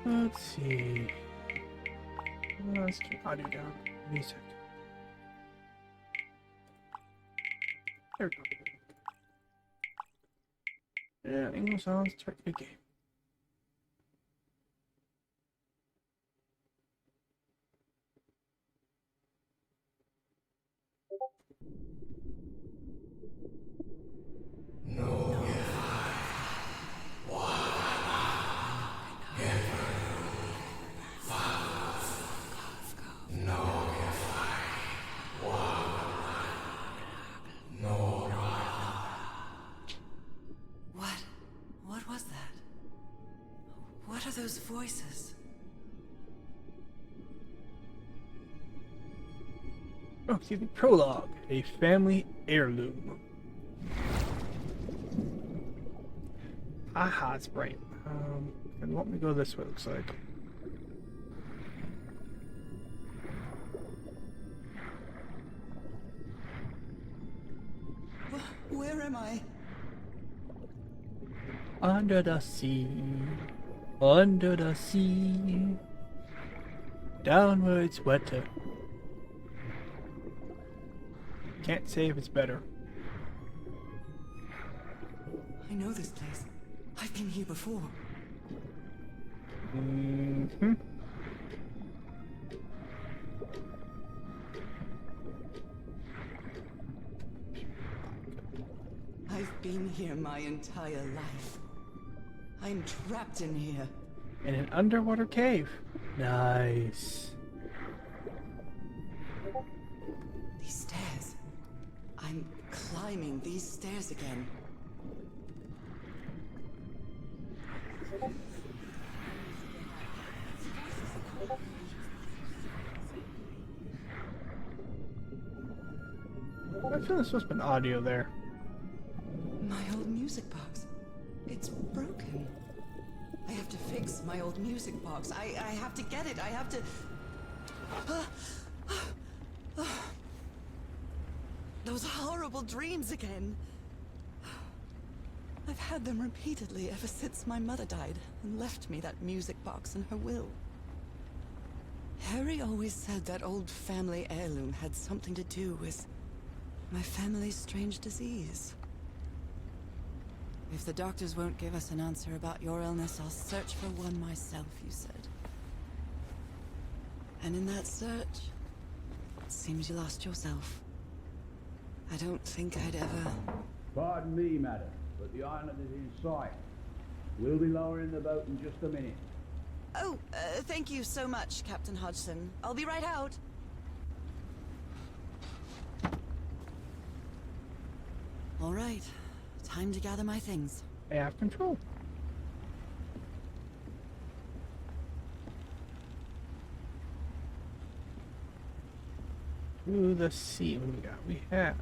Let's see. Let's keep audio down. Music. There we go. Yeah, English songs, start the game. What was that? What are those voices? Oh, excuse me. Prologue. A family heirloom. Aha, it's bright. And want me to go this way, looks like. Where am I? Under the sea. Under the sea. Down where it's wetter. Can't say if it's better. I know this place. I've been here before. Mm-hmm. I've been here my entire life. I'm trapped in here. In an underwater cave. Nice. These stairs. I'm climbing these stairs again. I feel there's supposed to be an audio there. My old music box. It's broken. I have to fix my old music box. I have to get it. I have to... Those horrible dreams again. I've had them repeatedly ever since my mother died and left me that music box in her will. Harry always said that old family heirloom had something to do with my family's strange disease. If the doctors won't give us an answer about your illness, I'll search for one myself, you said. And in that search, it seems you lost yourself. I don't think I'd ever... Pardon me, madam, but the island is in sight. We'll be lowering the boat in just a minute. Oh, thank you so much, Captain Hodgson. I'll be right out. All right. Time to gather my things. I have control. Ooh, the sea. What do we got? We have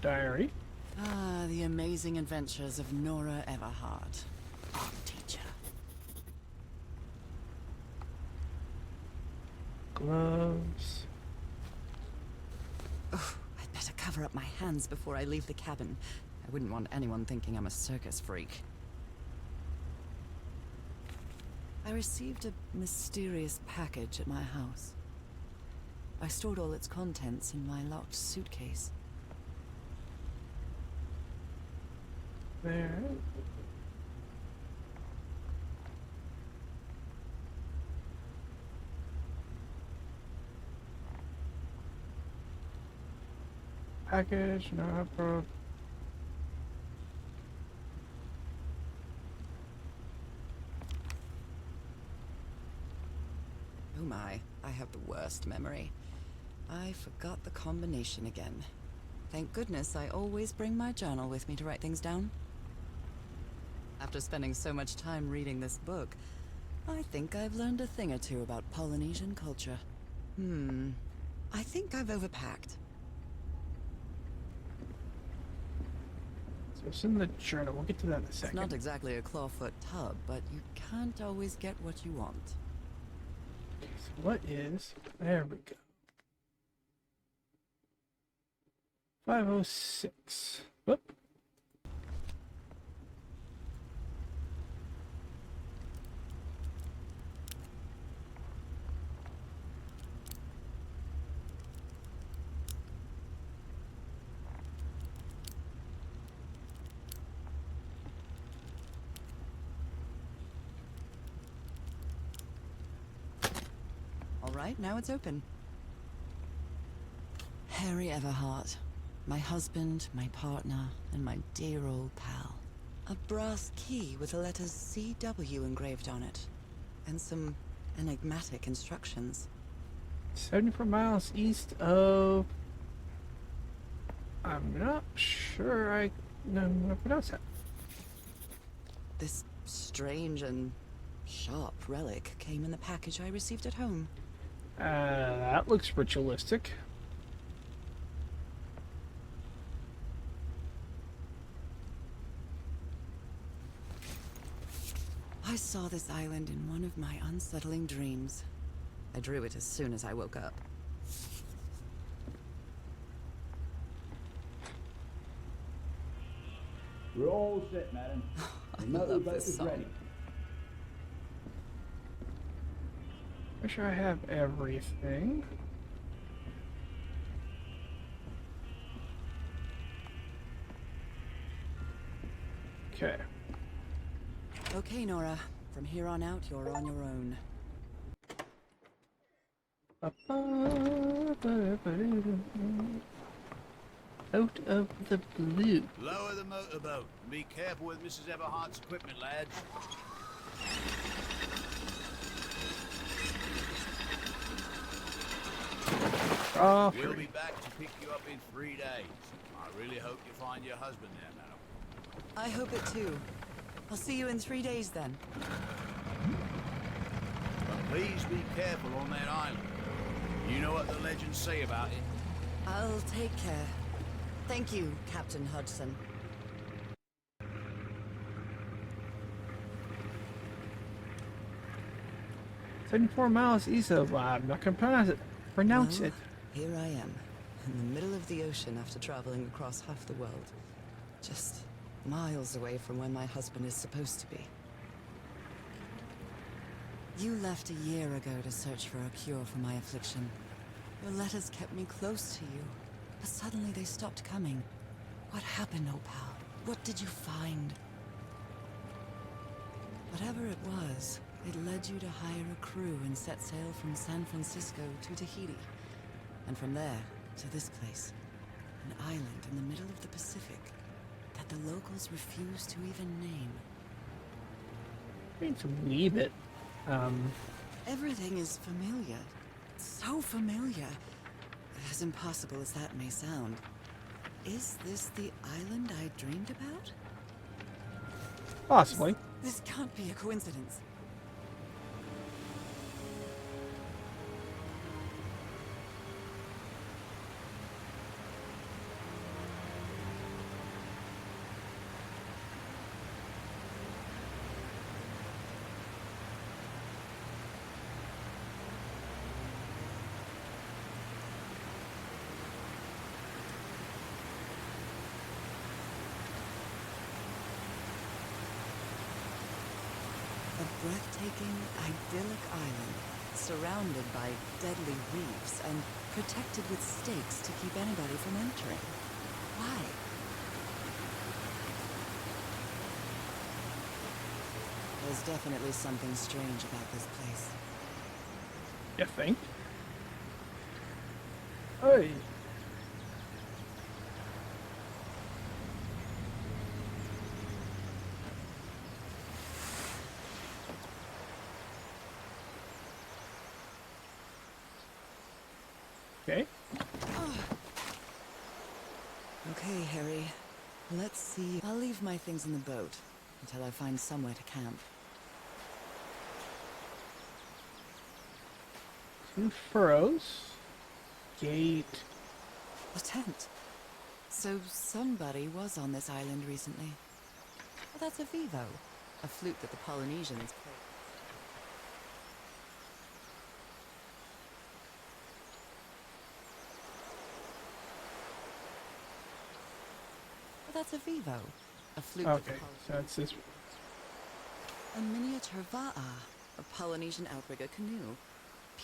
diary. Ah, the amazing adventures of Nora Everhart, art teacher. Gloves. Oh, I'd better cover up my hands before I leave the cabin. I wouldn't want anyone thinking I'm a circus freak. I received a mysterious package at my house. I stored all its contents in my locked suitcase. There. Package, no, bro. Oh my, I have the worst memory. I forgot the combination again. Thank goodness I always bring my journal with me to write things down. After spending so much time reading this book, I think I've learned a thing or two about Polynesian culture. I think I've overpacked. So it's in the journal. We'll get to that in a It's second. not exactly a clawfoot tub, but you can't always get what you want. So what is... There we go. 506. Whoop. All right, now it's open. Harry Everhart. My husband, my partner, and my dear old pal. A brass key with the letters CW engraved on it. And some enigmatic instructions. 74 miles east of... I'm not sure I know how to pronounce that. This strange and sharp relic came in the package I received at home. That looks ritualistic. I saw this island in one of my unsettling dreams. I drew it as soon as I woke up. We're all set, madam. I The motor love boat this is song. ready. Make sure I have everything. Okay. Okay, Nora. From here on out, you're on your own. Out of the blue. Lower the motorboat and be careful with Mrs. Everhart's equipment, lads. Oh, We'll be back to pick you up in 3 days. I really hope you find your husband there, madam. I hope it too. I'll see you in 3 days then. But please be careful on that island. You know what the legends say about it. I'll take care. Thank you, Captain Hudson. 74 miles east of... I'm not going to pronounce Well, it. Here I am, in the middle of the ocean after traveling across half the world. Just miles away from where my husband is supposed to be. You left a year ago to search for a cure for my affliction. Your letters kept me close to you, but suddenly they stopped coming. What happened, Opal? What did you find? Whatever it was, it led you to hire a crew and set sail from San Francisco to Tahiti. And from there, to this place. An island in the middle of the Pacific that the locals refuse to even name. I need to leave it. Everything is familiar. So familiar. As impossible as that may sound. Is this the island I dreamed about? Possibly. This can't be a coincidence. A breathtaking, idyllic island, surrounded by deadly reefs and protected with stakes to keep anybody from entering. Why? There's definitely something strange about this place. You think? Hey. Okay. Okay, Harry. Let's see. I'll leave my things in the boat until I find somewhere to camp. 2 furrows. Gate. A tent. So somebody was on this island recently. Well, that's a vivo. A flute that the Polynesians play. that's a vivo, a flute. Okay, so it's this. A miniature va'a, a Polynesian outrigger canoe.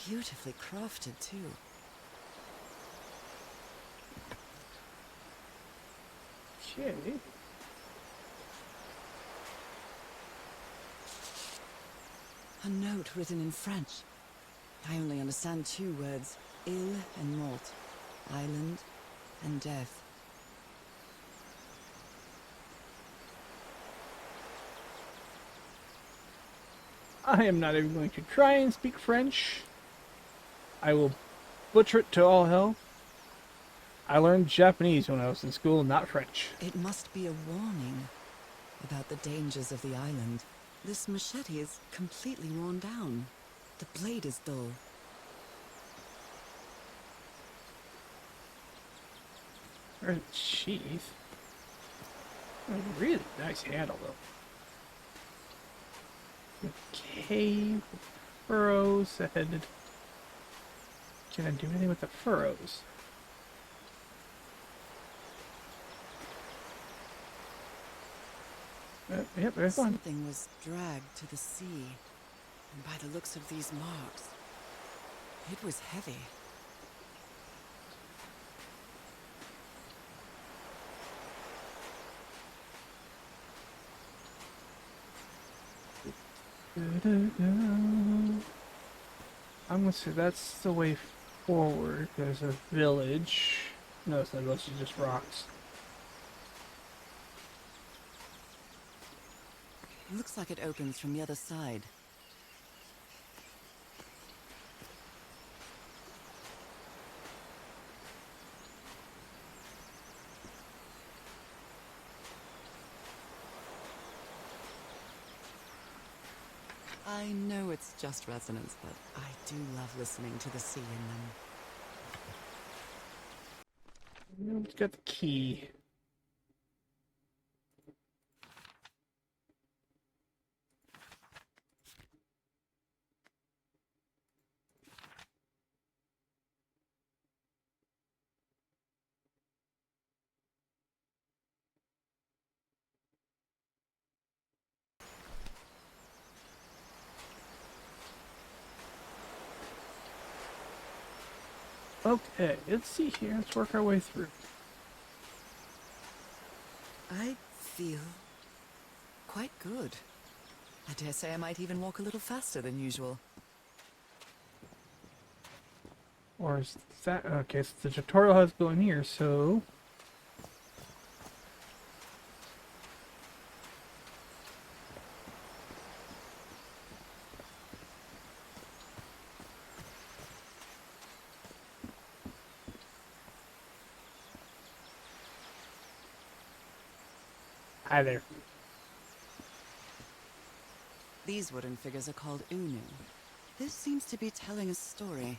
Beautifully crafted, too. Okay. A note written in French. I only understand 2 words, île and mort, island and death. I am not even going to try and speak French. I will butcher it to all hell. I learned Japanese when I was in school, not French. It must be a warning about the dangers of the island. This machete is completely worn down. The blade is dull. Where's the sheath? Oh, really nice handle, though. Okay, furrows ahead. Can I do anything with the furrows? Yep, there's one. Something was dragged to the sea, and by the looks of these marks, it was heavy. I'm gonna say that's the way forward. There's a village. No, it's not a village, it's just rocks. Looks like it opens from the other side. I know it's just resonance, but I do love listening to the sea in them. It's got the key. Okay, let's see here. Let's work our way through. I feel quite good. I dare say I might even walk a little faster than usual. Or is that... Okay, so the tutorial has to go in here, so... Hi there. These wooden figures are called unu. This seems to be telling a story.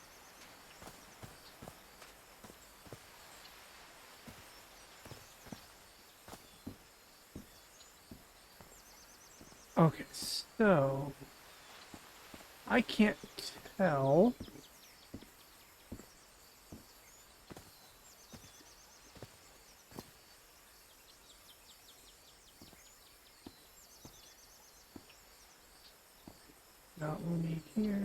Okay, so... I can't tell... Not only here...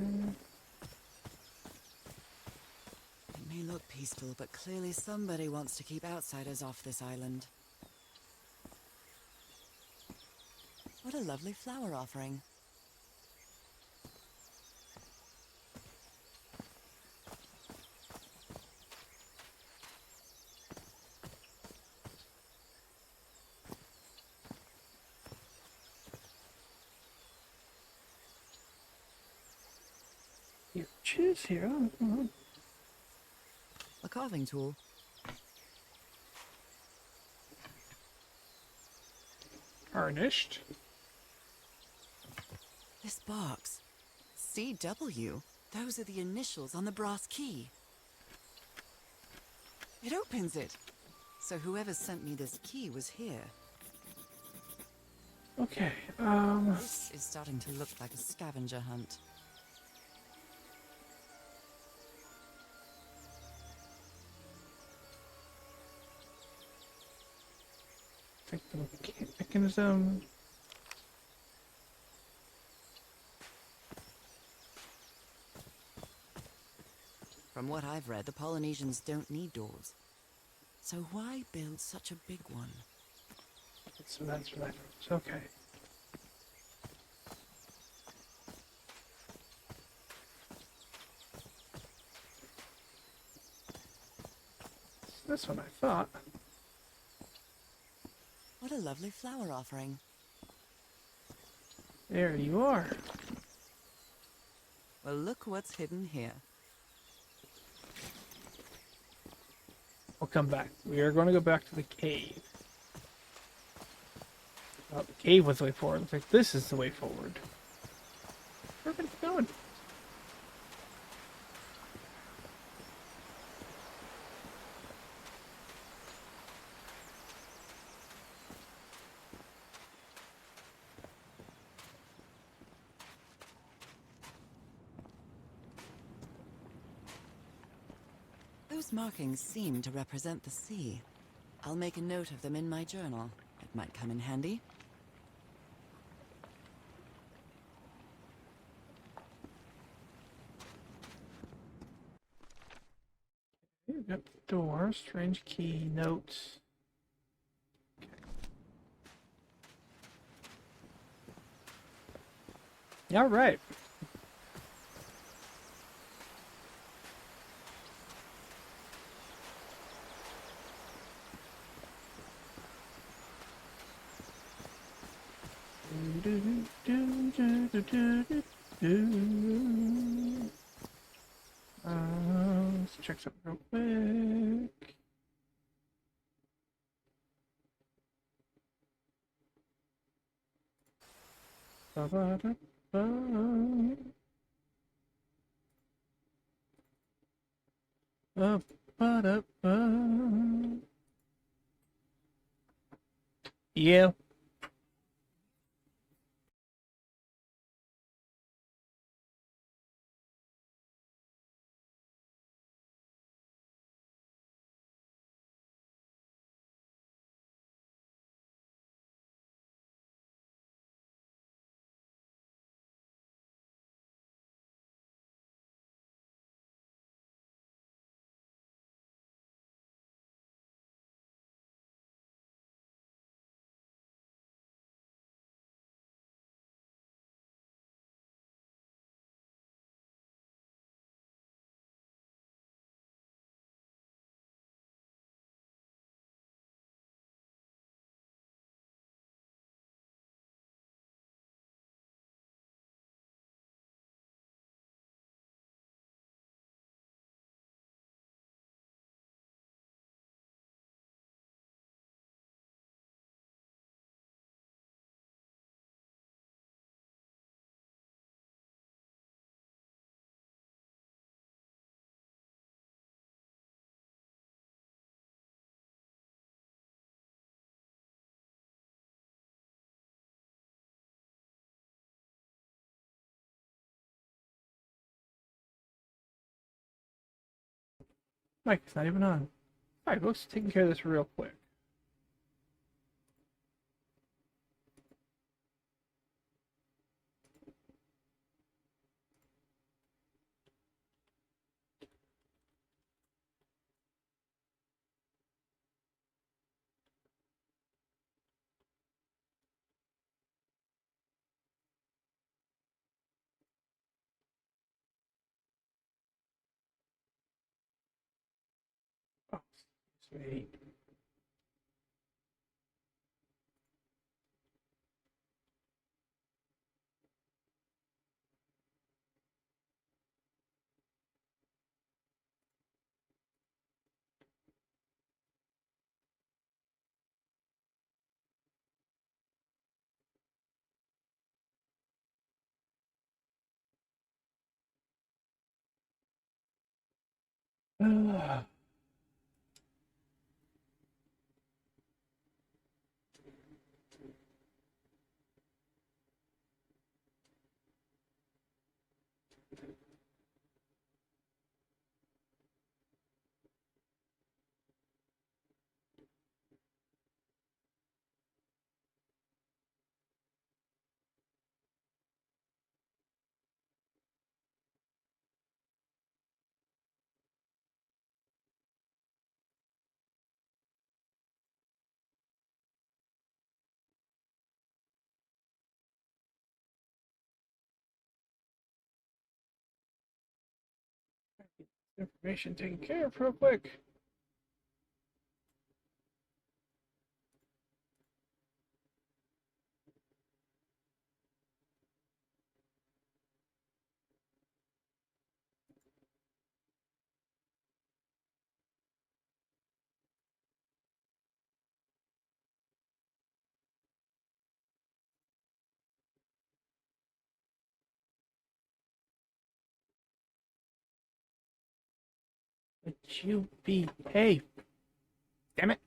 It may look peaceful, but clearly somebody wants to keep outsiders off this island. What a lovely flower offering. Here, choose here. Oh. A carving tool. Tarnished. This box. CW. Those are the initials on the brass key. It opens it. So whoever sent me this key was here. Okay, This is starting to look like a scavenger hunt. Take the mechanism. From what I've read, the Polynesians don't need doors. So why build such a big one? That's okay. That's what I thought. What a lovely flower offering. There you are. Well, look what's hidden here. We'll come back. We are going to go back to the cave. Oh, the cave was the way forward. Looks like this is the way forward. Where are we going? Those markings seem to represent the sea. I'll make a note of them in my journal. It might come in handy. We've got the door, strange key, notes. Okay. All right. Let's check something real quick. Ba-ba-da-ba. Ba-ba-da-ba. Yeah. Mike's not even on. Alright, let's take care of this real quick. Oh, sweet. Information taken care of real quick. Would you behave? Damn it.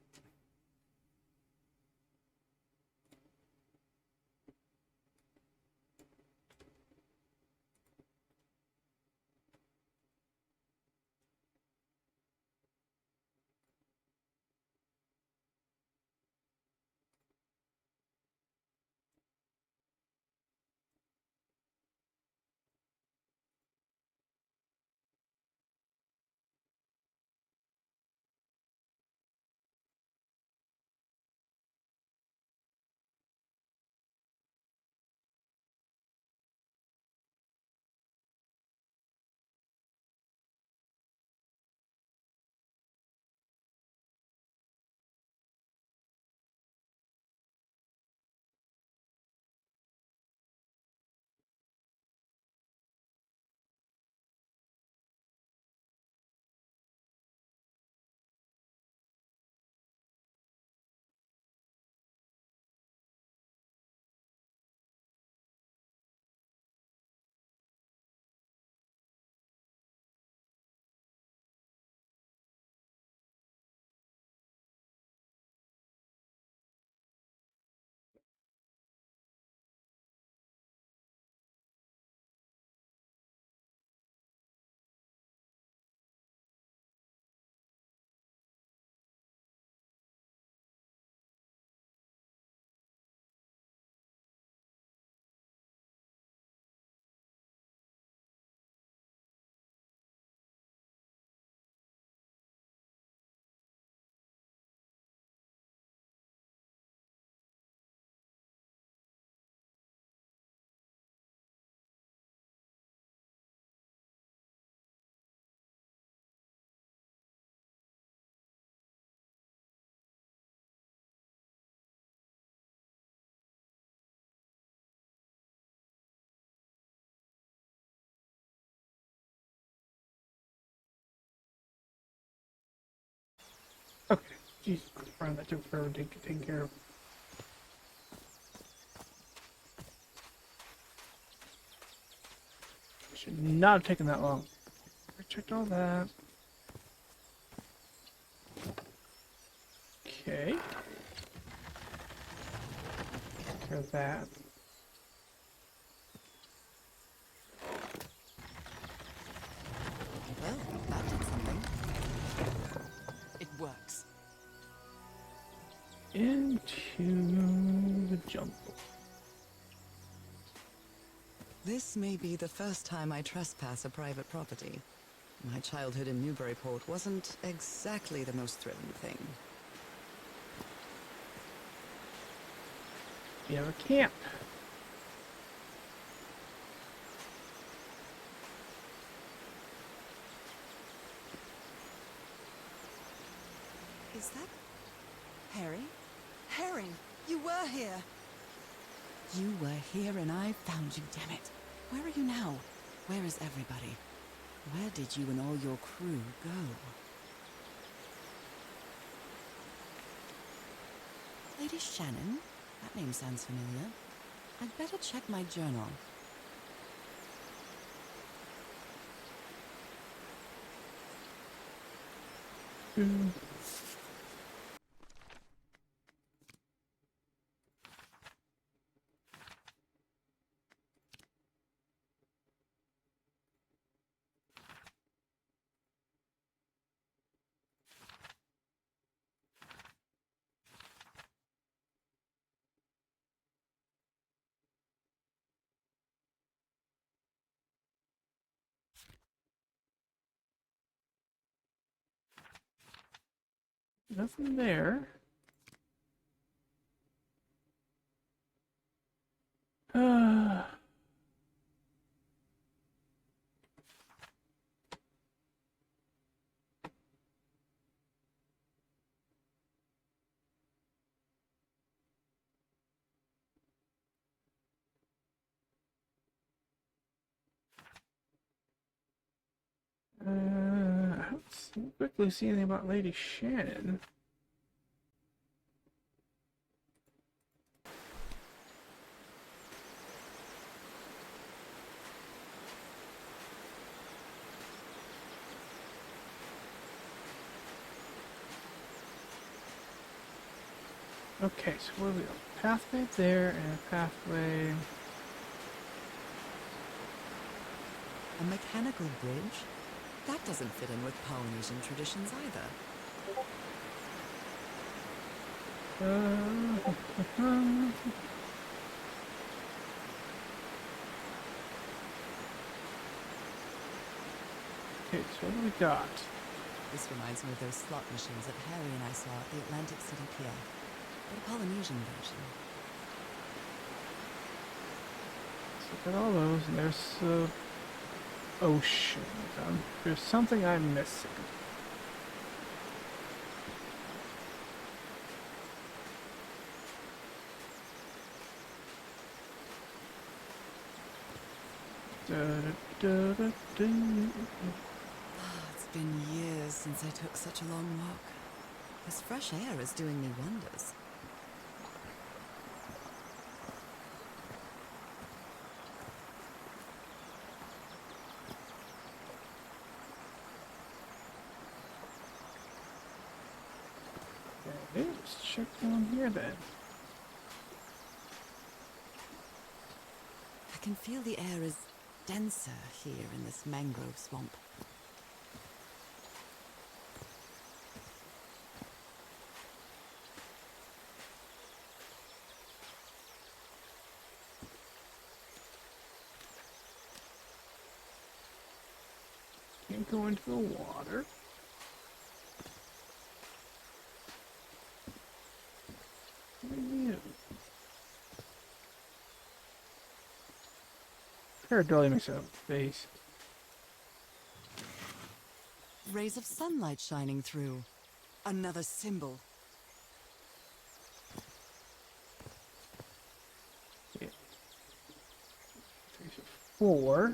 Okay. Jesus Christ, that took forever to get taken care of. Should not have taken that long. I checked all that. Okay. Take care of that. Well, that did something. It works. Into the jungle. This may be the first time I trespass a private property. My childhood in Newburyport wasn't exactly the most thrilling thing. We have a camp. Is that Harry? Harry, you were here! You were here and I found you, damn it. Where are you now? Where is everybody? Where did you and all your crew go? Lady Shannon? That name sounds familiar. I'd better check my journal. Nothing there. Didn't quickly see anything about Lady Shannon. Okay, so what do we have? Pathway there and a pathway. A mechanical bridge? That doesn't fit in with Polynesian traditions either. Okay, so what do we got? This reminds me of those slot machines that Harry and I saw at the Atlantic City Pier. But a Polynesian version. Let's look at all those, and there's the ocean. There's something I'm missing. It's been years since I took such a long walk. This fresh air is doing me wonders. Okay, let's check down here then. I can feel the air is denser here in this mangrove swamp. Can't go into the water. What are you? Paradolly makes a face. Rays of sunlight shining through. Another symbol. Yeah. 3, so 4.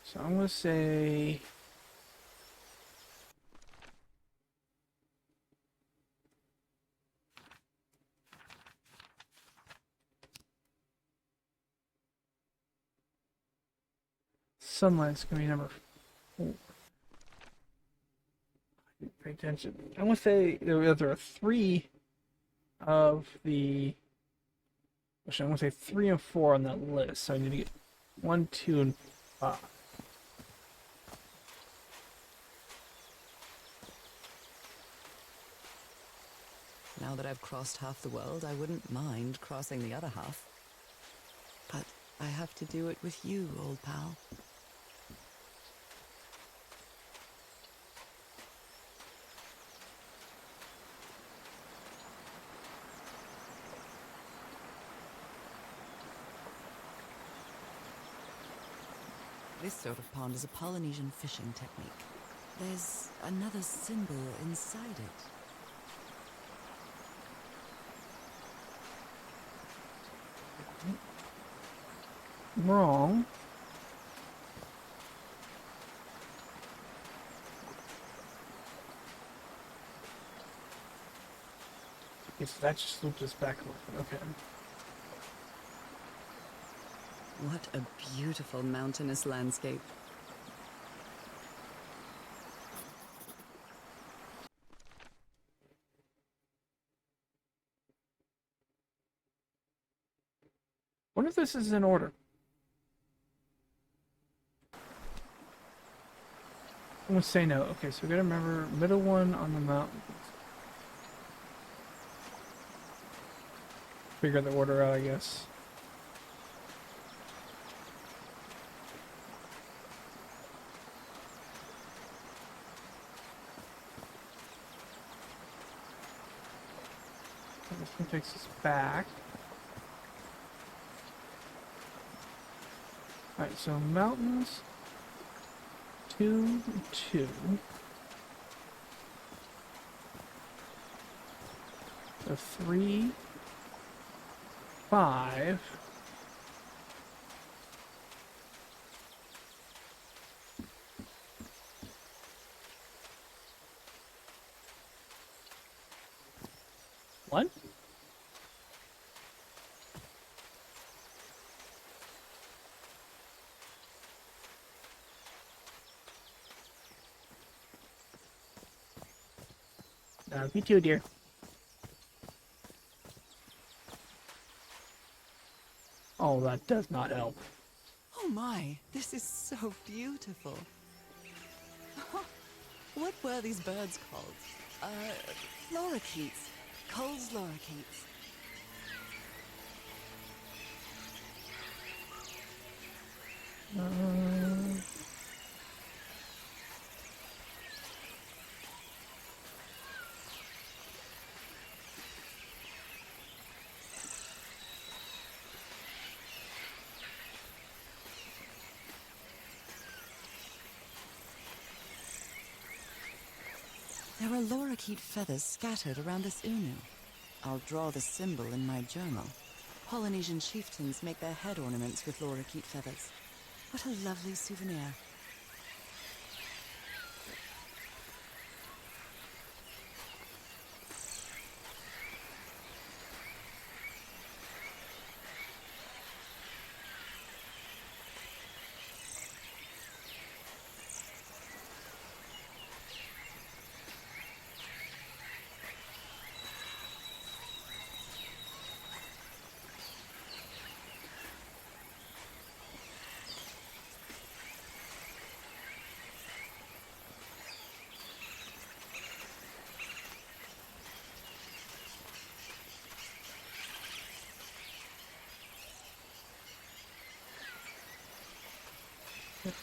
So I'm gonna say sunlight's gonna be number 4. Pay attention. I'm gonna say there are 3 of the. Actually, I'm gonna say 3 and 4 on that list. So I need to get 1, 2, and 5. Now that I've crossed half the world, I wouldn't mind crossing the other half. But I have to do it with you, old pal. This sort of pond is a Polynesian fishing technique. There's another symbol inside it. Wrong. Okay, so that just looped us back a little bit. Okay. What a beautiful mountainous landscape. What if this is in order? I'm gonna say no. Okay, so we gotta remember middle one on the mountain. Figure the order out, I guess. This one takes us back. Alright, so mountains. 2, 2. So 3, 5. What? Me too, dear. Oh, that does not help. Oh my, this is so beautiful. What were these birds called? Lorikeets. Cole's lorikeets. There are lorikeet feathers scattered around this unu. I'll draw the symbol in my journal. Polynesian chieftains make their head ornaments with lorikeet feathers. What a lovely souvenir.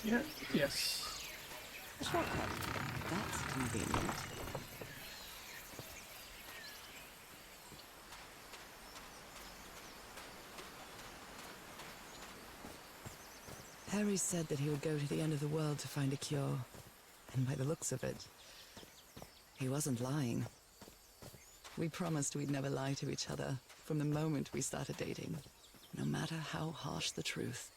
Yeah. Yes. A shortcut. That's convenient. Harry said that he would go to the end of the world to find a cure. And by the looks of it, he wasn't lying. We promised we'd never lie to each other from the moment we started dating, no matter how harsh the truth.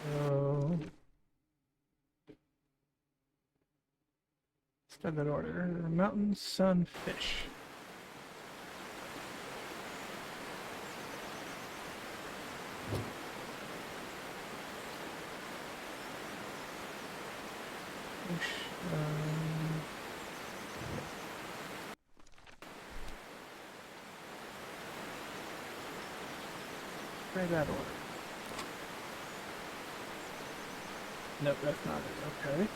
So, start that order. Mountain, sun, fish. Fish, try that order. Nope, that's not it. Okay.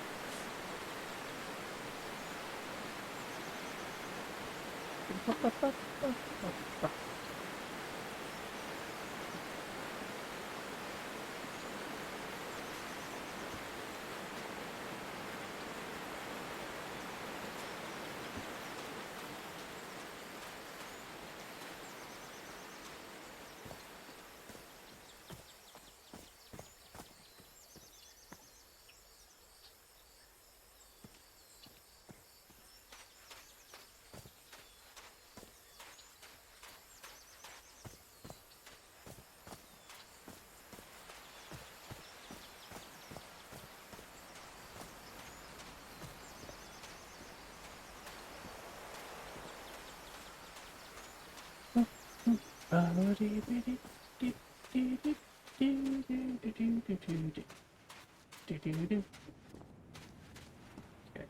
Okay.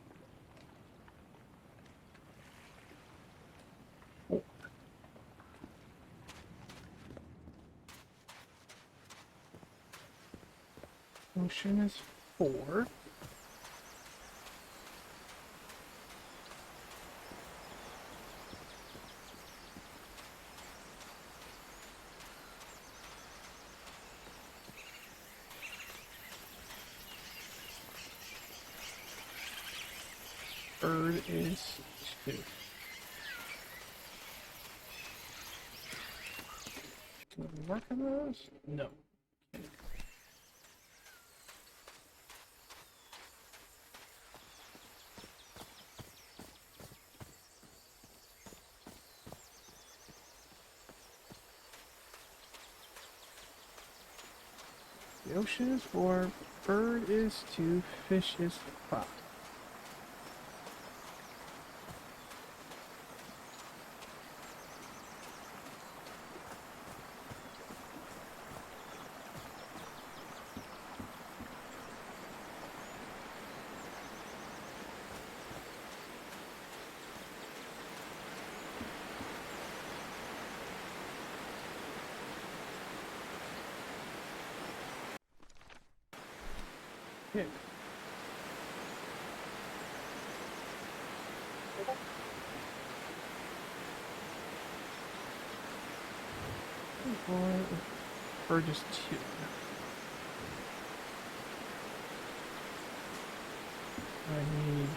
Oh. Motion is 4. Bird is 2. Can we work on those? No. The ocean is war, bird is two, fish is five. Okay. Or bird is two. I need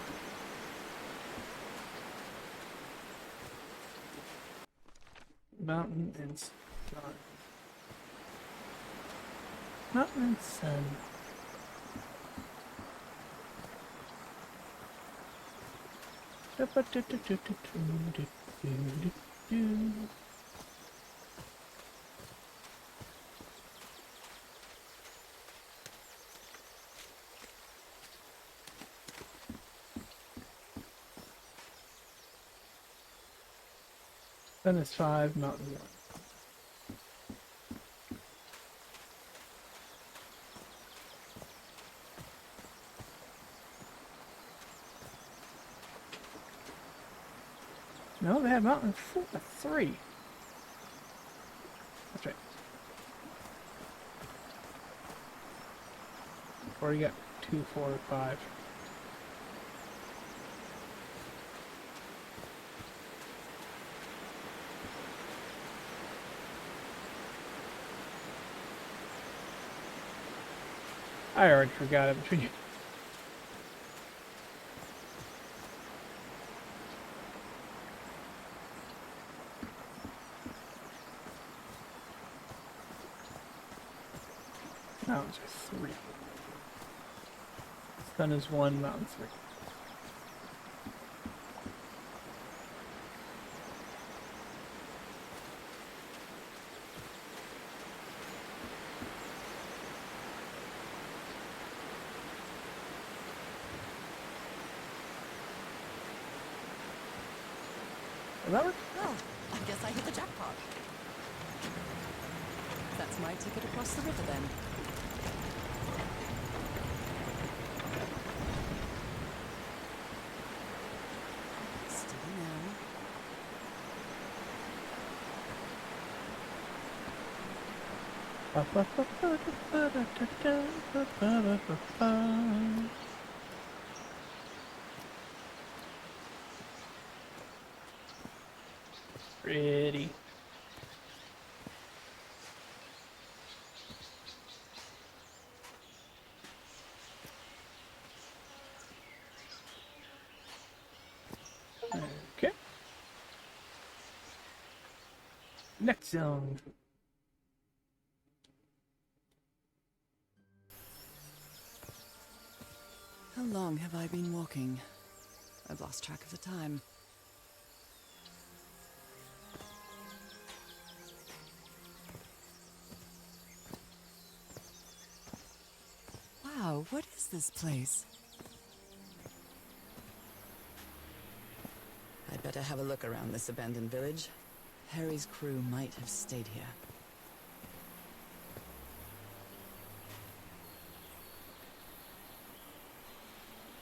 mountain and sun. Mountain and sun. Sun is five, mountain one. No, they have mountain four, three. That's right. Already got 2, 4, 5. I already forgot it between you. Mountains are 3. Sun is 1, mountain 3. Remember? Well, I guess I hit the jackpot. That's my ticket across the river then. Steady now. Pretty. Okay. Next zone. How long have I been walking? I've lost track of the time. Wow, what is this place? I'd better have a look around this abandoned village. Harry's crew might have stayed here.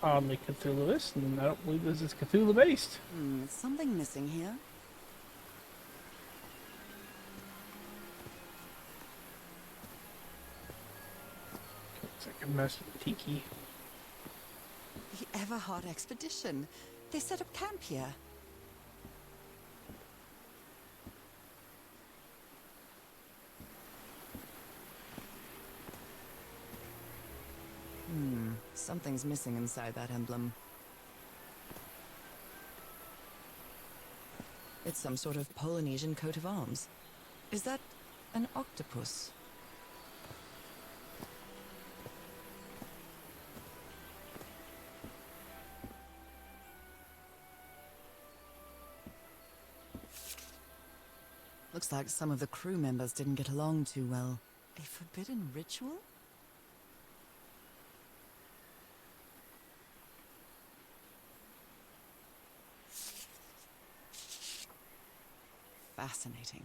Oddly Cthulhu-esque, and I don't believe this is Cthulhu-based. Something missing here. Looks like a mess with tiki. The Everhard expedition. They set up camp here. Something's missing inside that emblem. It's some sort of Polynesian coat of arms. Is that an octopus? Looks like some of the crew members didn't get along too well. A forbidden ritual? fascinating.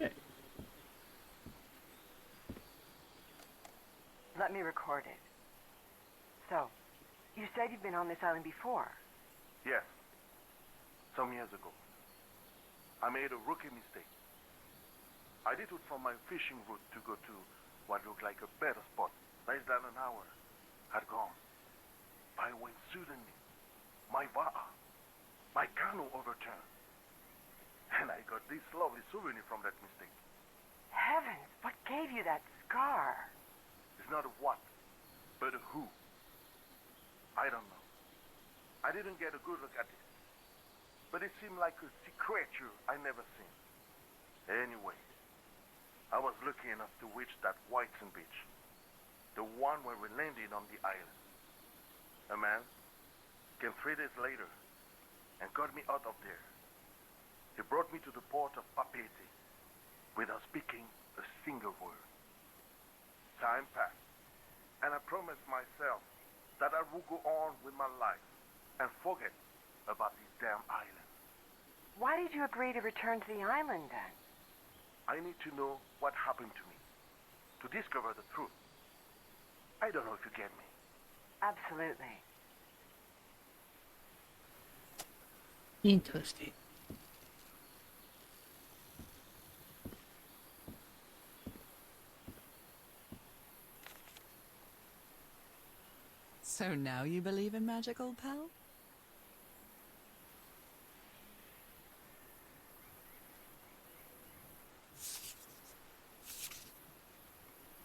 Yeah. Let me record it. So, you said you've been on this island before. Yes. Some years ago. I made a rookie mistake. I detoured from my fishing route to go to what looked like a better spot. Less than an hour had gone. By when suddenly, my va'a, my canoe overturned. And I got this lovely souvenir from that mistake. Heavens, what gave you that scar? It's not a what, but a who. I don't know. I didn't get a good look at it. But it seemed like a sea creature I never seen. Anyway, I was lucky enough to reach that white sand beach. The one where we landed on the island. A man came 3 days later and got me out of there. He brought me to the port of Papeete without speaking a single word. Time passed, and I promised myself that I would go on with my life and forget about this damn island. Why did you agree to return to the island then? I need to know what happened to me, to discover the truth. I don't know if you get me. Absolutely. Interesting. So now you believe in magic, old pal?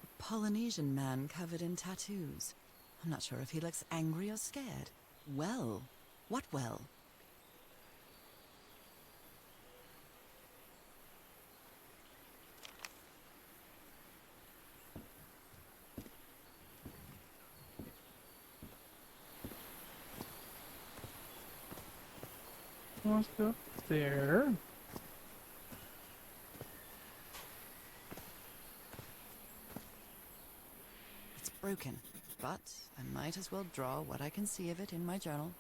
A Polynesian man covered in tattoos. I'm not sure if he looks angry or scared. Well, what well? Let's go there. It's broken, but I might as well draw what I can see of it in my journal.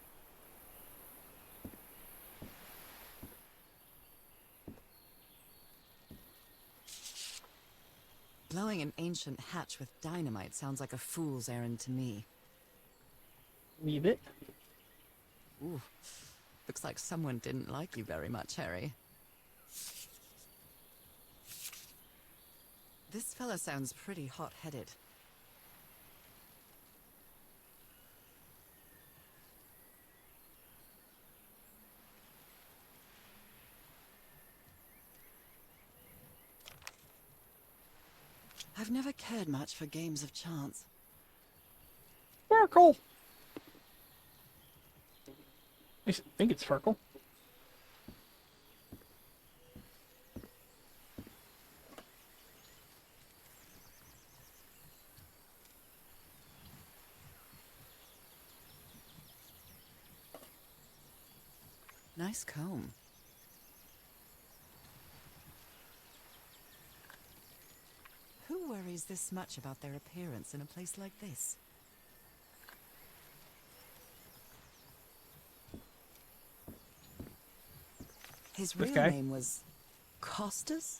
Blowing an ancient hatch with dynamite sounds like a fool's errand to me. Leave it. Ooh, looks like someone didn't like you very much, Harry. This fella sounds pretty hot-headed. I've never cared much for games of chance. Sparkle. I think it's Sparkle. Nice comb. Who worries this much about their appearance in a place like this? His This real guy? name was Costas?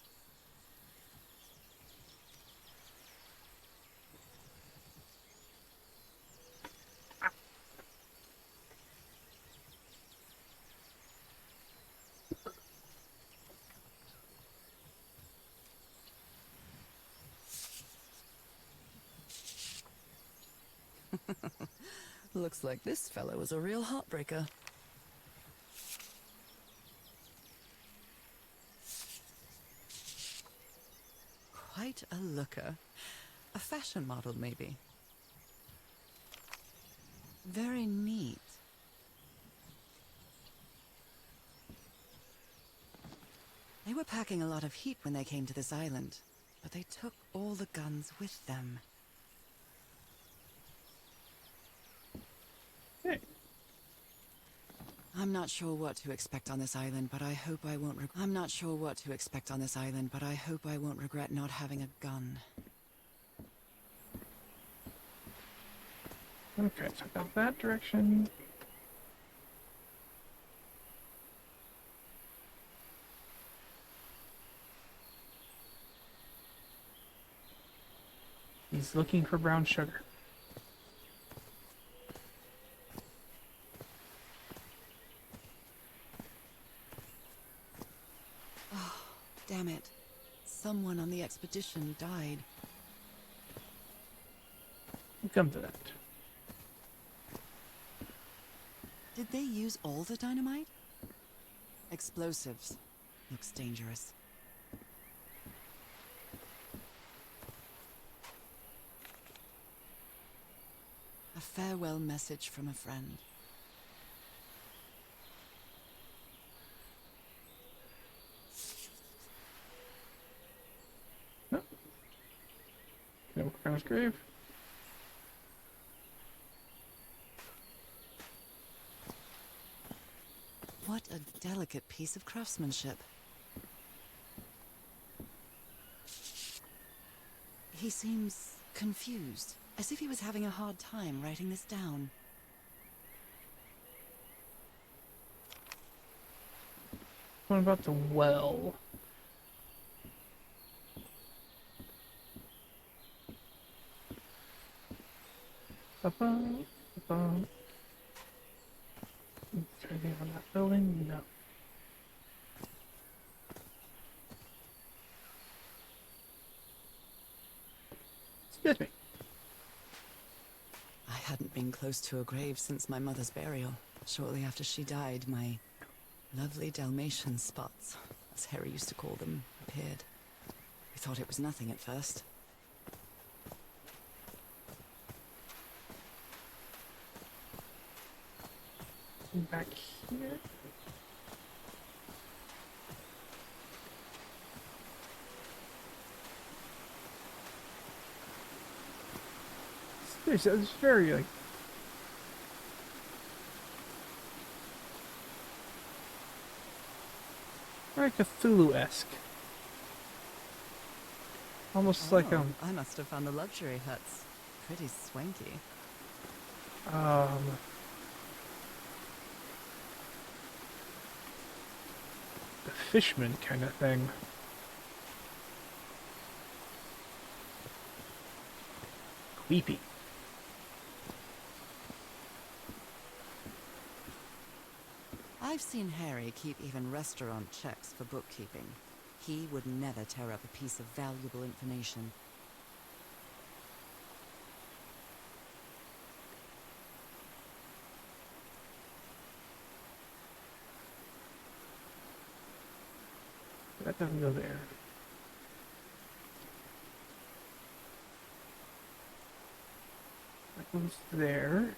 Looks like this fellow was a real heartbreaker. Quite a looker. A fashion model, maybe. Very neat. They were packing a lot of heat when they came to this island, but they took all the guns with them. Hey. I'm not sure what to expect on this island, but I hope I won't I'm not sure what to expect on this island, but I hope I won't regret not having a gun. Okay, so I got that direction. He's looking for brown sugar. Damn it. Someone on the expedition died. We'll come to that. Did they use all the dynamite? Explosives. Looks dangerous. A farewell message from a friend. No, Crown's grave. What a delicate piece of craftsmanship. He seems confused, as if he was having a hard time writing this down. What about the well? Ba-bum, ba-bum. Is there anything on that building? No. Excuse me. I hadn't been close to a grave since my mother's burial. Shortly after she died, my lovely Dalmatian spots, as Harry used to call them, appeared. We thought it was nothing at first. Back here. Seriously, it's very like very Cthulhu-esque. Almost like I must have found the luxury huts. Pretty swanky. the Fishman kind of thing. Creepy. I've seen Harry keep even restaurant checks for bookkeeping. He would never tear up a piece of valuable information. That doesn't go there. That goes there.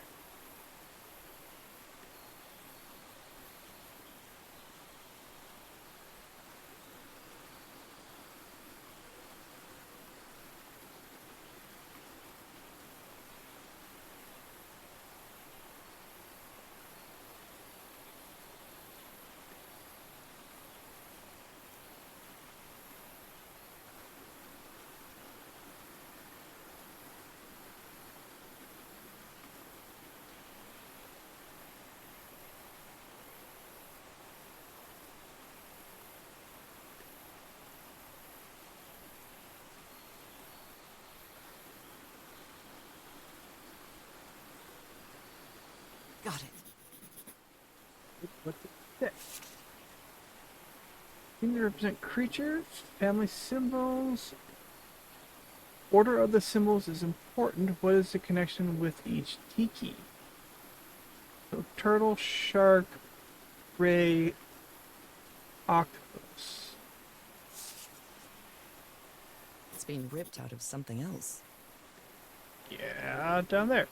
Got it. What's it say? Seem to represent creatures, family symbols. Order of the symbols is important. What is the connection with each tiki? So turtle, shark, ray, octopus. It's been ripped out of something else. Yeah, down there.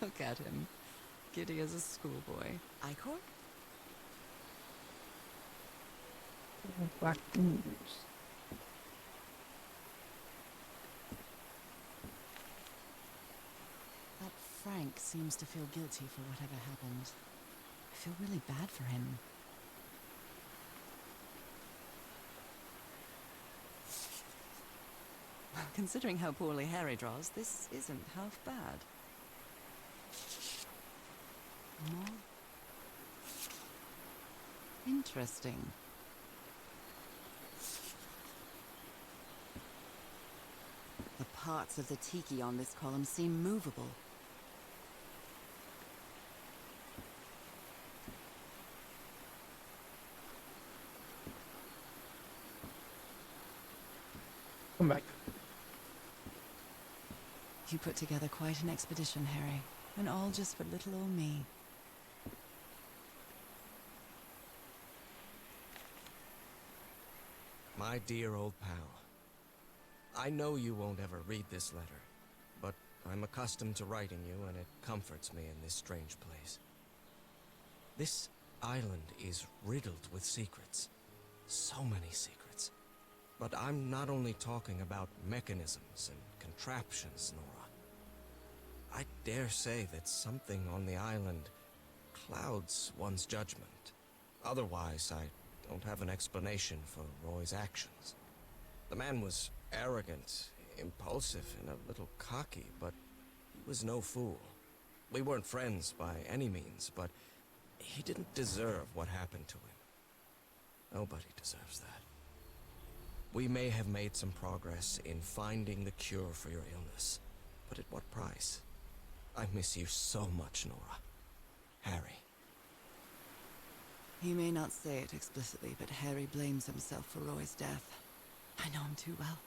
Look at him. Giddy as a schoolboy. Icor? Black ooze. That Frank seems to feel guilty for whatever happened. I feel really bad for him. Considering how poorly Harry draws, this isn't half bad. More? Interesting. The parts of the tiki on this column seem movable. Come back. You put together quite an expedition, Harry. And all just for little old me. My dear old pal, I know you won't ever read this letter, but I'm accustomed to writing you, and it comforts me in this strange place. This island is riddled with secrets. So many secrets. But I'm not only talking about mechanisms and contraptions, Nora. I dare say that something on the island clouds one's judgment. Otherwise, I don't have an explanation for Roy's actions. The man was arrogant, impulsive, and a little cocky, but he was no fool. We weren't friends by any means, but he didn't deserve what happened to him. Nobody deserves that. We may have made some progress in finding the cure for your illness, but at what price? I miss you so much, Nora. Harry. He may not say it explicitly, but Harry blames himself for Roy's death. I know him too well.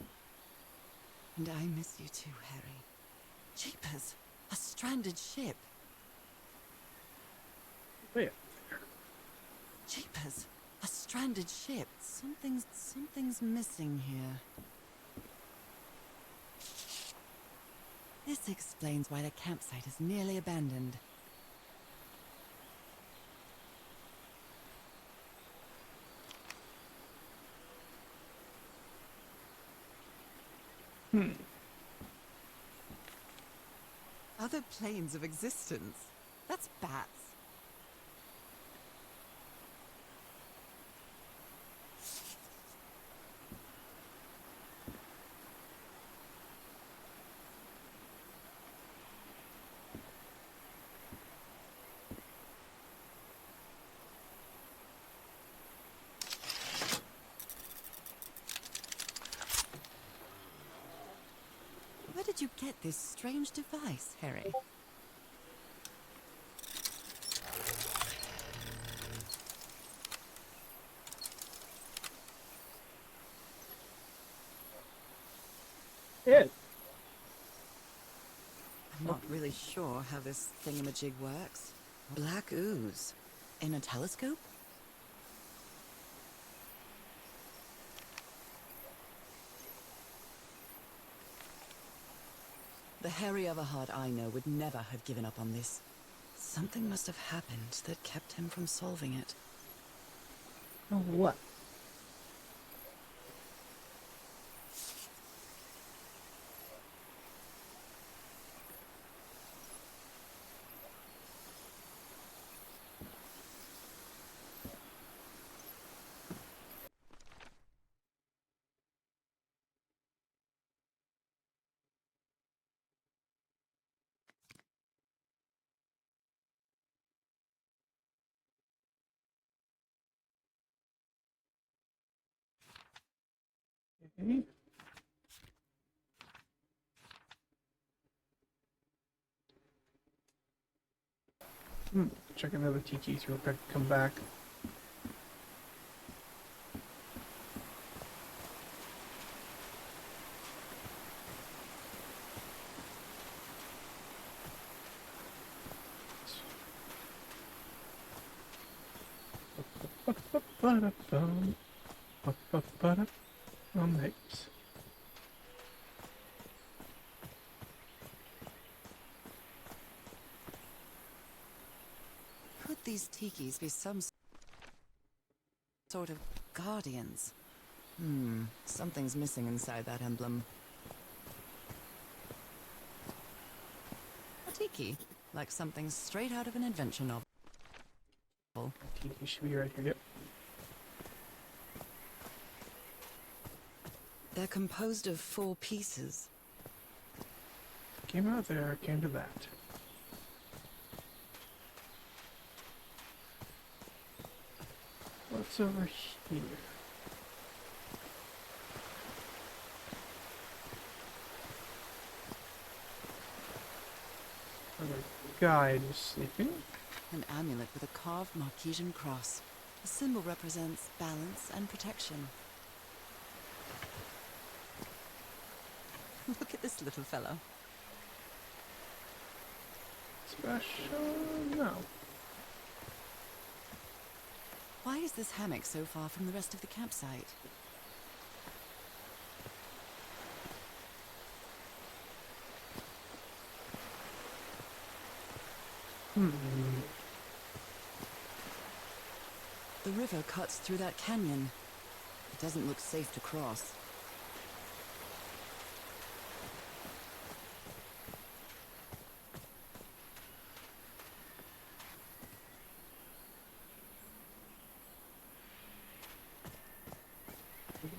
And I miss you too, Harry. Jeepers! A stranded ship! Wait. Jeepers! A stranded ship! Something's missing here. This explains why the campsite is nearly abandoned. Other planes of existence. That's bats. Where did you get this strange device, Harry? It. I'm not really sure how this thingamajig works. Black ooze. In a telescope? The Harry Everhard I know would never have given up on this. Something must have happened that kept him from solving it. Oh, what? Okay. Check another TTs real quick. Come back. Right. Could these tikis be some sort of guardians? Something's missing inside that emblem. A tiki, like something straight out of an adventure novel. TT should be right here. Yep. They're composed of 4 pieces. Came out there, came to that. What's over here? Another guide is sleeping. An amulet with a carved Marquesian cross. The symbol represents balance and protection. Look at this little fellow. Special? No. Why is this hammock so far from the rest of the campsite? The river cuts through that canyon. It doesn't look safe to cross.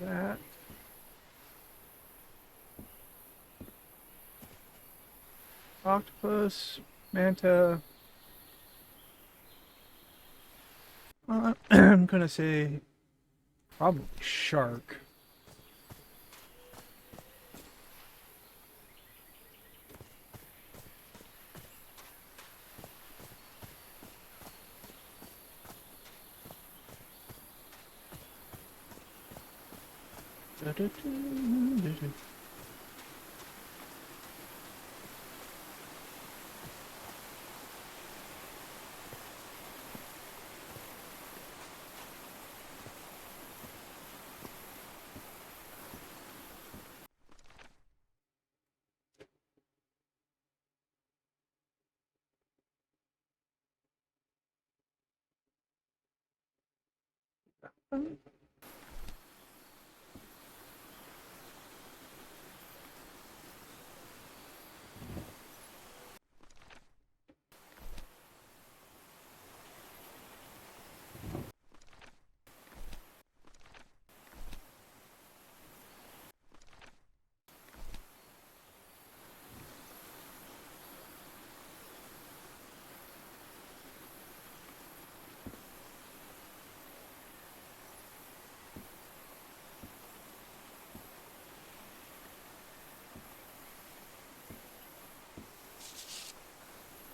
That. Octopus, manta. I'm gonna say probably shark.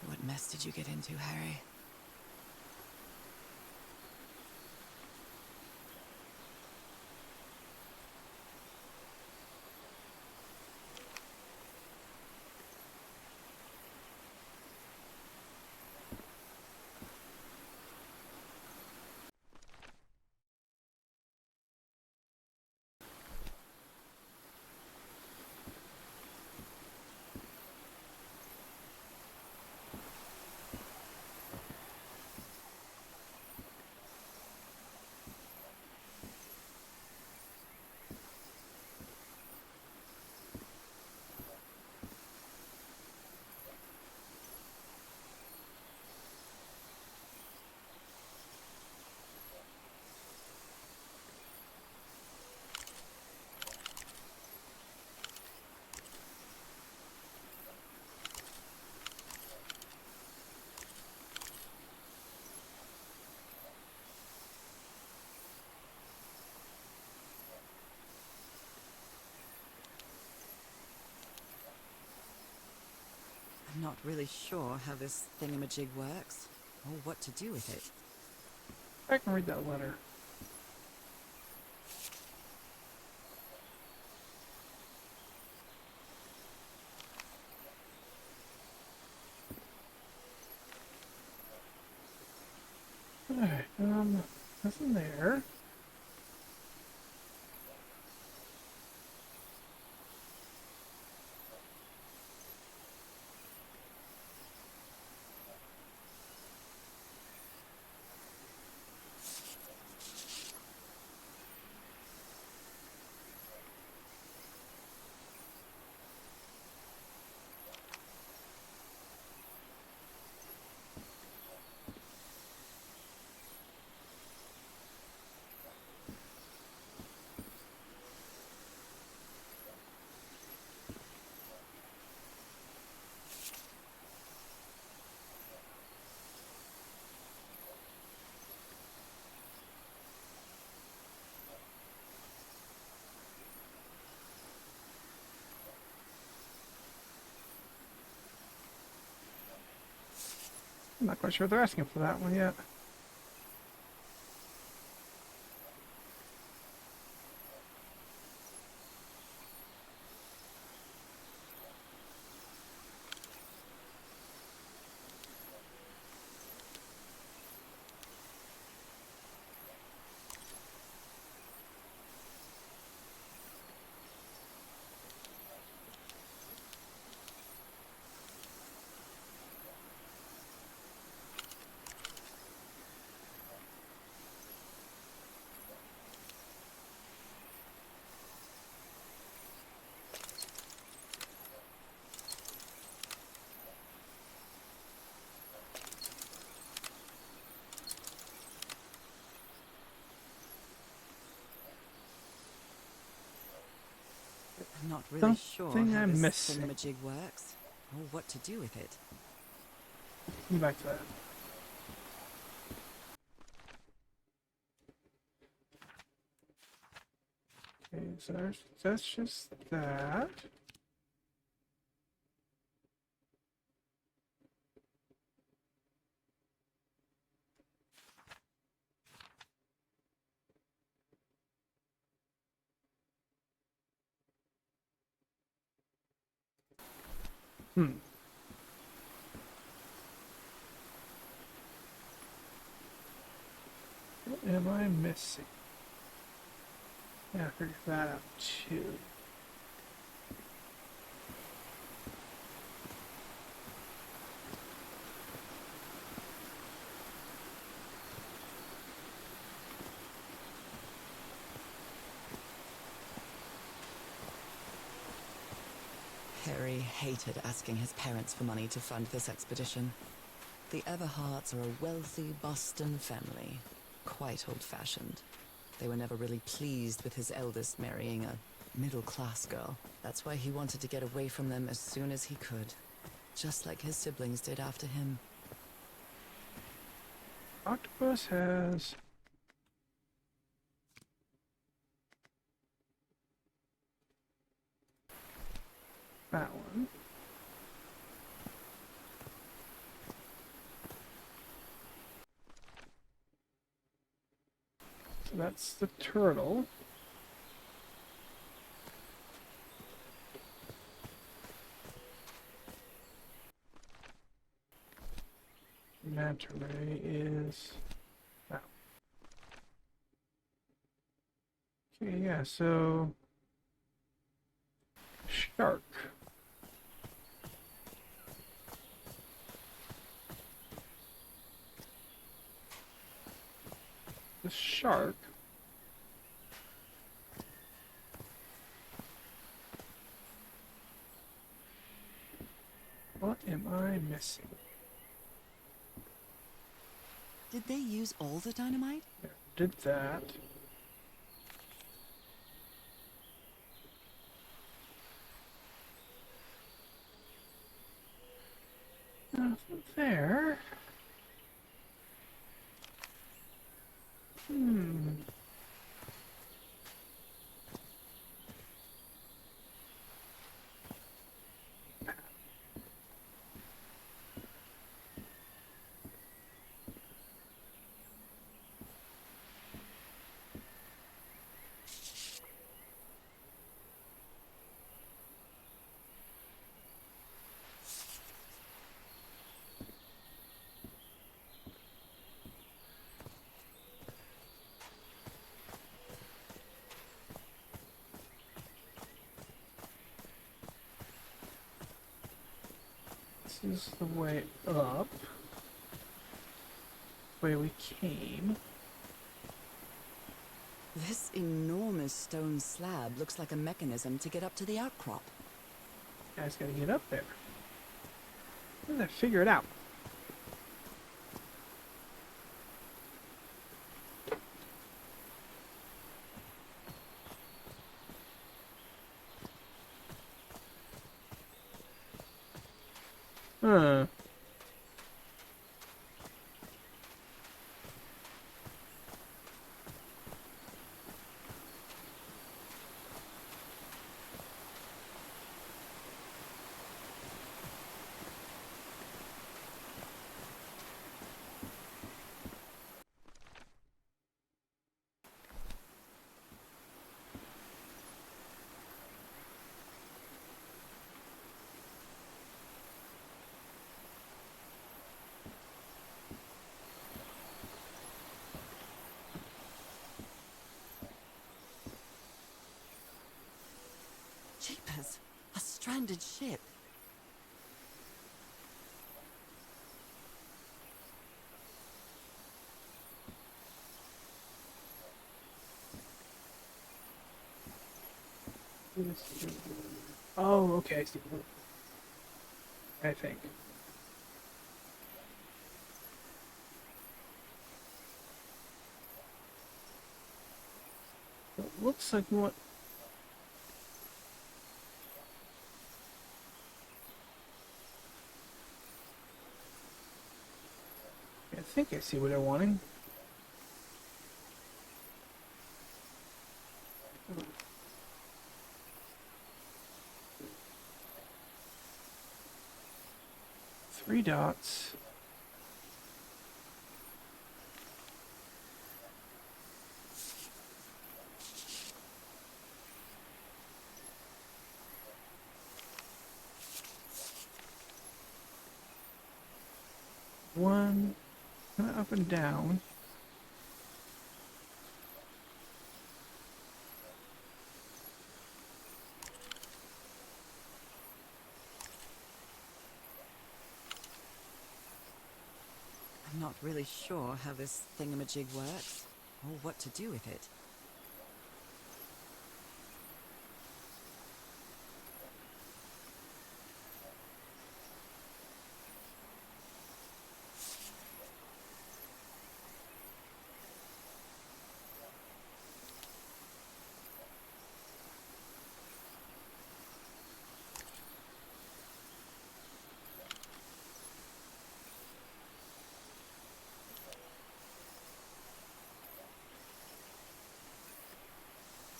What mess did you get into, Harry? I'm not really sure how this thingamajig works, or what to do with it. I can read that letter. Alright, nothing there. I'm not quite sure they're asking for that one yet. I'm not really sure Something how I'm this missing. thingamajig works, or what to do with it. Come back to that. Okay, so that's just that. Hmm. What am I missing? Yeah, figure that out too. Harry hated asking his parents for money to fund this expedition. The Everharts are a wealthy Boston family, quite old-fashioned. They were never really pleased with his eldest marrying a middle-class girl. That's why he wanted to get away from them as soon as he could, just like his siblings did after him. Octopus has that one. So that's the turtle. Manta ray is that one. Okay, yeah, so shark. The shark. What am I missing? Did they use all the dynamite? There, did that. Nothing there. Hmm. This is the way up. Way we came. This enormous stone slab looks like a mechanism to get up to the outcrop. Guys gotta get up there. How did I figure it out? Huh. Jeepers, a stranded ship. Oh, okay, I see. I think. It looks like what. I think I see what they're wanting. Three dots. One, kind of up and down. I'm not really sure how this thingamajig works, or what to do with it.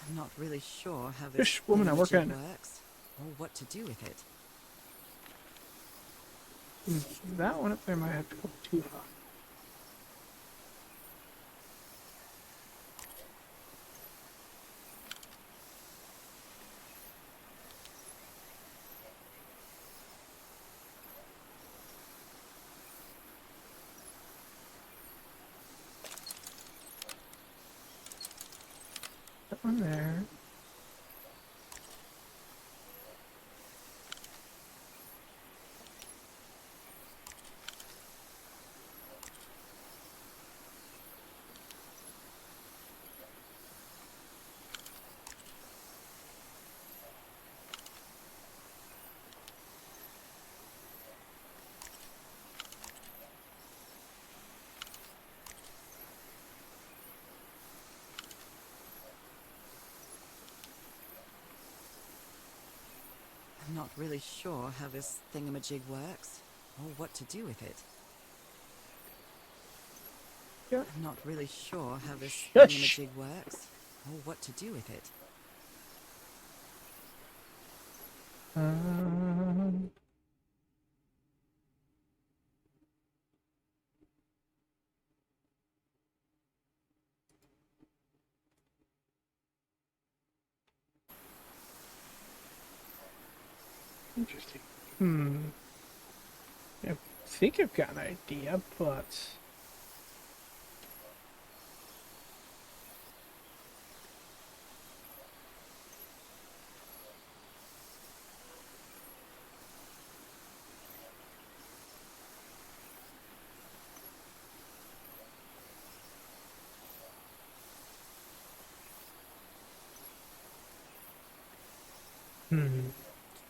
I'm not really sure how this Fish woman, I work thingamajig on it. works, or what to do with it. That one up there might have to go too high. That one there. I'm not really sure how this thingamajig works, or what to do with it. Yeah. I'm not really sure how this Shush. thingamajig works, or what to do with it. Um, Interesting. I think I've got an idea, but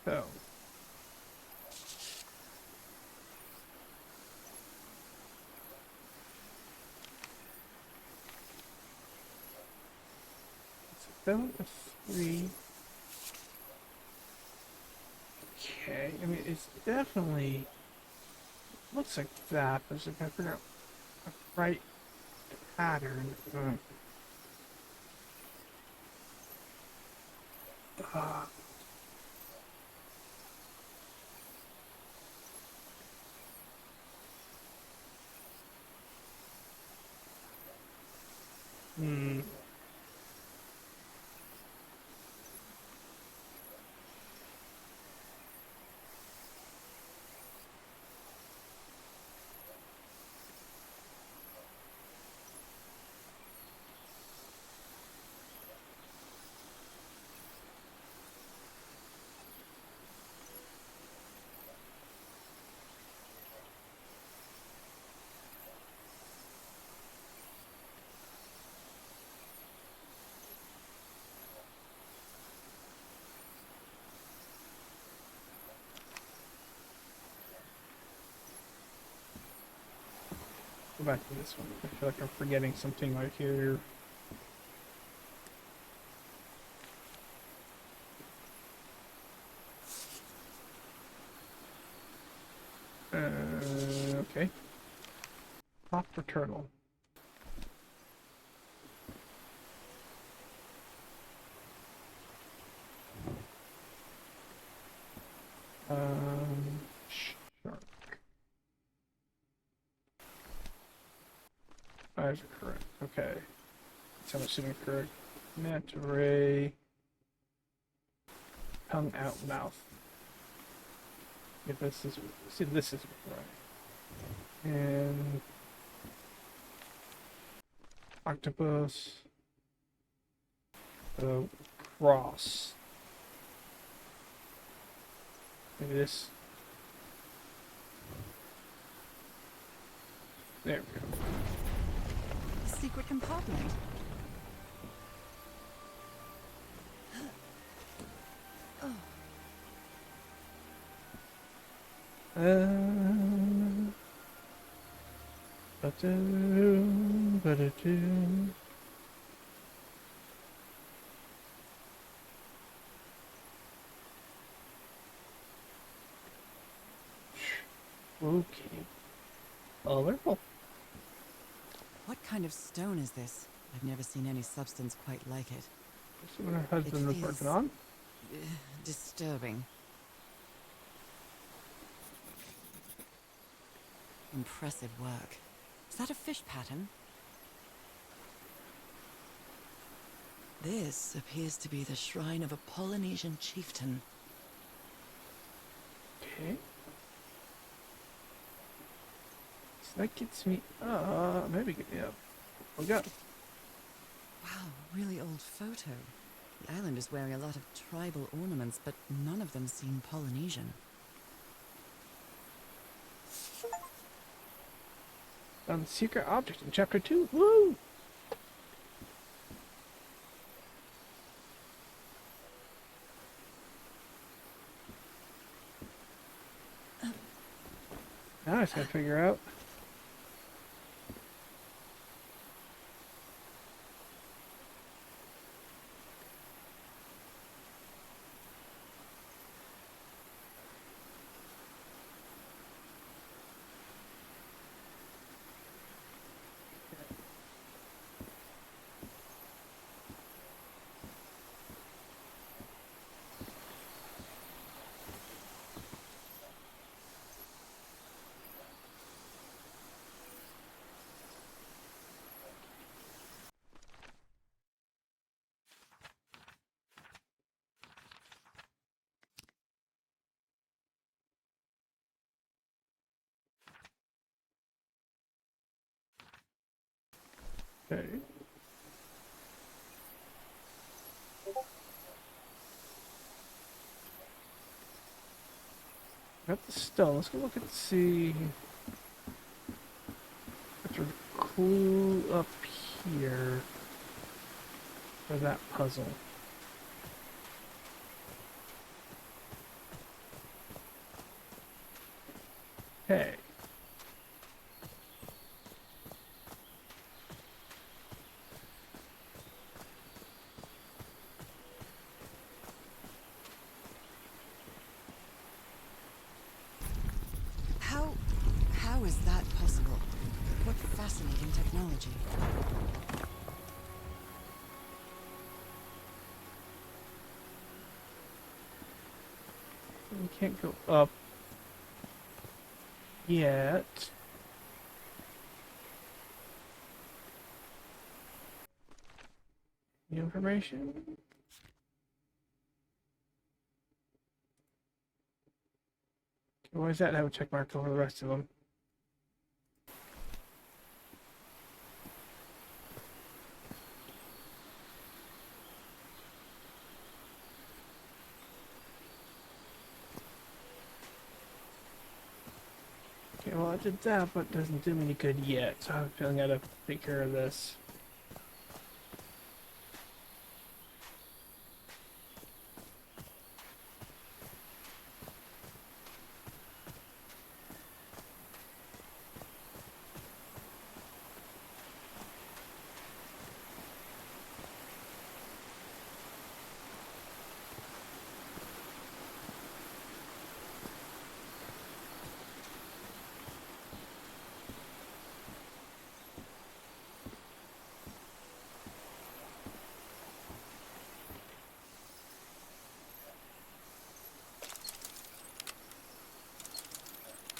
so seven to three. Okay, I mean it's definitely looks like that, but if I figure out the right pattern. Uh, hmm. Go back to this one. I feel like I'm forgetting something right here. Okay. Prop for turtle. Shark. Eyes are correct. Okay. So I'm assuming correct. Manta ray. Tongue out, mouth. If this is, see, this is right. And octopus. Cross. Maybe this. There we go. A secret compartment. Ba-do. Okay. Colorful. What kind of stone is this? I've never seen any substance quite like it. This is what her husband was working on. Disturbing. Impressive work. Is that a fish pattern? This appears to be the shrine of a Polynesian chieftain. Okay. So that gets me. Maybe yeah. We go. Wow, really old photo. The island is wearing a lot of tribal ornaments, but none of them seem Polynesian. Found the secret object in chapter 2. Woo! Now I just gotta figure out. Okay. Got the stone. Let's go look and see. What's a clue up here for that puzzle? Okay. How is that possible? What fascinating technology. We can't go up yet. Any information? Okay, why does that have a check mark over the rest of them? Okay, well I did that, but it doesn't do me any good yet, so I have a feeling I gotta take care of this.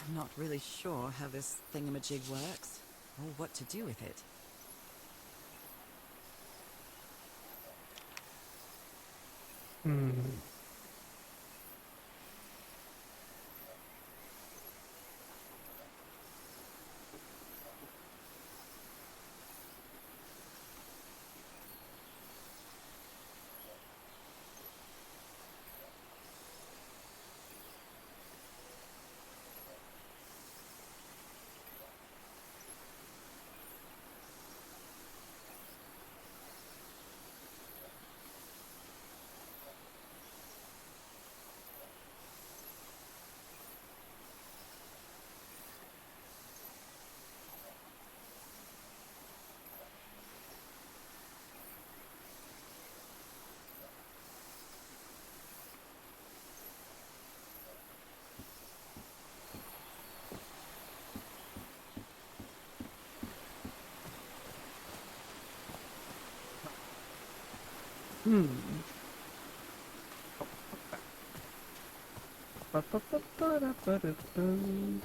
I'm not really sure how this thingamajig works, or what to do with it. Hmm. Hmm. Ba-ba-ba-ba-da-ba-da-boo.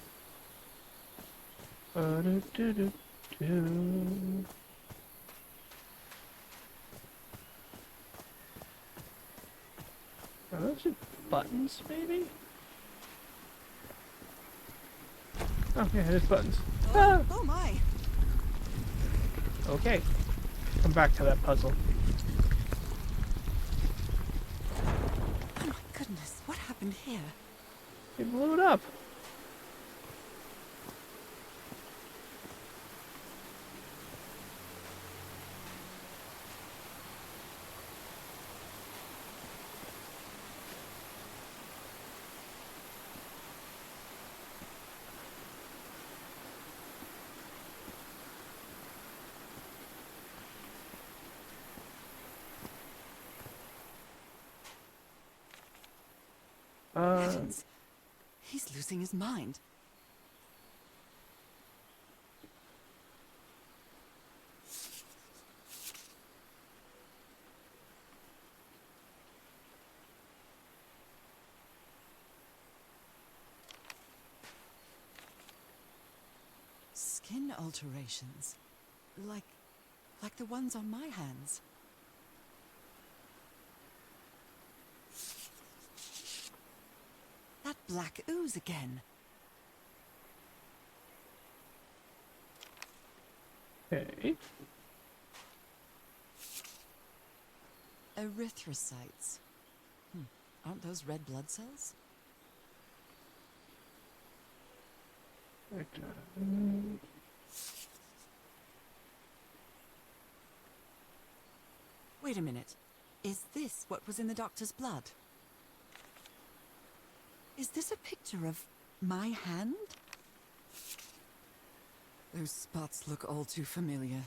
Ba-da-do-do-do. Are those just buttons, maybe? Oh, yeah, it is buttons. Ah! Oh my! Okay. Come back to that puzzle. Oh my goodness, what happened here? They blew it up. Heavens! He's losing his mind. Skin alterations. Like the ones on my hands. That black ooze again. Okay. Erythrocytes. Aren't those red blood cells? Wait a minute. Is this what was in the doctor's blood? Is this a picture of my hand? Those spots look all too familiar.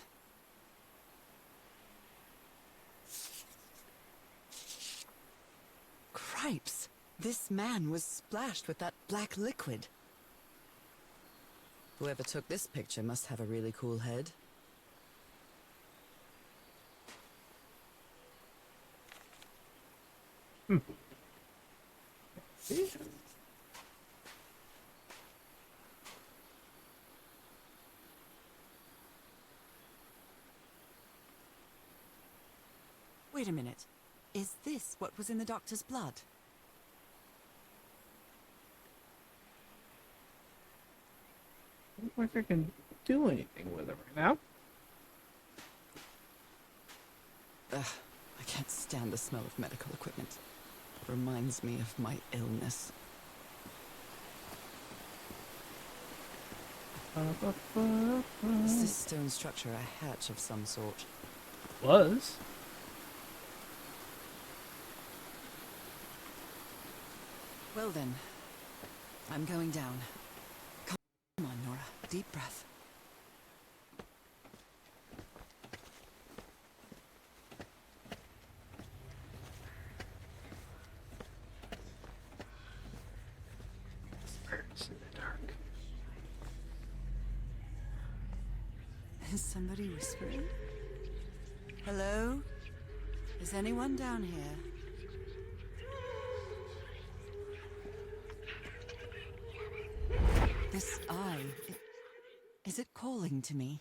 Cripes! This man was splashed with that black liquid. Whoever took this picture must have a really cool head. See? Wait a minute. Is this what was in the doctor's blood? I don't think I can do anything with it right now. Ugh, I can't stand the smell of medical equipment. It reminds me of my illness. Is this stone structure a hatch of some sort? Was. Well then, I'm going down. Come on, Nora. Deep breath. It's in the dark. Is somebody whispering? Hello? Is anyone down here? This eye, is it calling to me?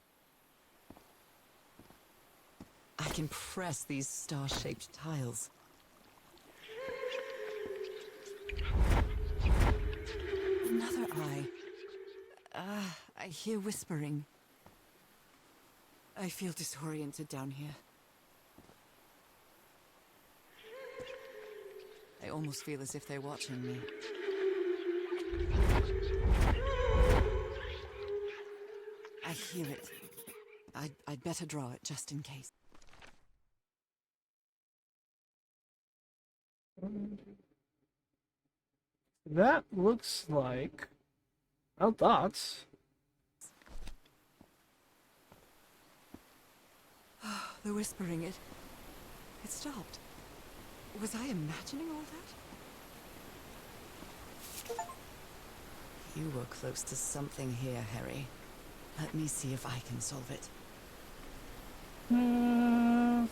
I can press these star-shaped tiles. Another eye. I hear whispering. I feel disoriented down here. I almost feel as if they're watching me. I hear it. I'd better draw it just in case. That looks like... well, dots. The whispering, it stopped. Was I imagining all that? You were close to something here, Harry. Let me see if I can solve it. Well,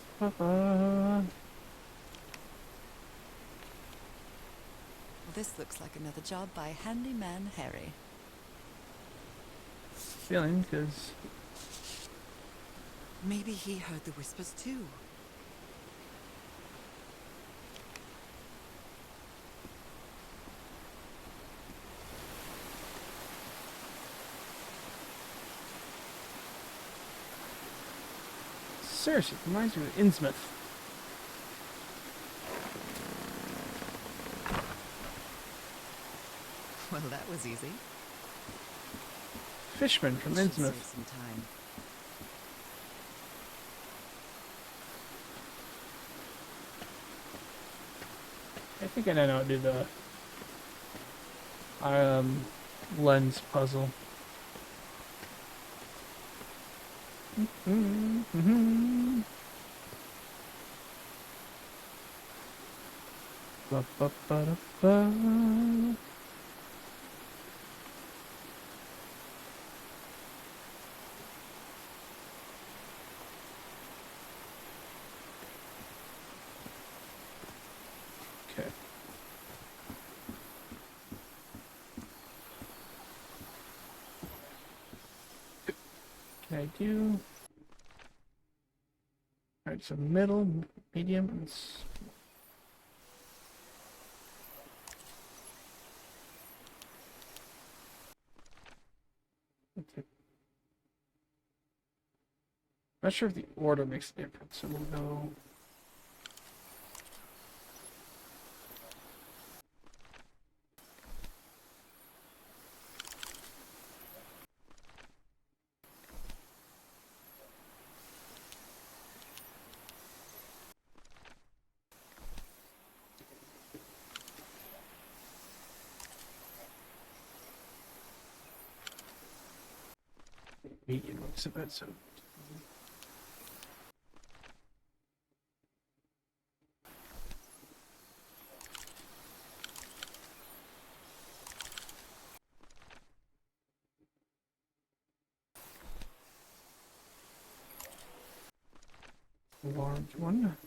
this looks like another job by Handyman Harry. Feeling, because... maybe he heard the whispers too. seriously, it reminds me of Innsmouth. Well, that was easy. Fishman from Should Innsmouth. save some time. I think I know how to do the lens puzzle. Ba, ba, ba, da, ba. Okay. Can I do? Alright, so middle, medium, and okay. Not sure if the order makes a difference, so we'll go. Medium looks a bit so. Large one.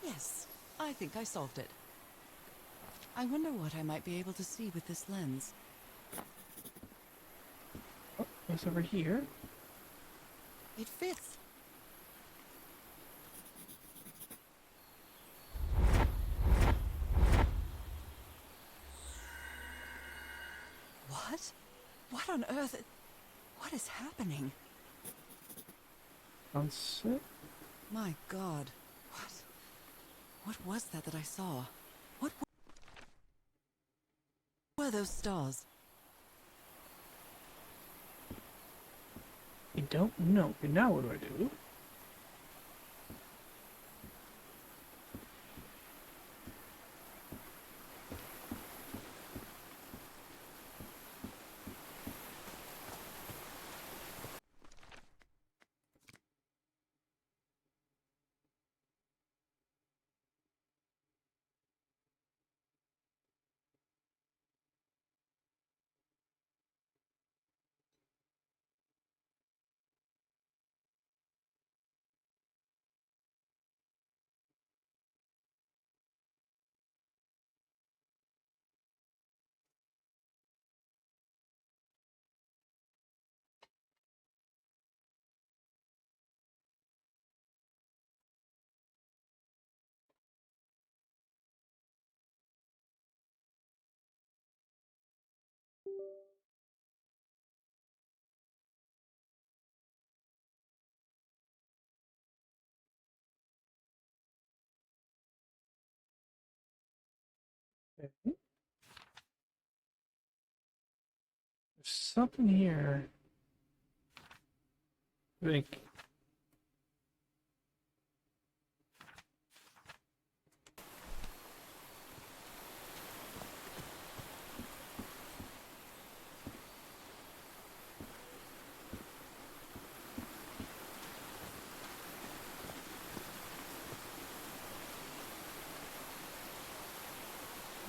Yes, I think I solved it. I wonder what I might be able to see with this lens. Oh, what's over here? It fits. What? What on earth? What is happening? Sunset? My God. What was that I saw? What were those stars? I don't know. Okay, now what do I do? Okay. There's something here. I think.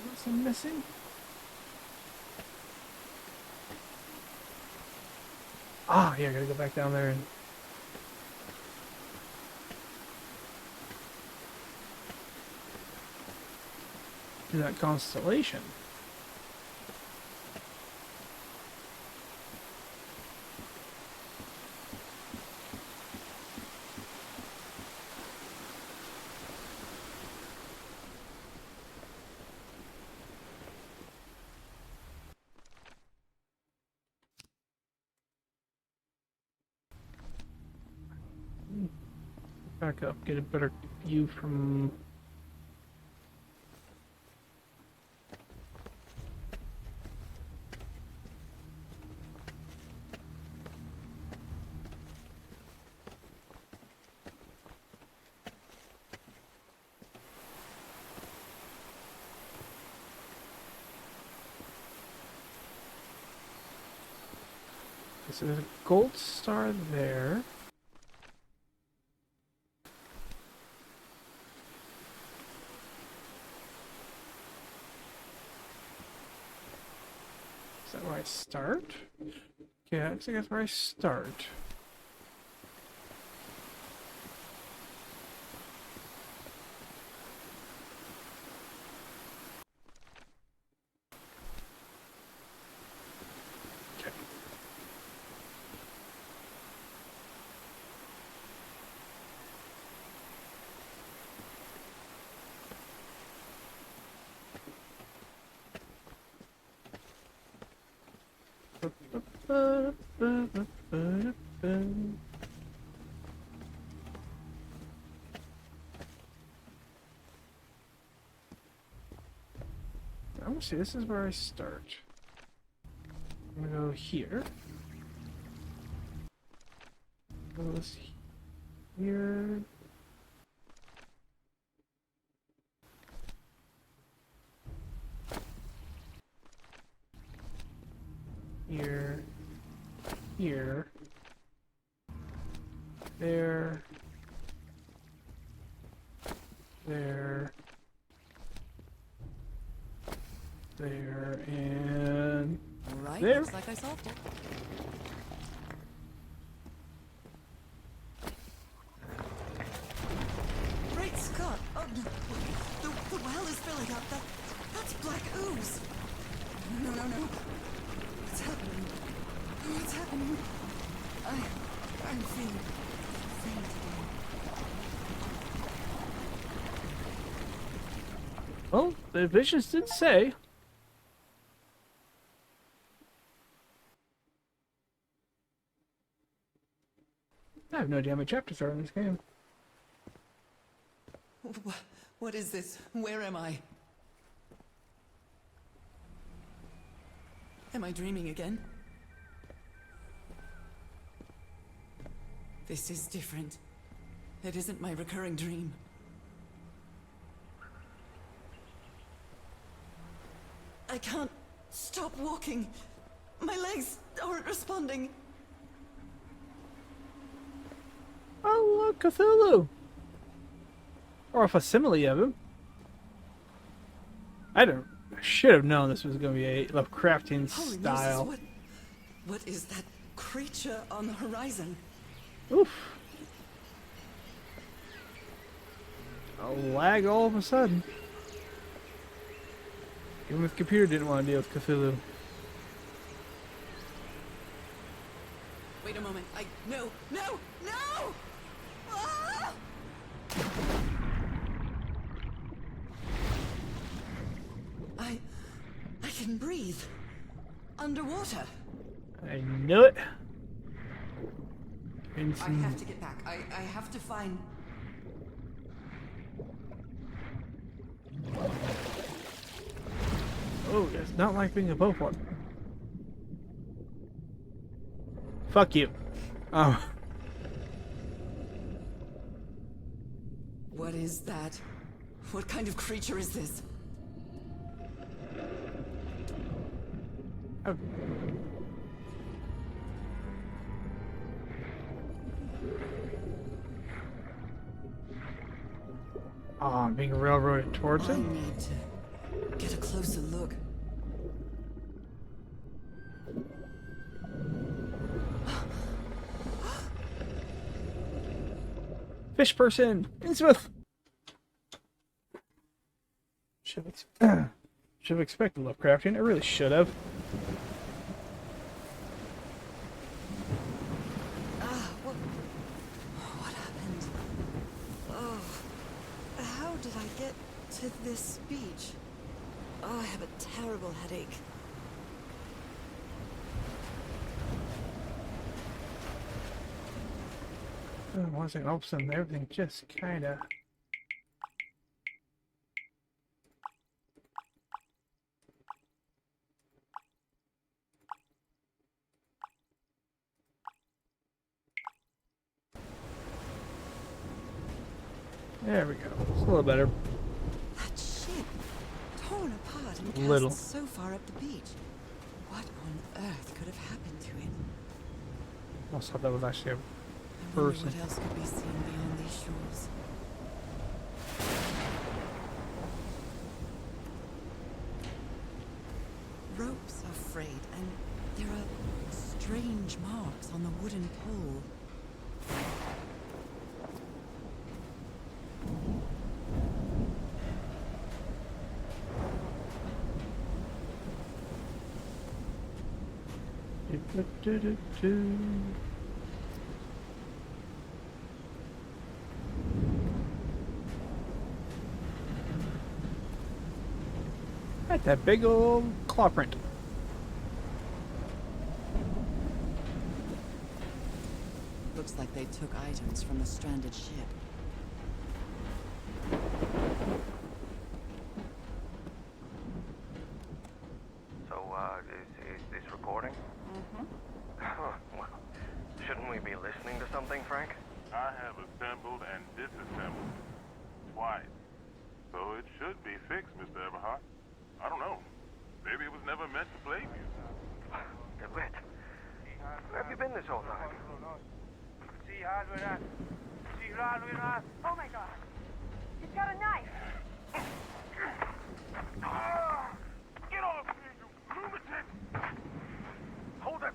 What's I'm missing? Ah, yeah, I gotta go back down there and do that constellation. Back up, get a better view from. So there's a gold star there. Is that where I start? Yeah, I think that's where I start. Okay. I'm gonna see, this is where I start. I'm gonna go here. Go this here. Here. Here. There. There. There, and Right, there. looks like I solved it. Great Scott! Oh, no. The well is filling up. That's black ooze. No, no, no. What's happening? What's happening? I'm feeling faint again. Well, the visions did say. I have no idea how many chapters are in this game. What is this? Where am I? Am I dreaming again? This is different. It isn't my recurring dream. I can't stop walking. My legs aren't responding. Oh, look, Cthulhu! Or a facsimile of him. I should have known this was going to be a Lovecraftian Holy style. Moses, what is that creature on the horizon? Oof. A lag all of a sudden. Even the computer didn't want to deal with Cthulhu. Wait a moment. No! No! No! Ah! I can breathe. Underwater. I knew it. I have to get back. I have to find... Oh, it's not like being above one. Fuck you. Oh. What is that? What kind of creature is this? Oh. Oh, I'm being railroaded towards I him? need to get a closer look. Fish person! Innsmouth! Should have expected Lovecraftian. I really should have. What happened? Oh, how did I get to this beach? Oh, I have a terrible headache. One second, all of a sudden everything just kinda... There we go. It's a little better. That ship, torn apart and cast Little. so far up the beach. What on earth could have happened to it? I also thought that was actually a I wonder person. what else could be seen beyond these shores. Ropes are frayed, and there are strange marks on the wooden pole. Right, that big old claw print. Looks like they took items from the stranded ship. So, is this recording? Mm-hmm. Well, shouldn't we be listening to something, Frank? I have assembled and disassembled twice. So it should be fixed, Mr. Everhart. I don't know. Maybe it was never meant to plague you. DeWitt, where have you been this whole time? Oh my god! He's got a knife! Get off me, you lunatic! Hold him!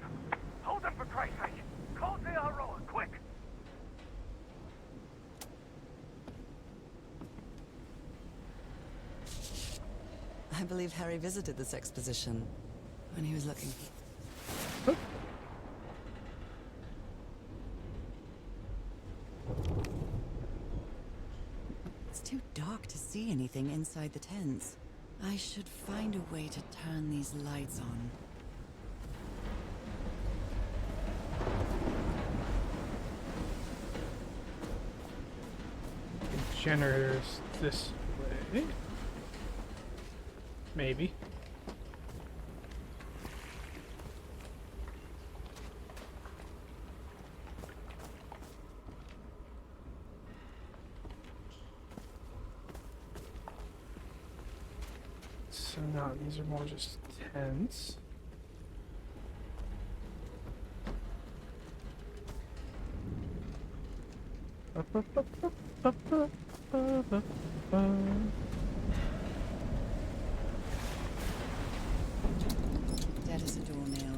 Hold him, for Christ's sake! Call the Aroa, quick! I believe Harry visited this exposition when he was looking. It's too dark to see anything inside the tents. I should find a way to turn these lights on. Generators this way. Maybe. So now these are more just tents. That is a doornail.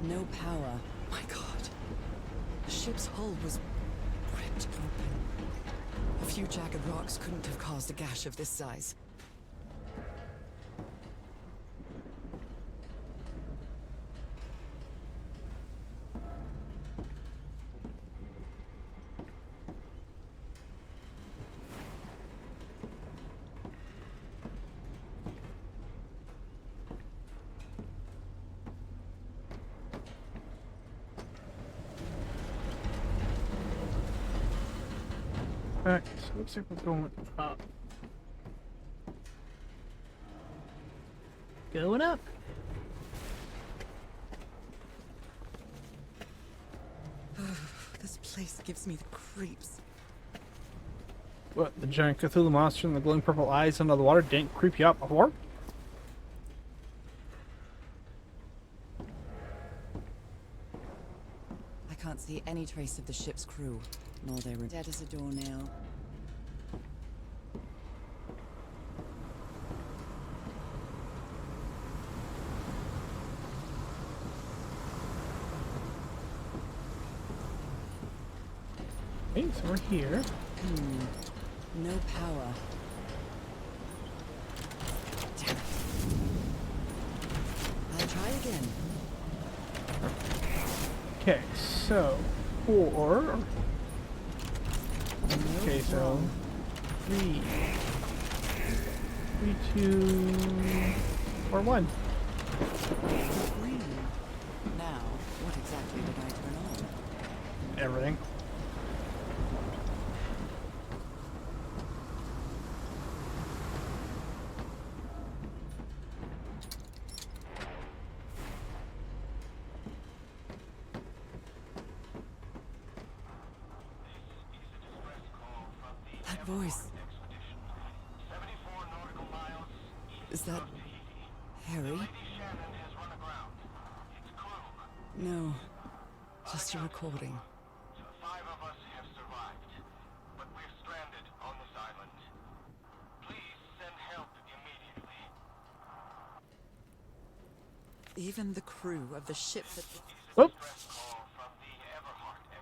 No power. My God. The ship's hull was ripped open. A few jagged rocks couldn't have caused a gash of this size. Alright, so looks like we're going up. Going up. This place gives me the creeps. What, the giant Cthulhu monster and the glowing purple eyes under the water didn't creep you out before? I can't see any trace of the ship's crew, nor they were dead as a doornail. Okay, so we're here. No power. Damn it. I'll try again. Okay, so 4. Okay, so 3, 2, or 1. Green. Now, what exactly did I turn on? Everything. That voice. Is that Harry? No, just a recording. 5 of us have survived, but we're stranded on this island. Please send help immediately. Even the crew of the ship that... Oh,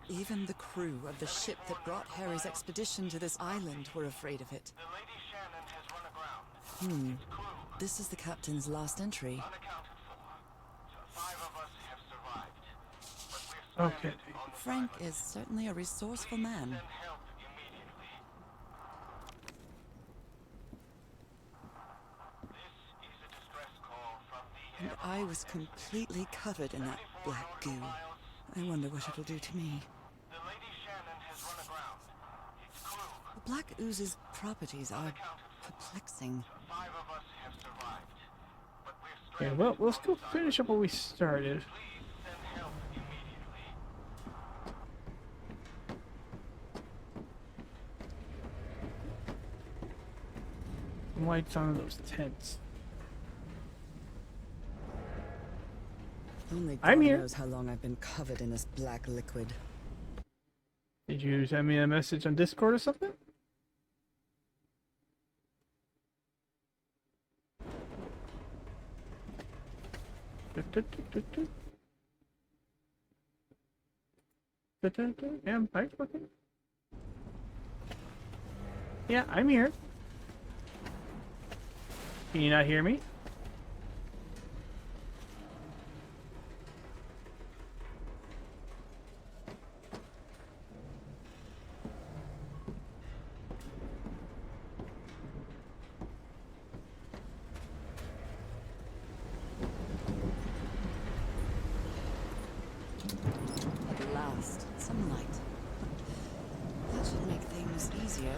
Even the crew of the ship that brought Harry's expedition to this island were afraid of it. The Lady Shannon has run aground. This is the captain's last entry. Unaccounted for. 5 of us have survived, but we're okay. stranded on this Frank island. is certainly a resourceful man. Send help immediately. This is a distress call from the And I was completely covered in that black goo. I wonder what it'll do to me. The Lady Shannon has run aground. Its crew. The black ooze's properties are perplexing. 5 of us have survived, but we're Okay, stranded. well, let's go finish up what we started. Please send help immediately. Lights on those tents. Only I'm God here. knows how long I've been covered in this black liquid. Did you send me a message on Discord or something? Yeah, mic's working. Yeah, I'm here. Can you not hear me? At last, some light. That should make things easier.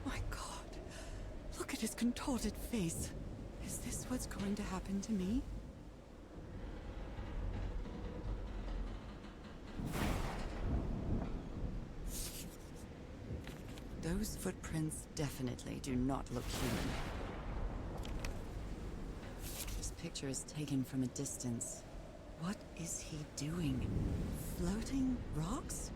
My God, look at his contorted face. Is this what's going to happen to me? Those footprints definitely do not look human. This picture is taken from a distance. What is he doing? Floating rocks?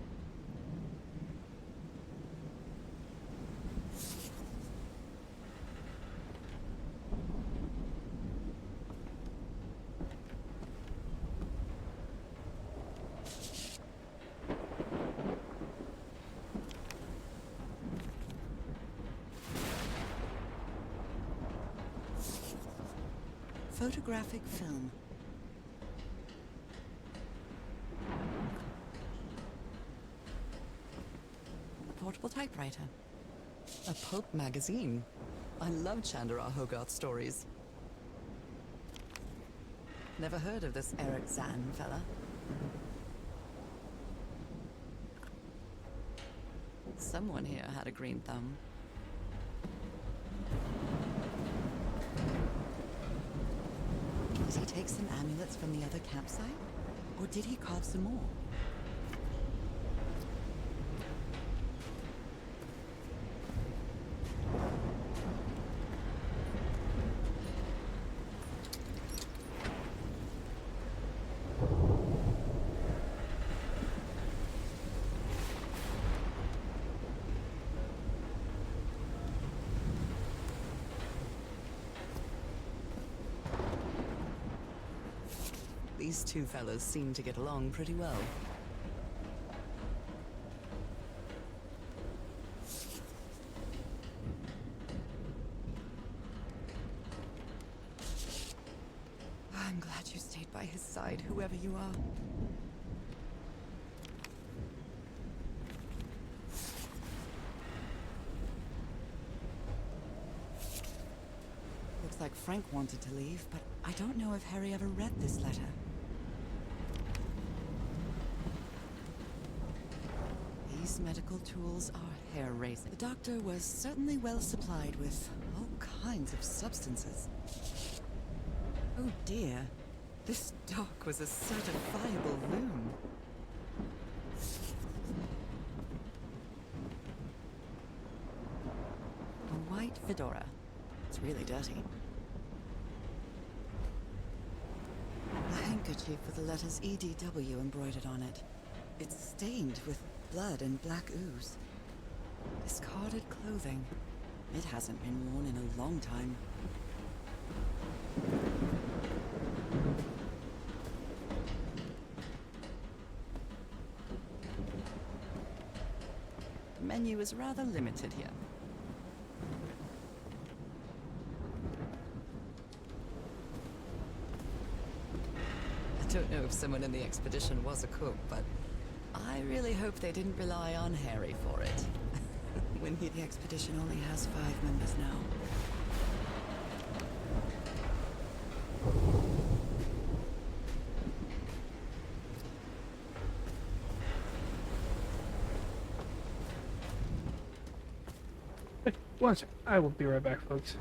photographic film. A portable typewriter. A pulp magazine. I love Chandra Hogarth stories. Never heard of this Eric Zahn fella. Someone here had a green thumb. Did he take some amulets from the other campsite? Or did he carve some more? These two fellas seem to get along pretty well. I'm glad you stayed by his side, whoever you are. Looks like Frank wanted to leave, but I don't know if Harry ever read this letter. These medical tools are hair-raising. The doctor was certainly well supplied with all kinds of substances. Oh dear, this doc was a certifiable loon. A white fedora. It's really dirty. A handkerchief with the letters EDW embroidered on it. It's stained with blood and black ooze. Discarded clothing. It hasn't been worn in a long time. The menu is rather limited here. I don't know if someone in the expedition was a cook, but I really hope they didn't rely on Harry for it. The expedition only has 5 members now. One sec. I will be right back, folks.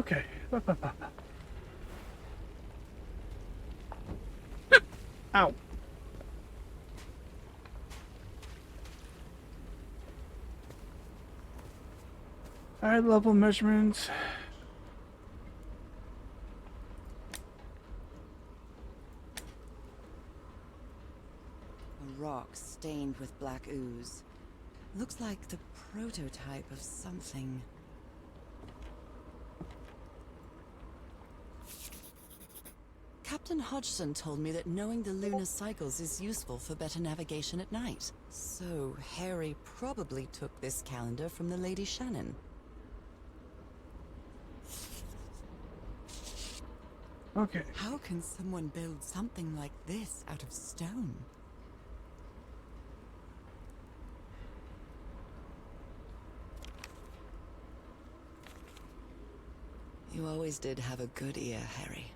Okay. Ow. Eye level measurements. A rock stained with black ooze. Looks like the prototype of something. Captain Hodgson told me that knowing the lunar cycles is useful for better navigation at night. So Harry probably took this calendar from the Lady Shannon. Okay. How can someone build something like this out of stone? You always did have a good ear, Harry.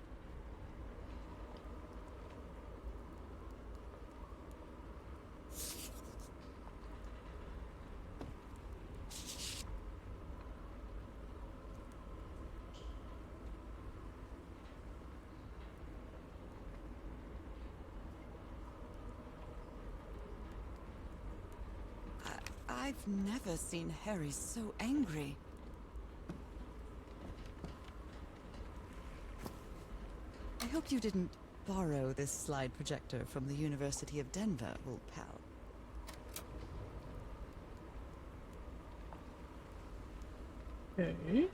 I've never seen Harry so angry. I hope you didn't borrow this slide projector from the University of Denver, old pal. Okay.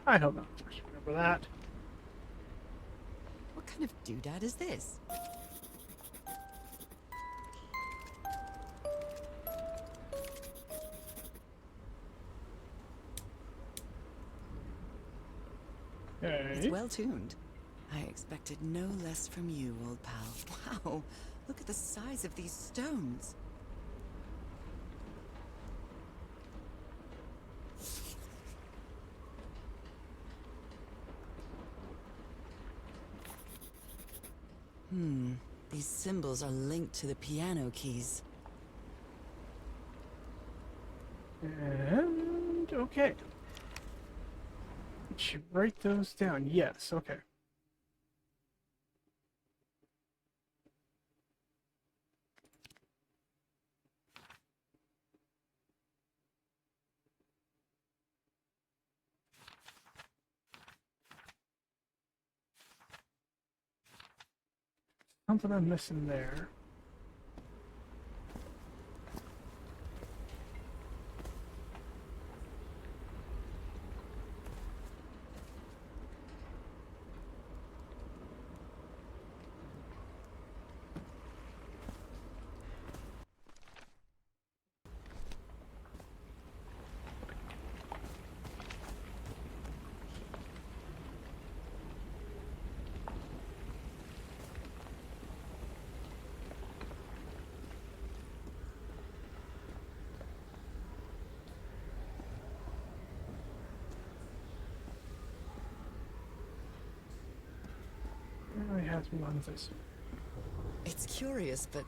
I hope not. Just remember that. What kind of doodad is this? It's Okay. well tuned. I expected no less from you, old pal. Wow, look at the size of these stones. These symbols are linked to the piano keys. And okay. Did you write those down? Yes, okay. Something I'm missing there. It really has me on this. It's curious, but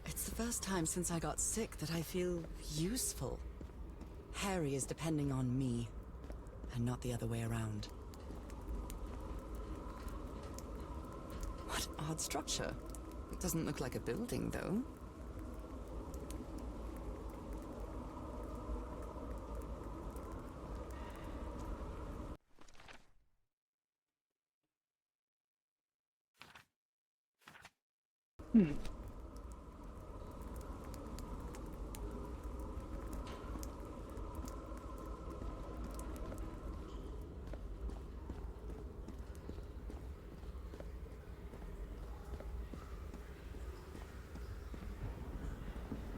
it's the first time since I got sick that I feel useful. Harry is depending on me, and not the other way around. What odd structure. It doesn't look like a building, though.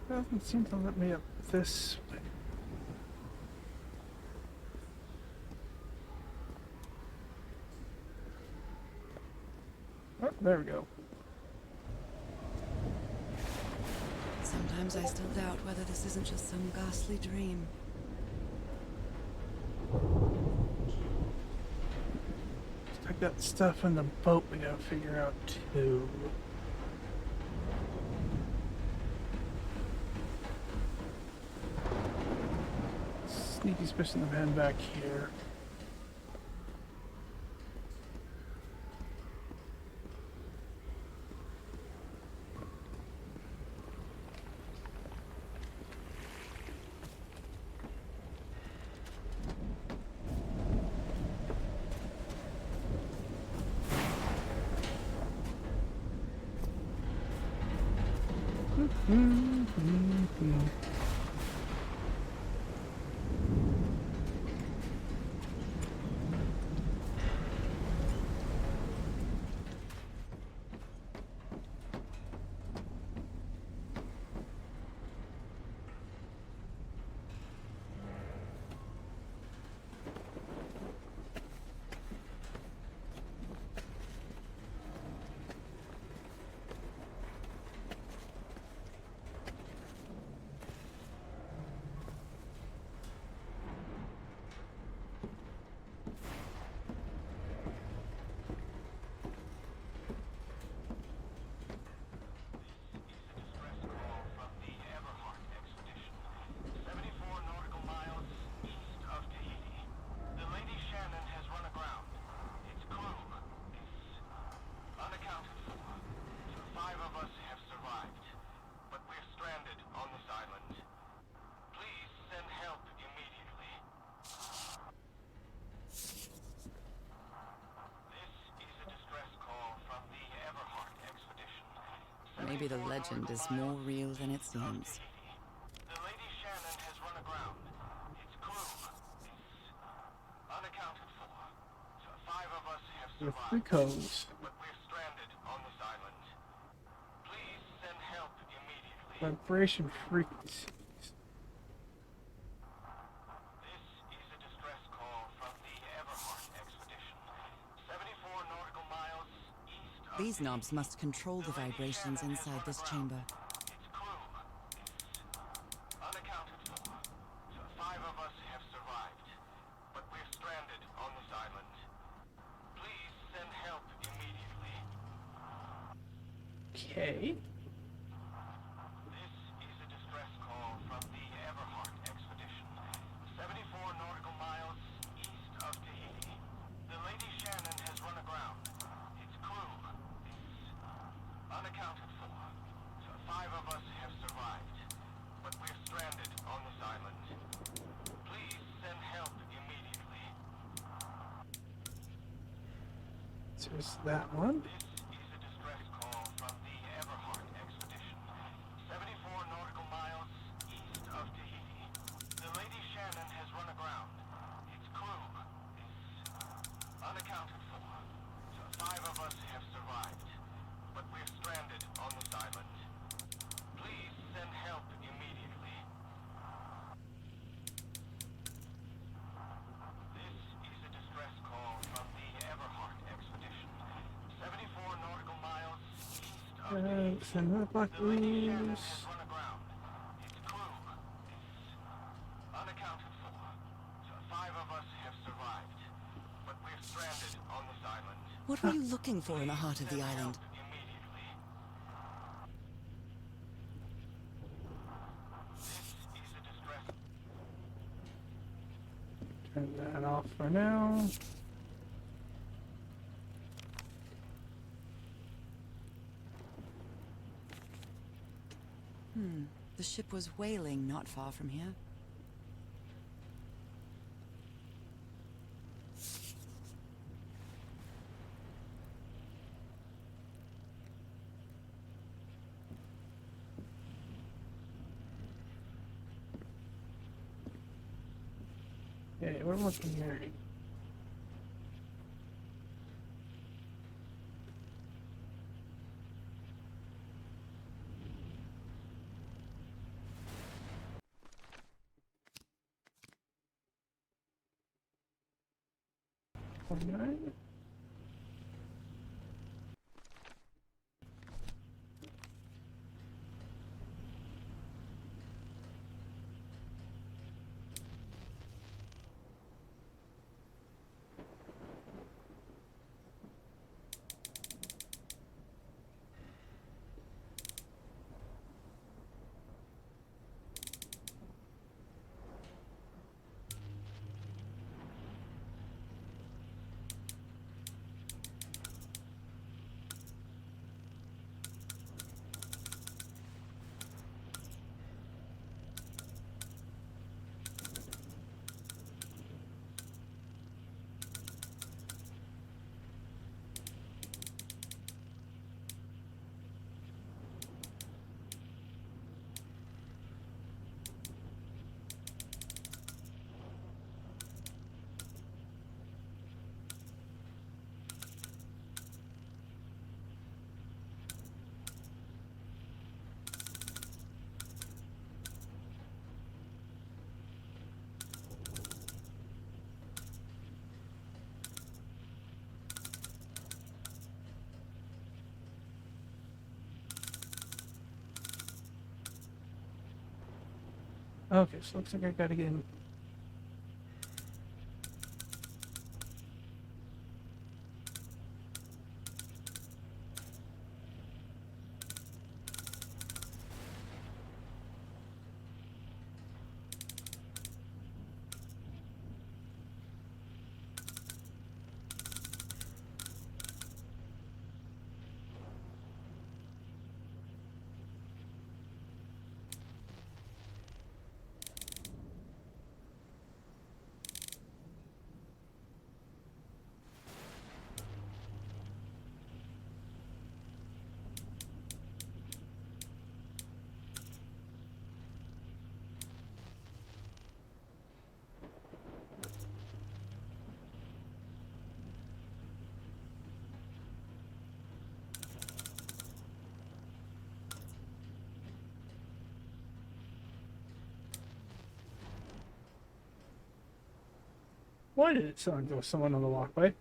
Doesn't seem to let me up this way. Oh, there we go. Sometimes I still doubt whether this isn't just some ghastly dream. I got stuff in the boat we gotta figure out too. Sneaky suspicion of man back here. Maybe the legend is more real than it seems. The Lady Shannon has run aground. Its crew is unaccounted for. So 5 of us have With survived. the codes. But we're stranded on this island. Please send help immediately. Vibration frequency. This is a distress call from the Everhart expedition. 74 nautical miles east of These knobs must control the vibrations inside this chamber. its crew is unaccounted for. So 5 of us have survived. But we're stranded on this island. Please send help immediately. Okay. This is a distress call from the Everhart expedition. 74 nautical miles east of Tahiti. The Lady Shannon has run aground. Its crew is unaccounted for. So 5 of us have survived. But we're stranded on this island. Please send help immediately. So it's that one. This is a distress call from the Everhart expedition. 74 nautical miles east of Tahiti. The Lady Shannon has run aground. Its crew is unaccounted for. So 5 of us have survived. But we're stranded on this island. Please send help immediately. This is a distress call from the Everhart expedition. 74 nautical miles east of Send that back the Lady Shannon loose. has run aground. Its crew is unaccounted for. So 5 of us have survived. But we're stranded on this island. What were you looking for in the heart of the island? Help immediately. This is a distress. Turn that off for now. The ship was whaling not far from here. Okay, we're looking here. Alright. Okay, so looks like I gotta get in. Why did it sound like there was someone on the walkway?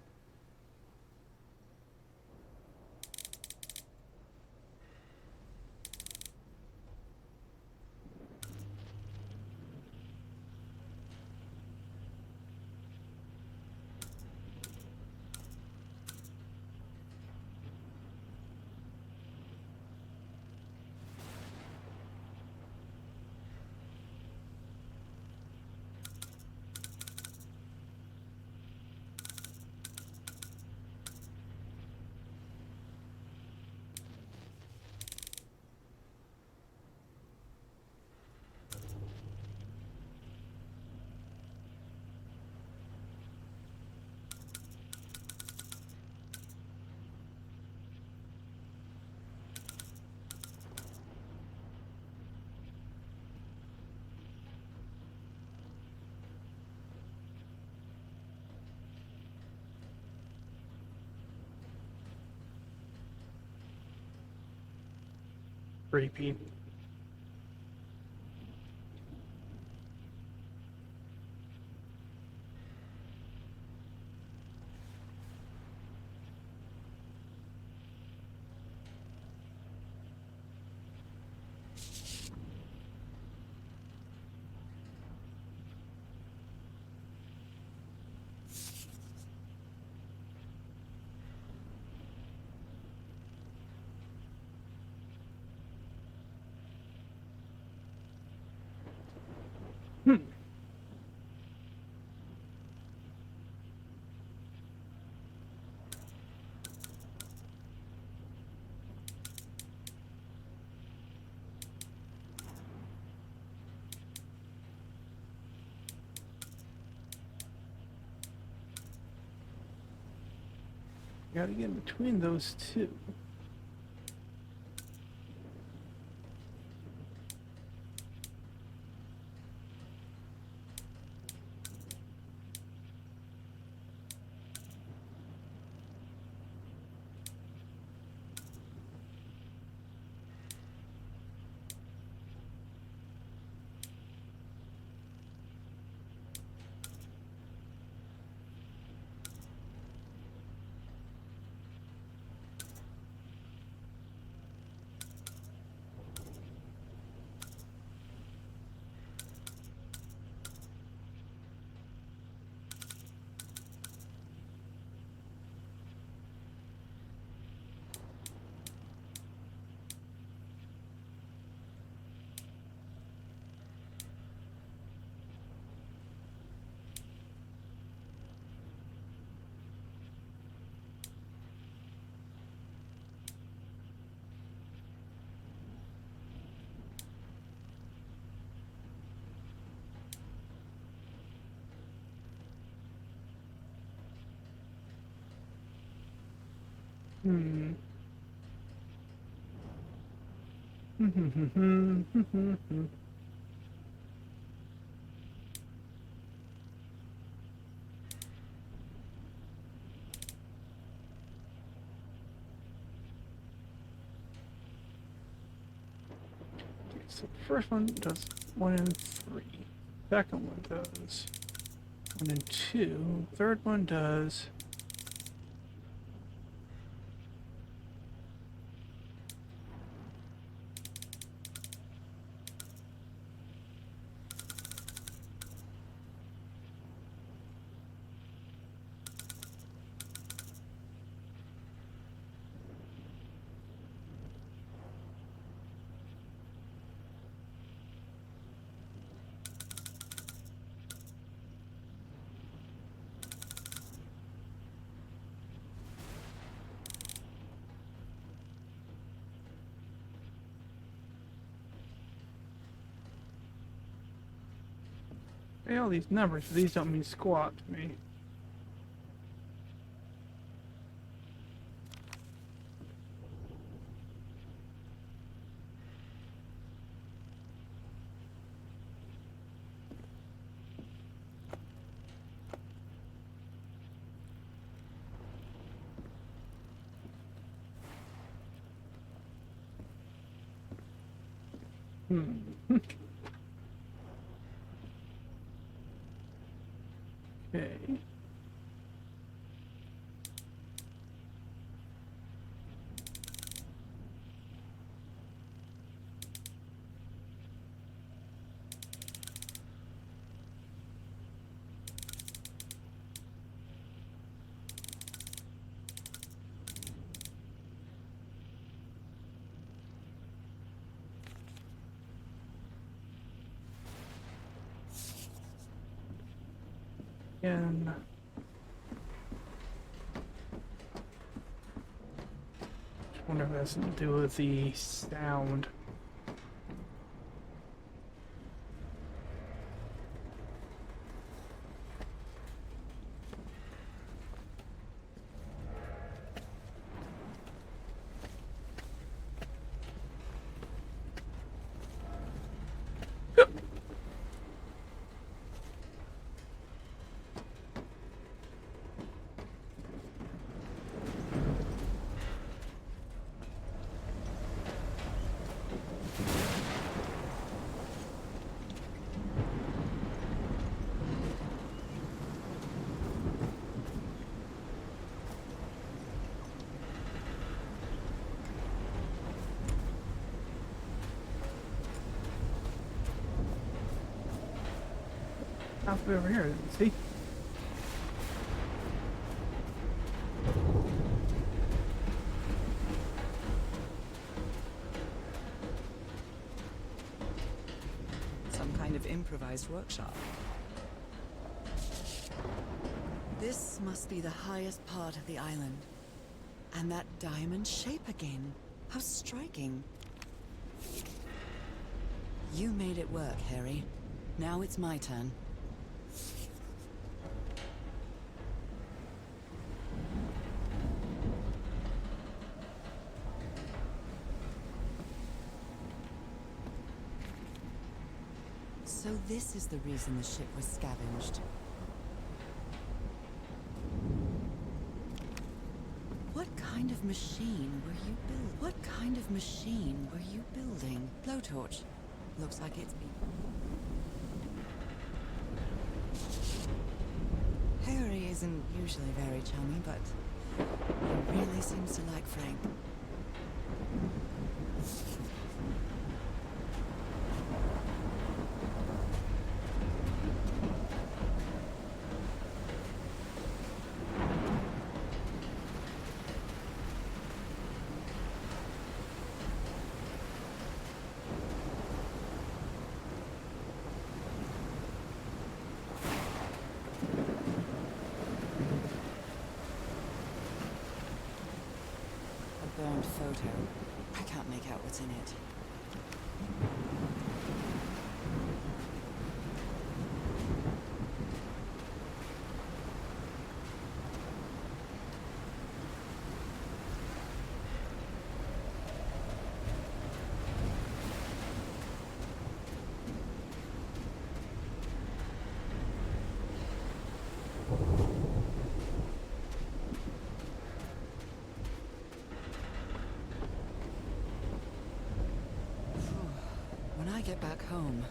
Repeat. Hmm. Gotta get in between those two. Hmm. So the first one does 1 and 3. Second one does 1 and 2. Third one does Hey, all these numbers, but these don't mean squat to me. Okay. And I wonder if that's something to do with the sound. Halfway over here, see? Some kind of improvised workshop. This must be the highest part of the island. And that diamond shape again. How striking. You made it work, Harry. Now it's my turn. So this is the reason the ship was scavenged. What kind of machine were you building? What kind of machine were you building? Blowtorch. Looks like it's been... Harry isn't usually very chummy, but he really seems to like Frank. Burned photo. I can't make out what's in it. When I get back home,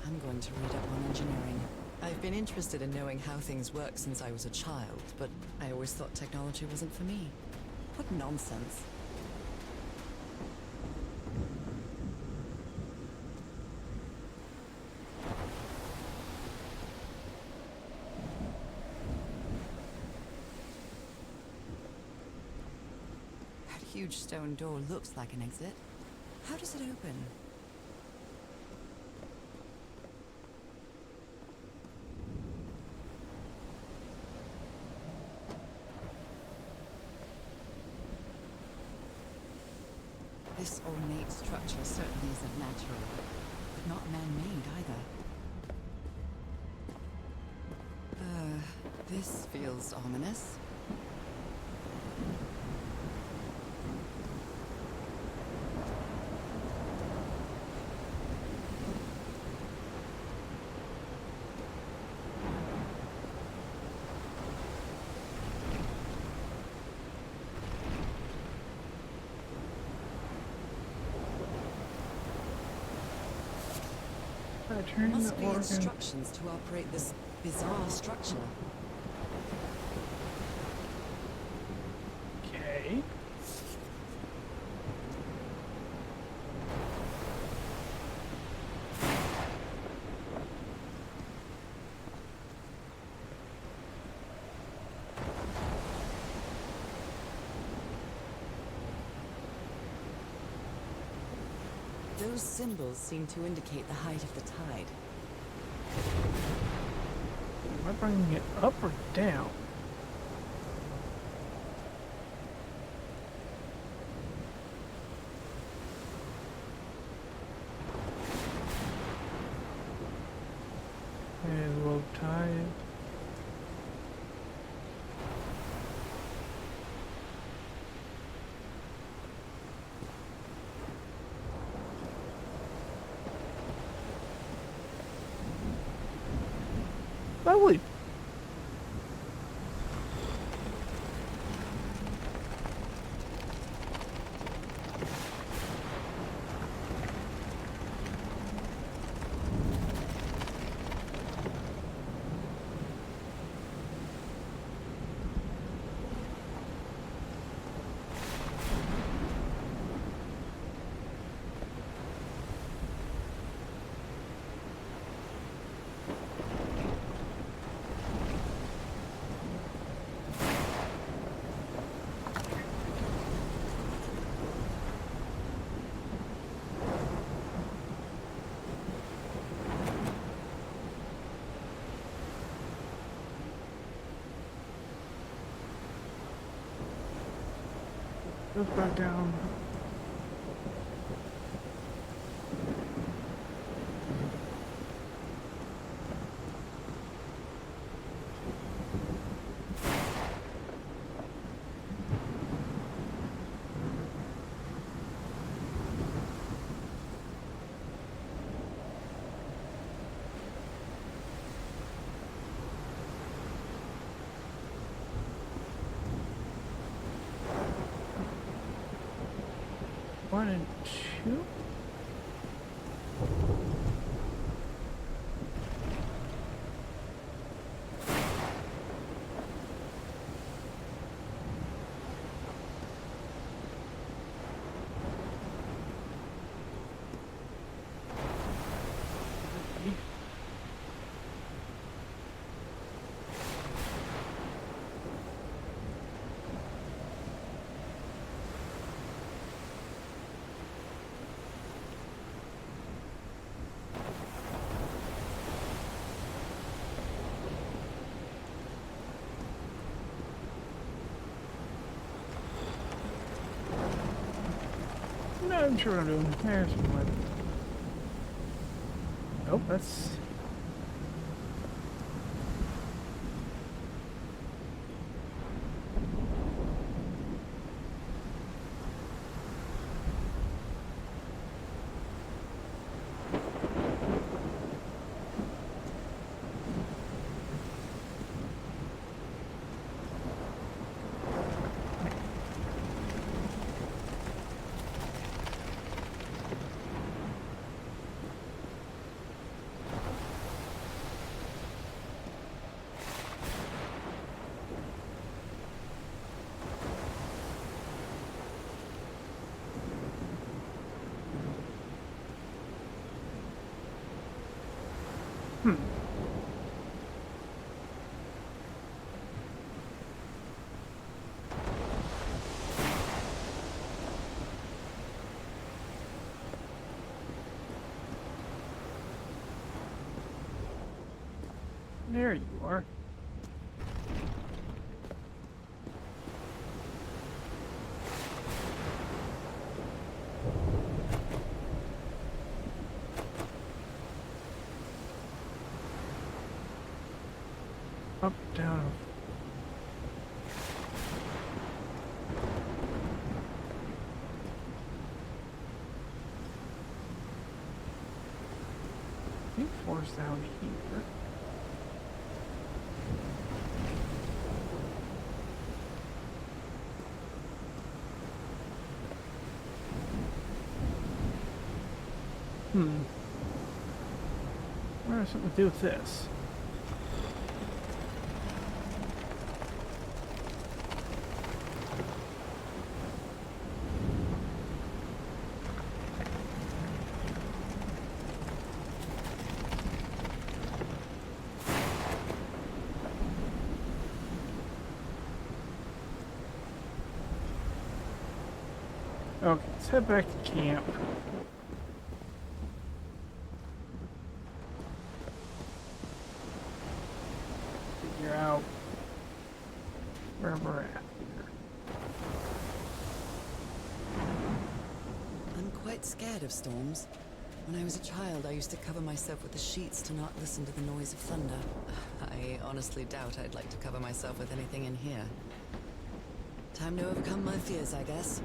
I'm going to read up on engineering. I've been interested in knowing how things work since I was a child, but I always thought technology wasn't for me. What nonsense. That huge stone door looks like an exit. How does it open? This ornate structure certainly isn't natural, but not man-made either. This feels ominous. Turn Must the be organ. instructions to operate this bizarre structure. Okay. Those symbols seem to indicate the height of the tide. Am I bringing it up or down? And low tide. Lovely. Goes back down. One and two. No, I'm sure what I'm doing. There's one. Nope, that's. There you are. Up, down. I think four's down here. What has something to do with this? Okay, let's head back to camp. Figure out where we're at here. I'm quite scared of storms. When I was a child, I used to cover myself with the sheets to not listen to the noise of thunder. I honestly doubt I'd like to cover myself with anything in here. Time to overcome my fears, I guess.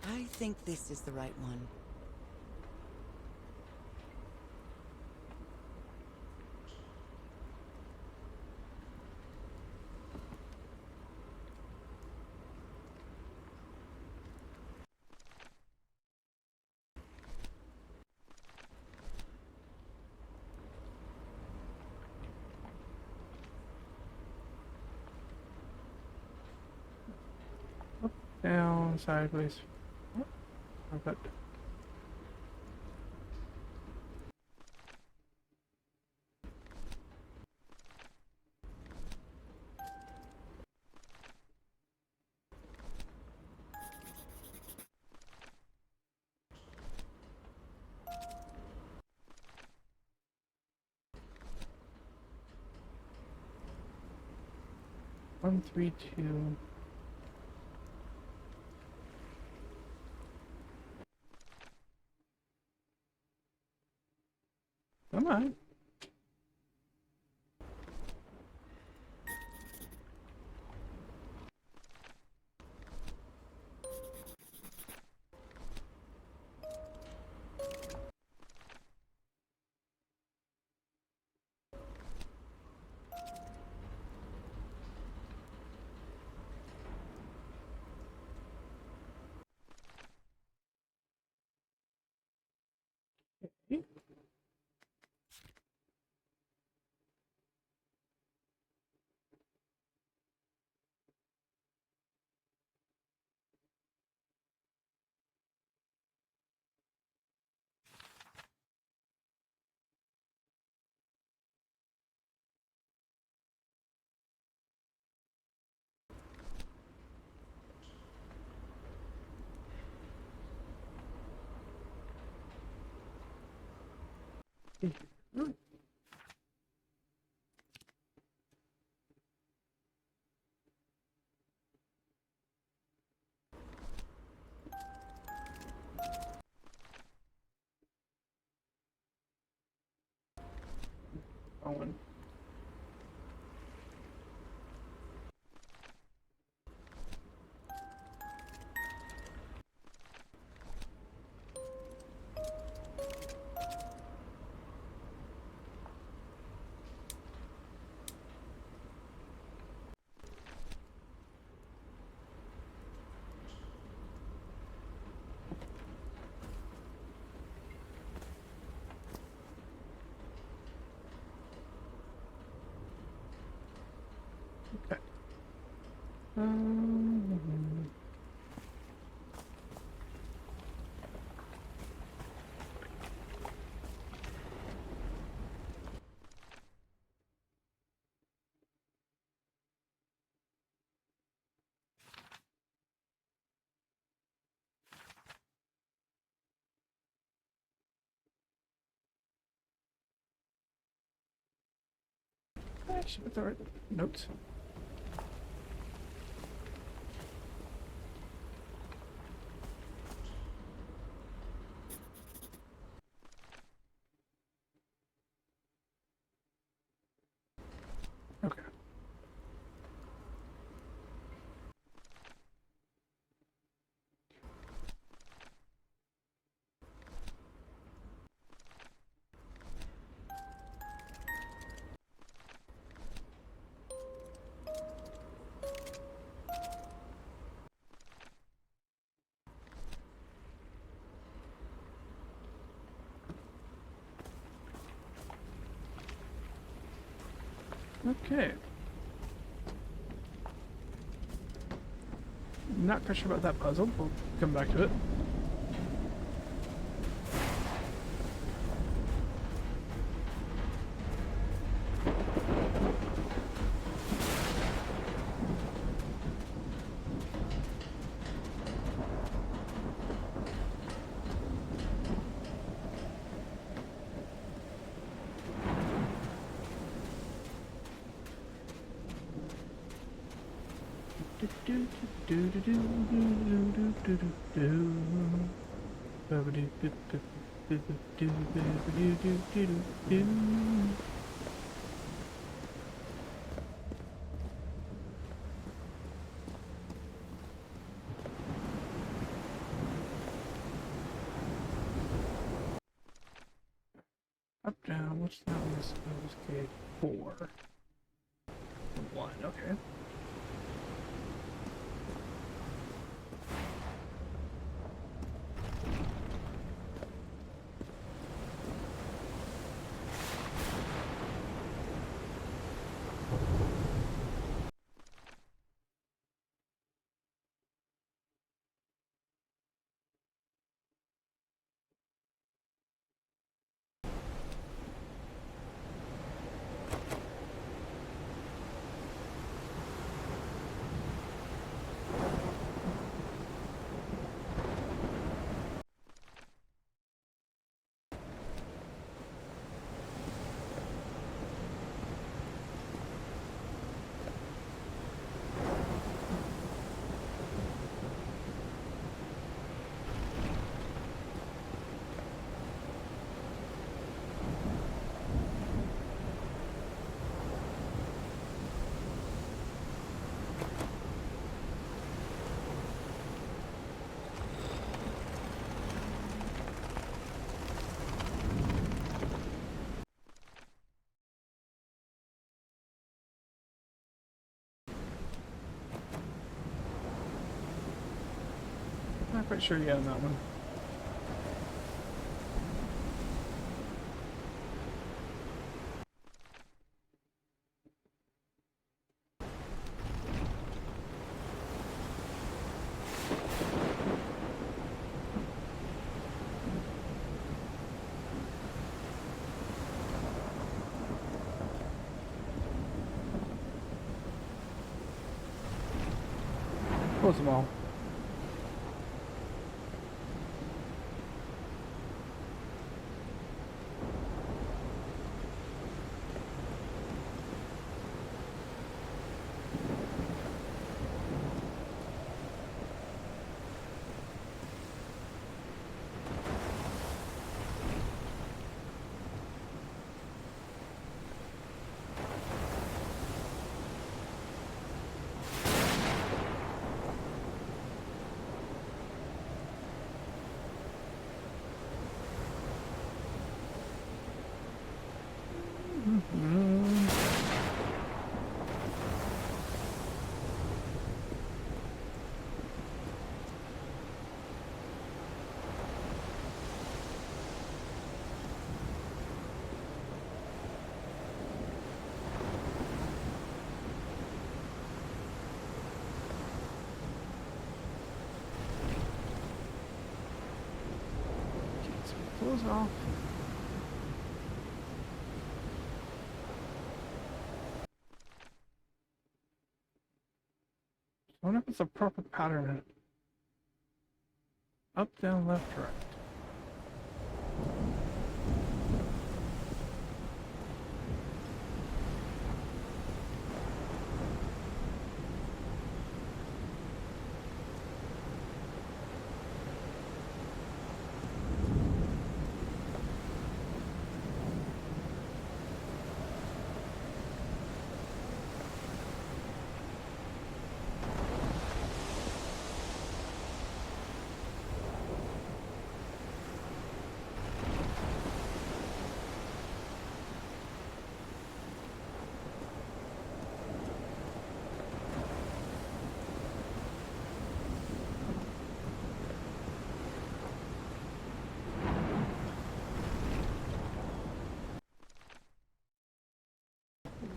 I think this is the right one. Down, sideways. Okay. One, 3, 2. Come on. Going. Okay. Actually, with the right notes. Okay. Okay. Not quite sure about that puzzle. We'll come back to it. Up, down, what's that one? This is K 4. 1, okay. Not quite sure yet on that one. Close them all. Close off. I wonder if it's a proper pattern in it. Up, down, left, right.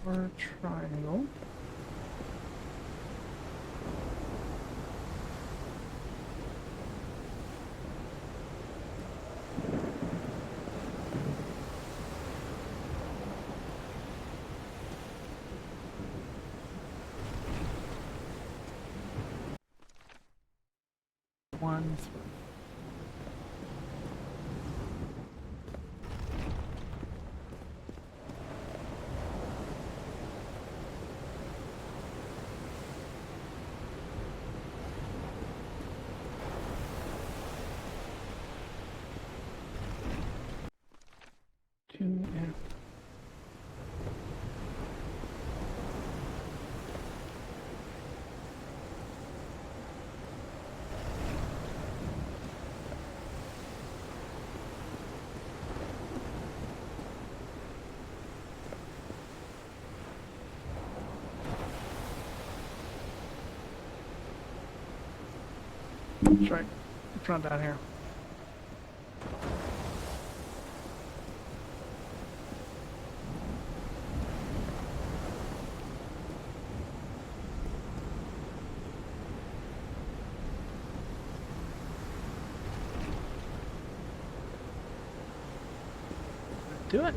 or triangle. One, three. Two and that's right. Front down here. Do it.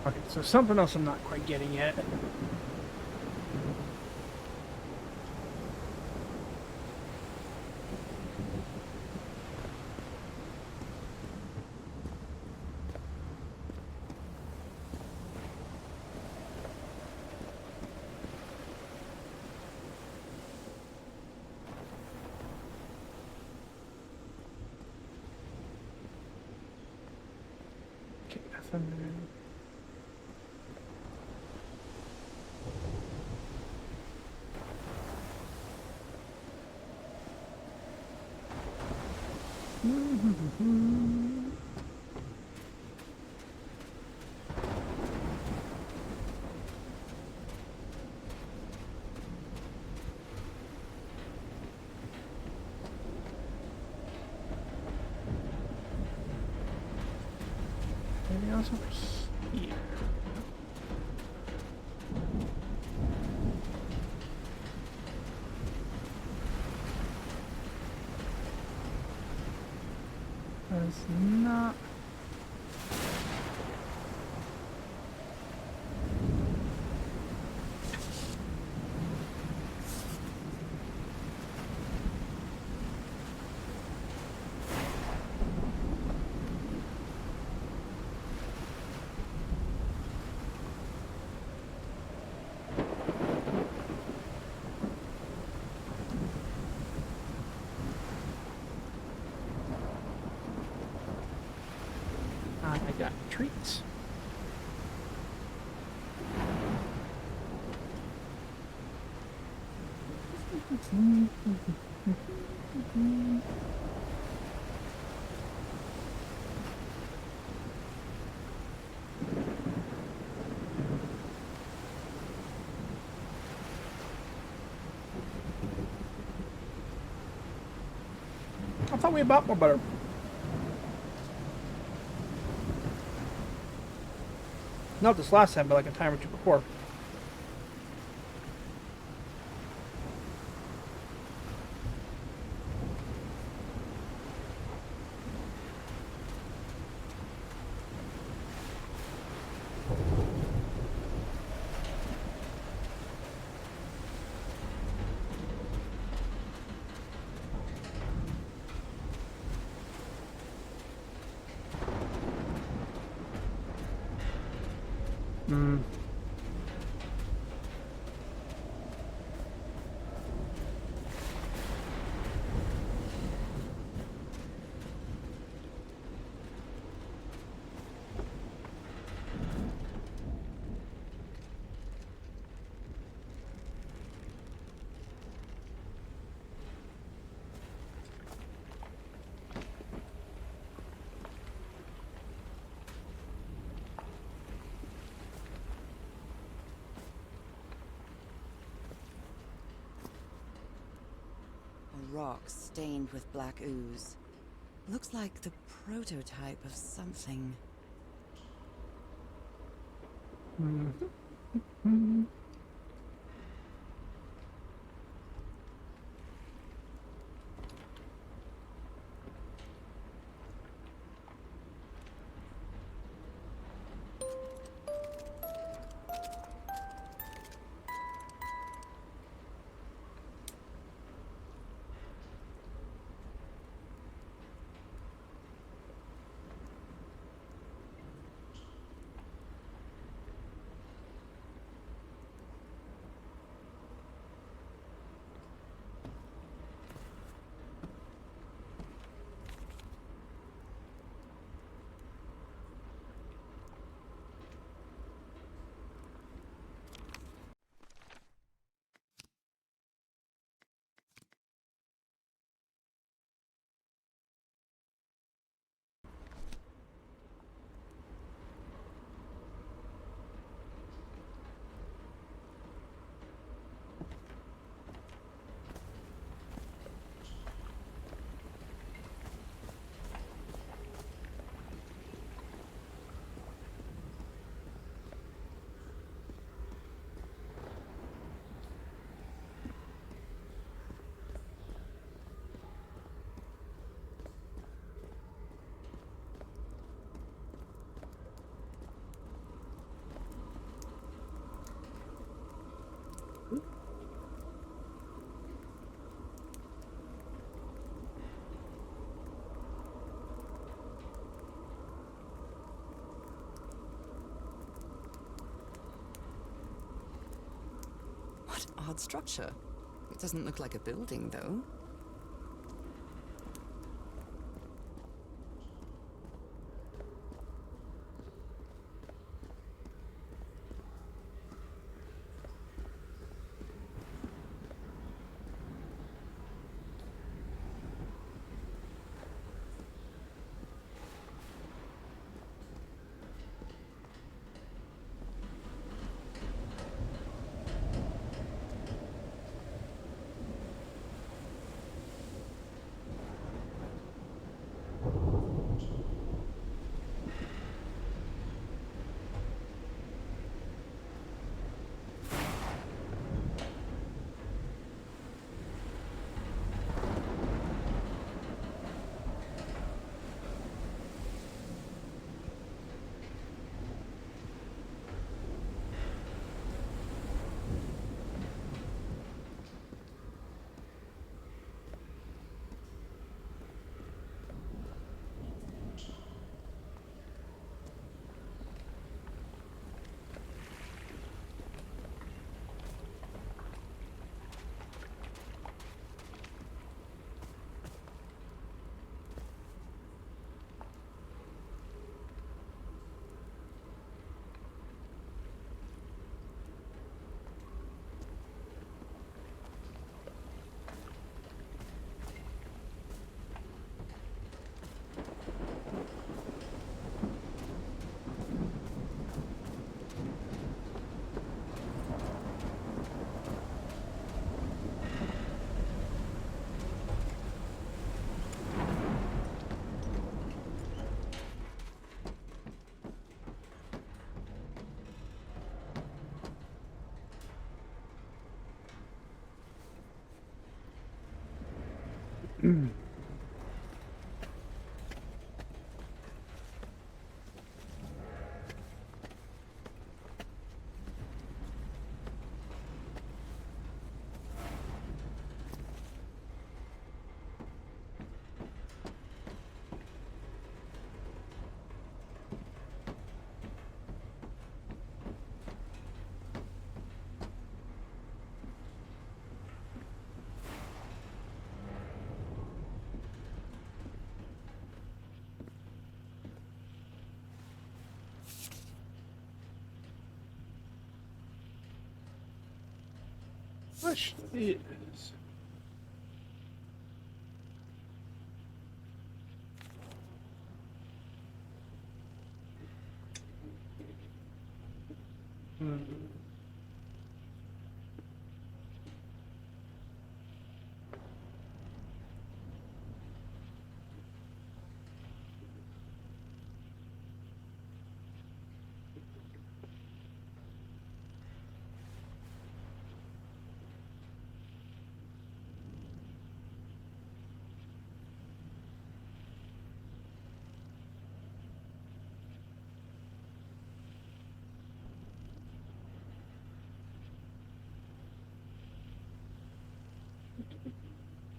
Okay, so something else I'm not quite getting yet. Okay, nothing there. Anything else over here? That's not. I got treats. I thought we had bought more butter. Not this last time, but like a time or two before. rock stained with black ooze. Looks like the prototype of something. What odd structure. It doesn't look like a building, though. Which is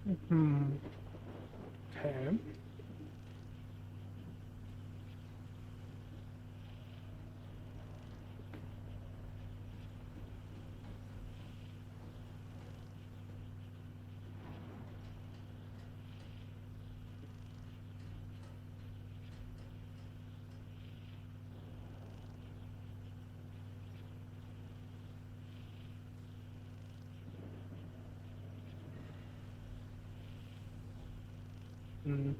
Hmm. Okay. Hmm.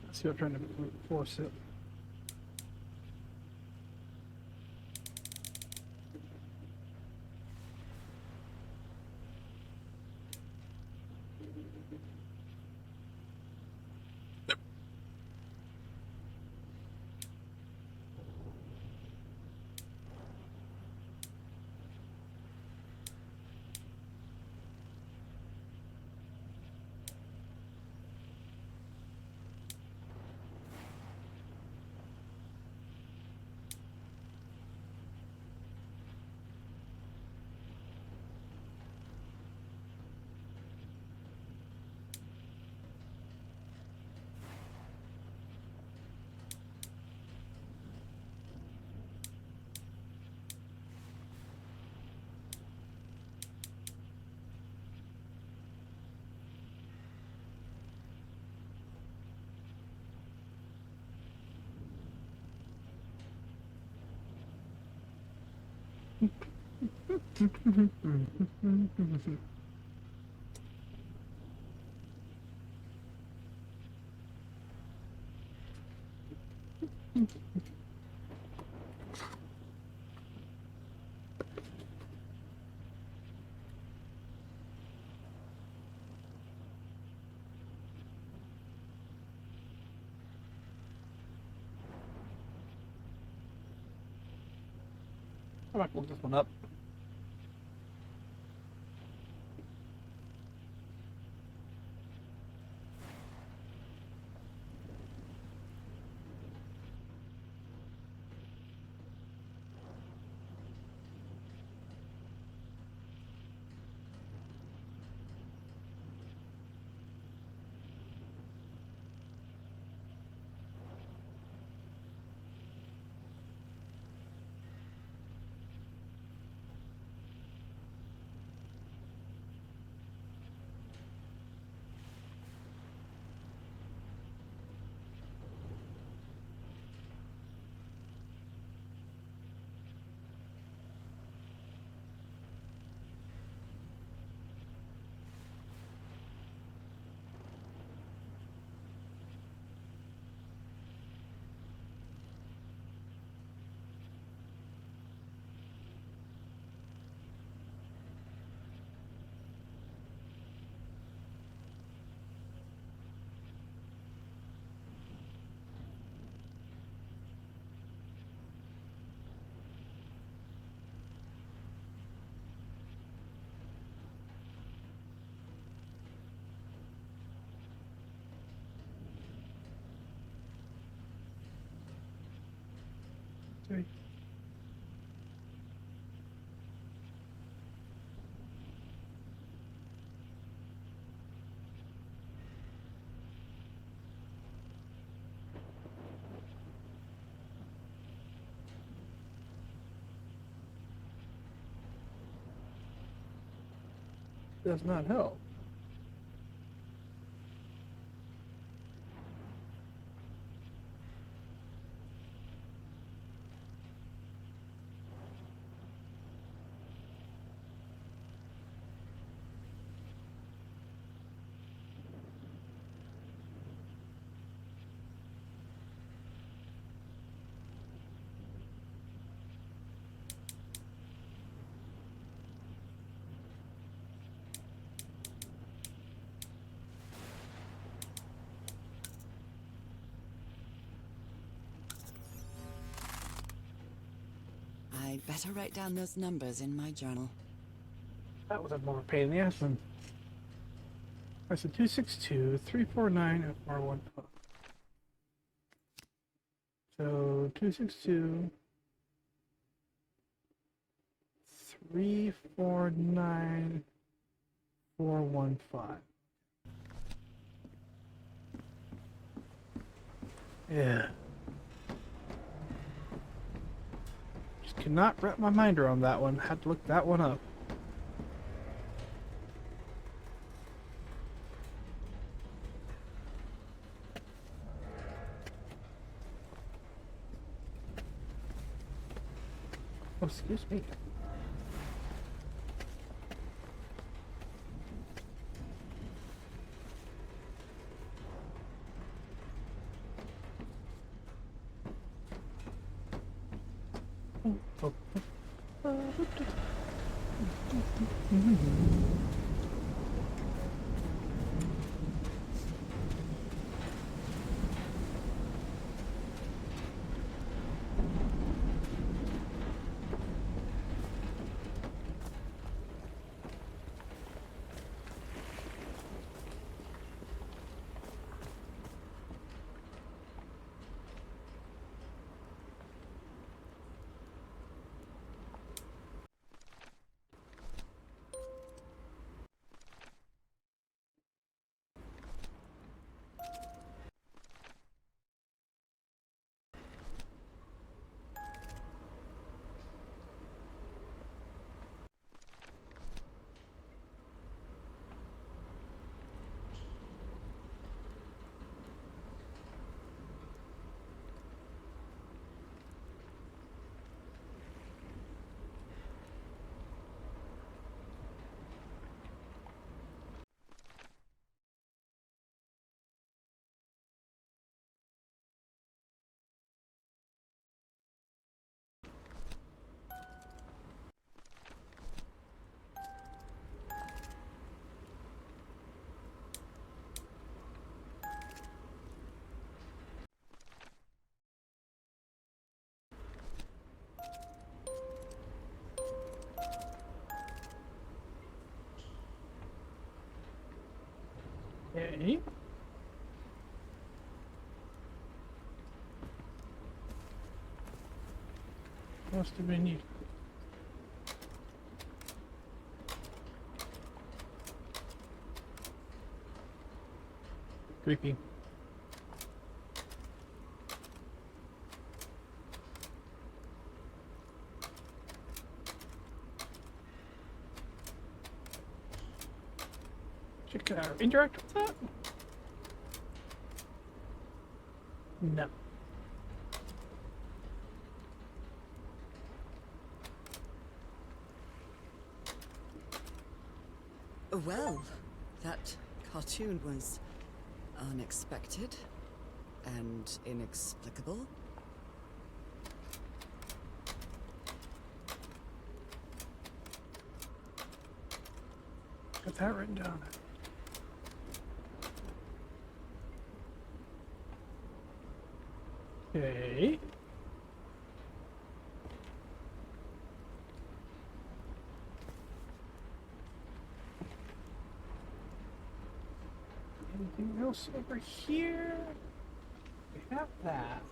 Let's see, I'm trying to brute force it. I'm not going to look this one up. See. Does not help. I'd better write down those numbers in my journal. That was a more pain in the ass one. I said 262 349 FR1. So 262 349415. Yeah. Just could not wrap my mind around that one. Had to look that one up. Oh, excuse me. Oh, okay. Must have been you. Creepy. Check it out. Interact with that? No. Well, that cartoon was unexpected and inexplicable. Got that written down. Okay. Anything else over here? We have that.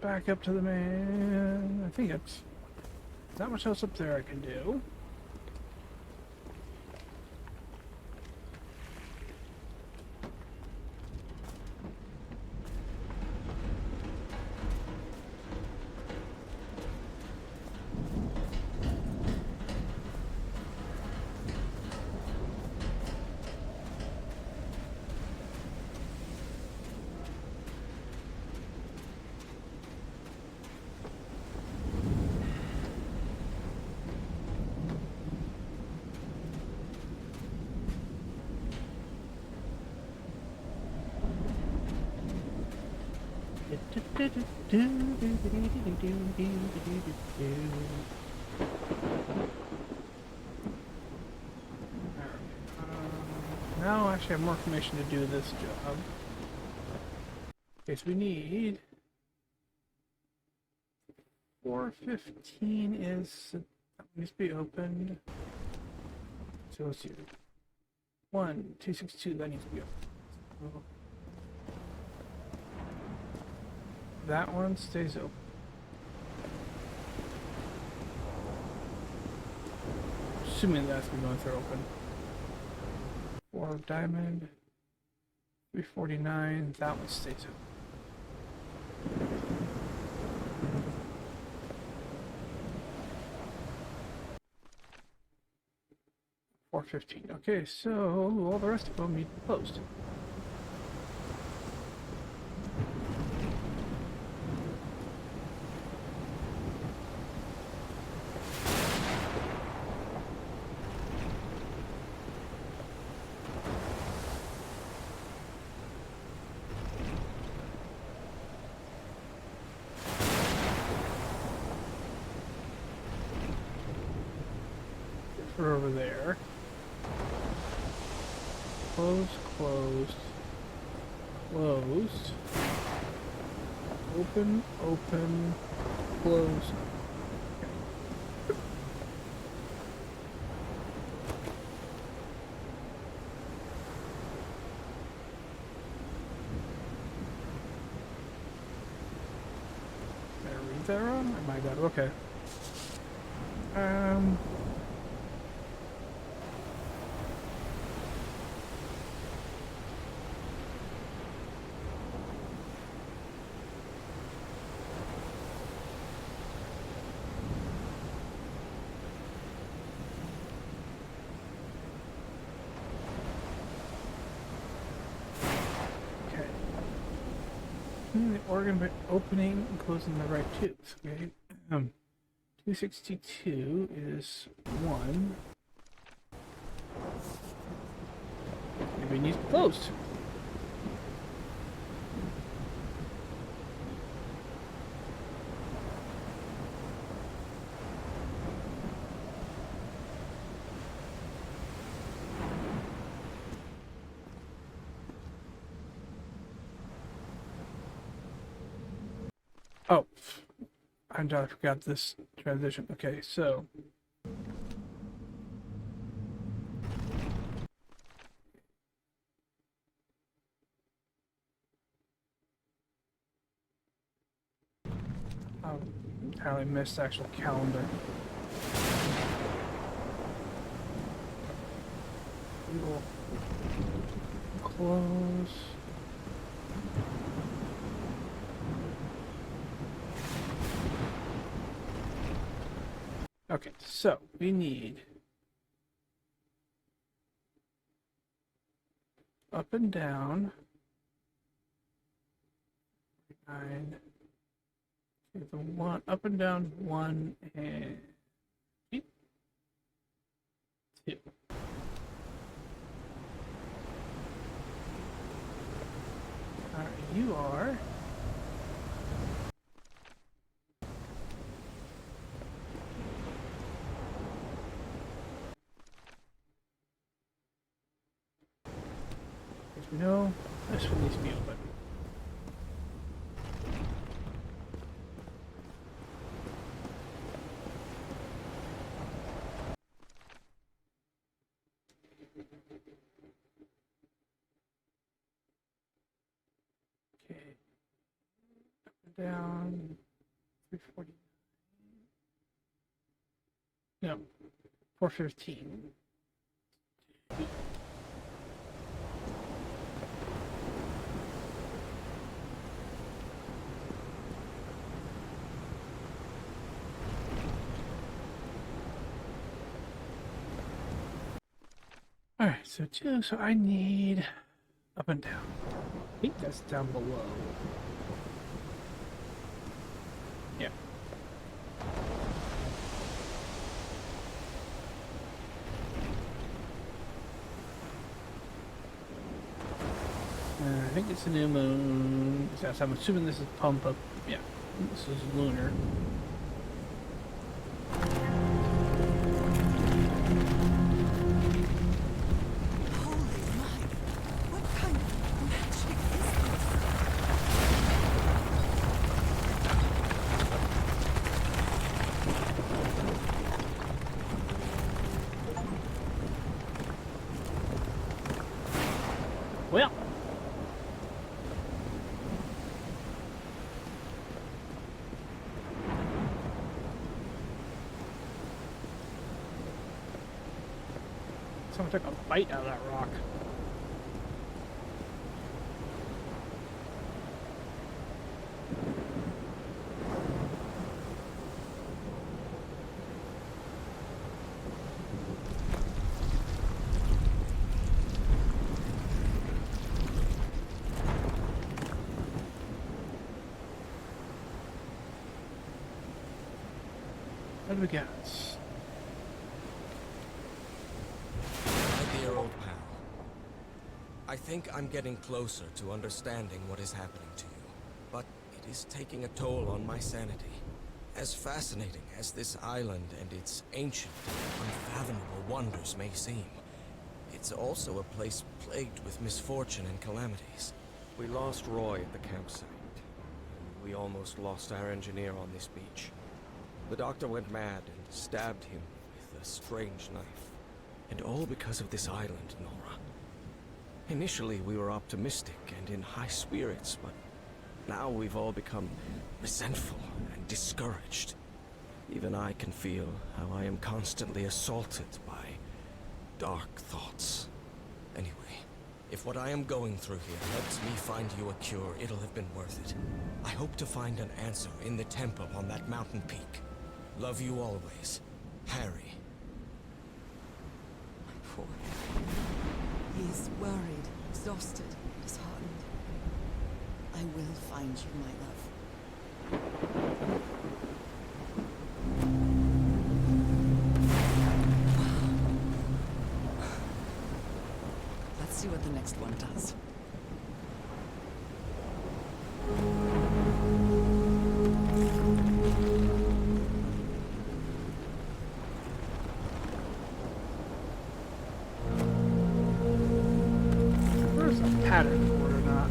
Back up to the man. I think it's not much else up there I can do. Now I actually have more information to do this job. Okay, so we need 415 is that needs to be opened. So let's do 1262 that needs to be opened. So that one stays open. Assuming that's going to open. 4 of diamond, 349. That one stays open. 415. Okay, so all the rest of them need to be closed. For over there. Closed, closed, closed, open, open, closed. Did I read that wrong? I might have. Okay. The organ by opening and closing the right tubes. Okay. 262 is 1. Maybe it needs to be closed. Oh, I forgot this transition. Okay, so I entirely missed the actual calendar. We will close. Okay, so we need up and down 9. Okay, the one up and down 1 and 2. Alright, you are no, this one needs to be open. Okay. Up and down 340. No. 415. Alright, so 2, so I need up and down. I think that's down below. Yeah. I think it's a new moon. Yes, I'm assuming this is pump up. Yeah, this is lunar. Holy my! What kind of magic is this? Well, someone took a bite out of that rock. What do we got? My dear old pal, I think I'm getting closer to understanding what is happening to you, but it is taking a toll on my sanity. As fascinating as this island and its ancient, unfathomable wonders may seem, it's also a place plagued with misfortune and calamities. We lost Roy at the campsite. We almost lost our engineer on this beach. The doctor went mad and stabbed him with a strange knife. And all because of this island, Nora. Initially, we were optimistic and in high spirits, but now we've all become resentful and discouraged. Even I can feel how I am constantly assaulted by dark thoughts. Anyway, if what I am going through here helps me find you a cure, it'll have been worth it. I hope to find an answer in the temple on that mountain peak. Love you always, Harry. My poor Harry. He's worried, exhausted, disheartened. I will find you, my love. Let's see what the next one does. Where's the pattern for it or not?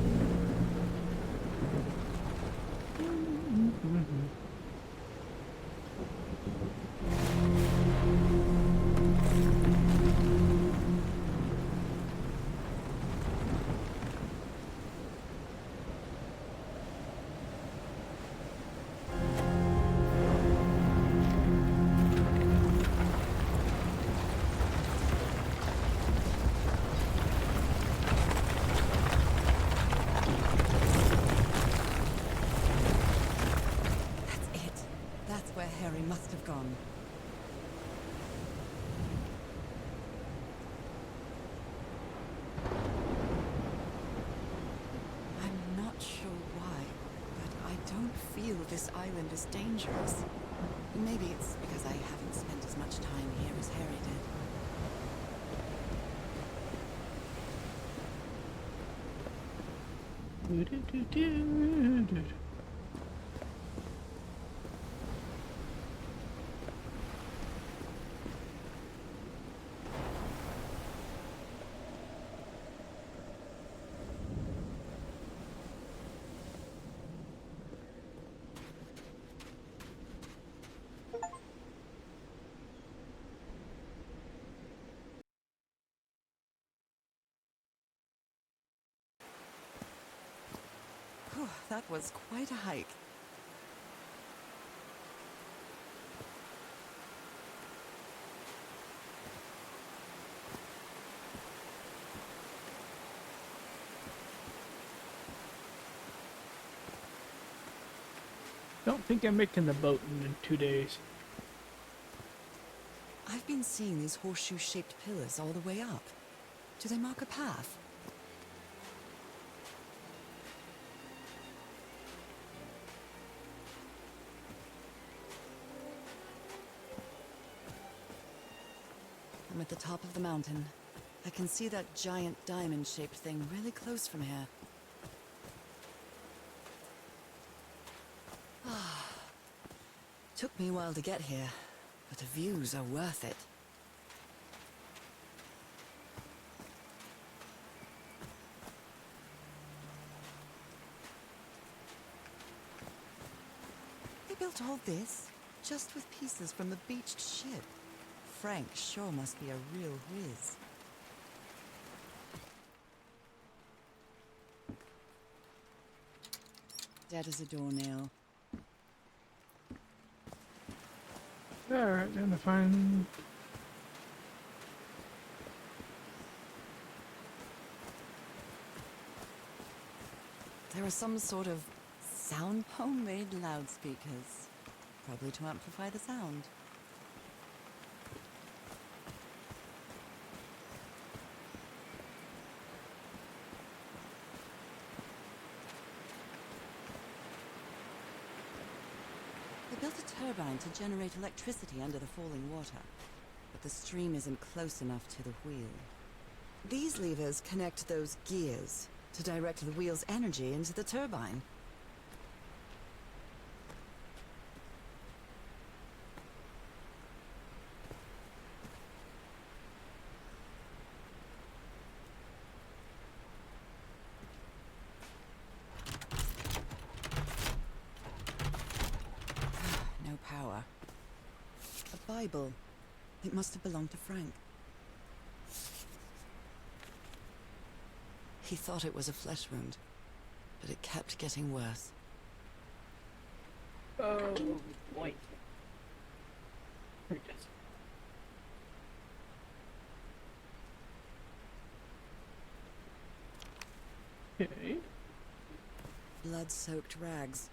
That's it. That's where Harry must have gone. I'm not sure why, but I don't feel this island is dangerous. Maybe it's because I haven't spent as much time here as Harry did. Whew, that was quite a hike. Don't think I'm making the boat in 2 days. I've been seeing these horseshoe-shaped pillars all the way up. Do they mark a path? I'm at the top of the mountain. I can see that giant diamond-shaped thing really close from here. Took me a while to get here, but the views are worth it. They built all this just with pieces from the beached ship. Frank sure must be a real whiz. Dead as a doornail. Alright, time to find. There are some sort of homemade loudspeakers. Probably to amplify the sound. They built a turbine to generate electricity under the falling water, but the stream isn't close enough to the wheel. These levers connect those gears to direct the wheel's energy into the turbine. No power. A Bible. It must have belonged to Frank. He thought it was a flesh wound, but it kept getting worse. Oh boy. Here it is. Okay. Blood-soaked rags.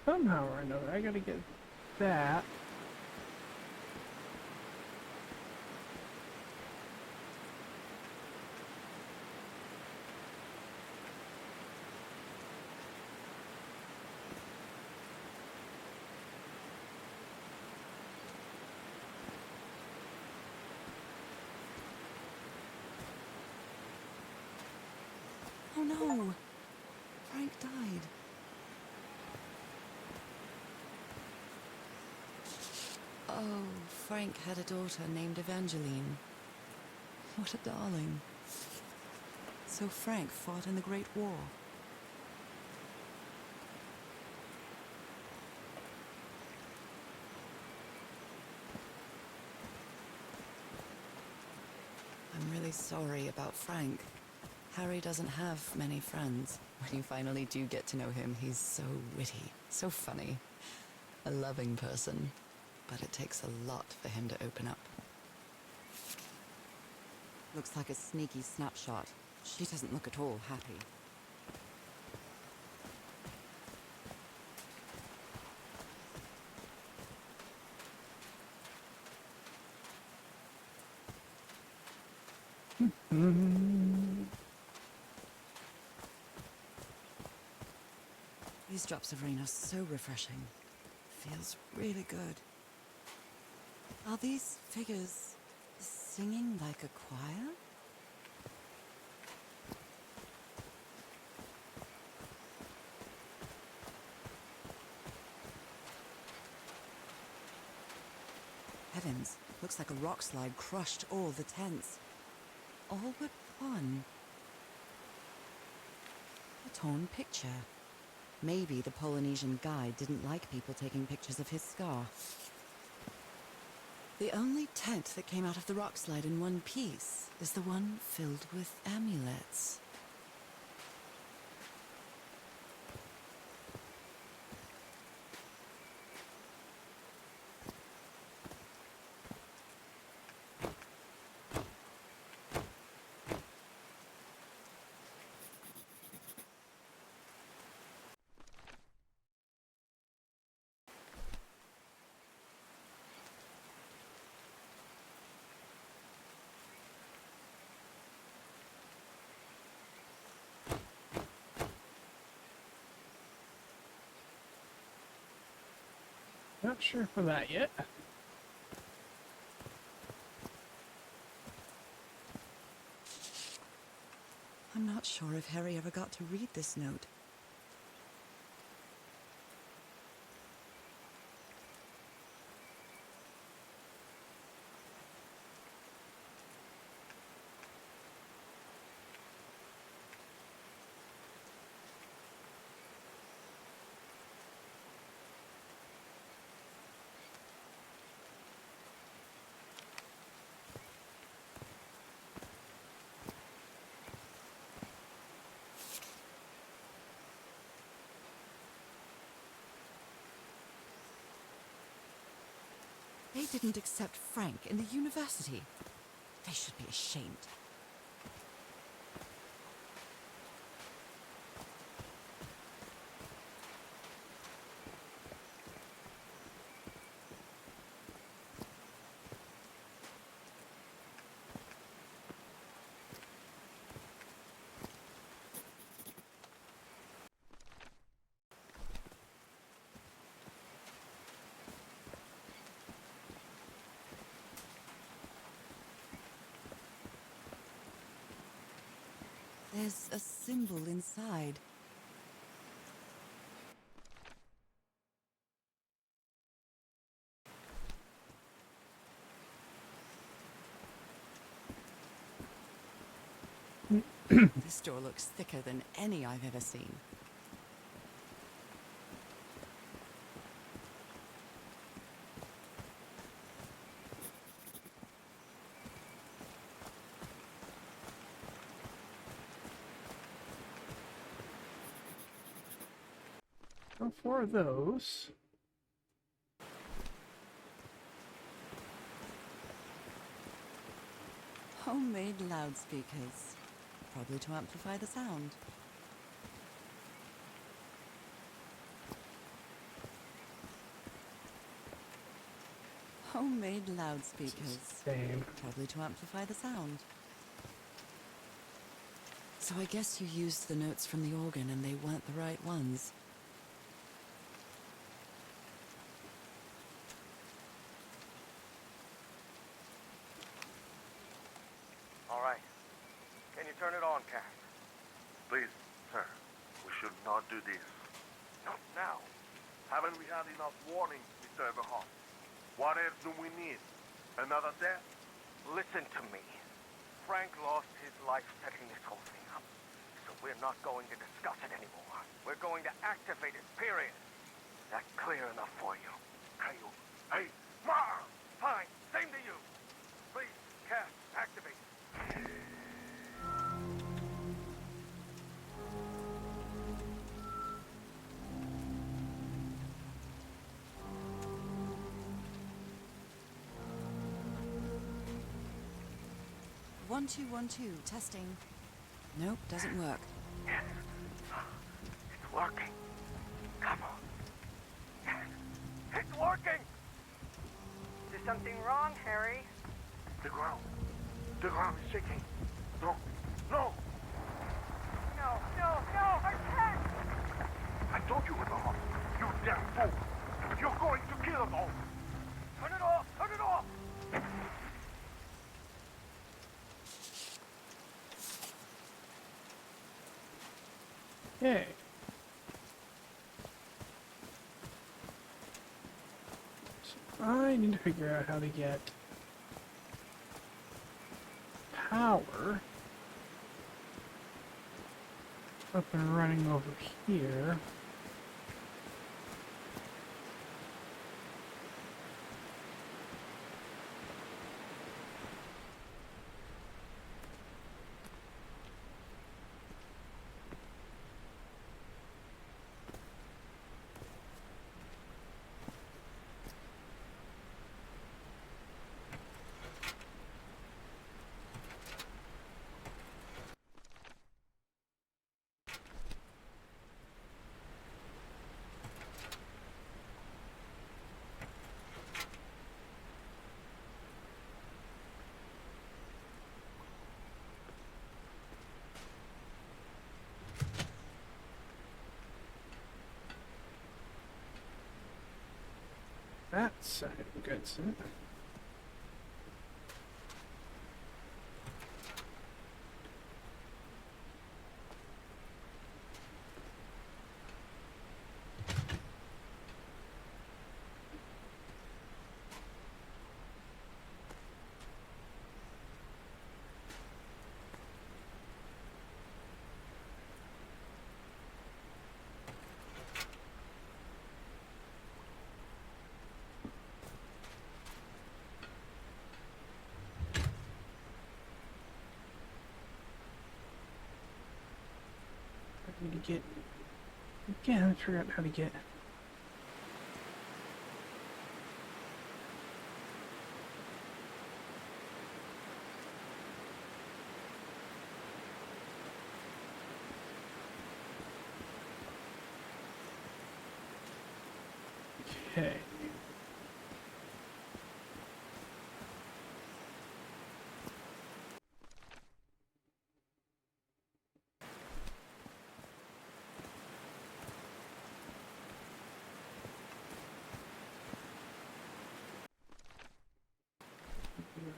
Somehow or another, I gotta get that. Oh no! Frank died. Oh, Frank had a daughter named Evangeline. What a darling. So Frank fought in the Great War. I'm really sorry about Frank. Harry doesn't have many friends. When you finally do get to know him, he's so witty, so funny. A loving person. But it takes a lot for him to open up. Looks like a sneaky snapshot. She doesn't look at all happy. These drops of rain are so refreshing. Feels really good. Are these figures singing like a choir? Heavens, looks like a rock slide crushed all the tents. All but one. A torn picture. Maybe the Polynesian guide didn't like people taking pictures of his scar. The only tent that came out of the rock slide in one piece is the one filled with amulets. Not sure for that yet. I'm not sure if Harry ever got to read this note. They didn't accept Frank in the university. They should be ashamed. There's a symbol inside. This door looks thicker than any I've ever seen. So for those. Homemade loudspeakers. Probably to amplify the sound. Homemade loudspeakers. Same. Probably to amplify the sound. So I guess you used the notes from the organ and they weren't the right ones. All right. Can you turn it on, Cass? Please, sir. We should not do this. Not now. Haven't we had enough warnings, Mr. Everhart? What else do we need? Another death? Listen to me. Frank lost his life setting this whole thing up. So we're not going to discuss it anymore. We're going to activate it, period. Is that clear enough for you? Hey, Ma! Fine. Same to you. Please, Cass, activate. One, two, 1, 2, testing. Nope, doesn't work. Yes. It's working. Come on. Yes. It's working! Is there something wrong, Harry? The ground. The ground is shaking. No. No! No, no, no, I can't! I told you, Everhart. You damn fool. You're going to kill us all. Turn it off! Turn it off! Okay. So I need to figure out how to get power up and running over here. side. Good. So. I need to get again. I forgot how to get. Okay.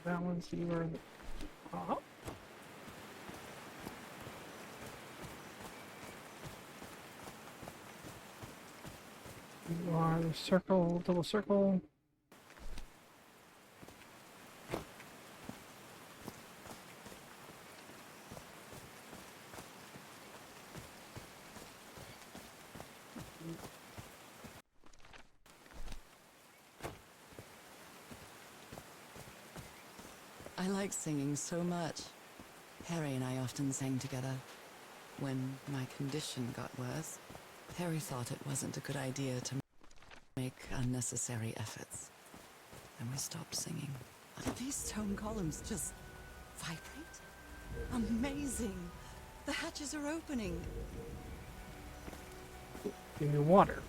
That one's you are the top. You are the circle, double circle. I like singing so much. Harry and I often sang together. When my condition got worse, Harry thought it wasn't a good idea to make unnecessary efforts. And we stopped singing. These stone columns just vibrate? Amazing! The hatches are opening. Give me water.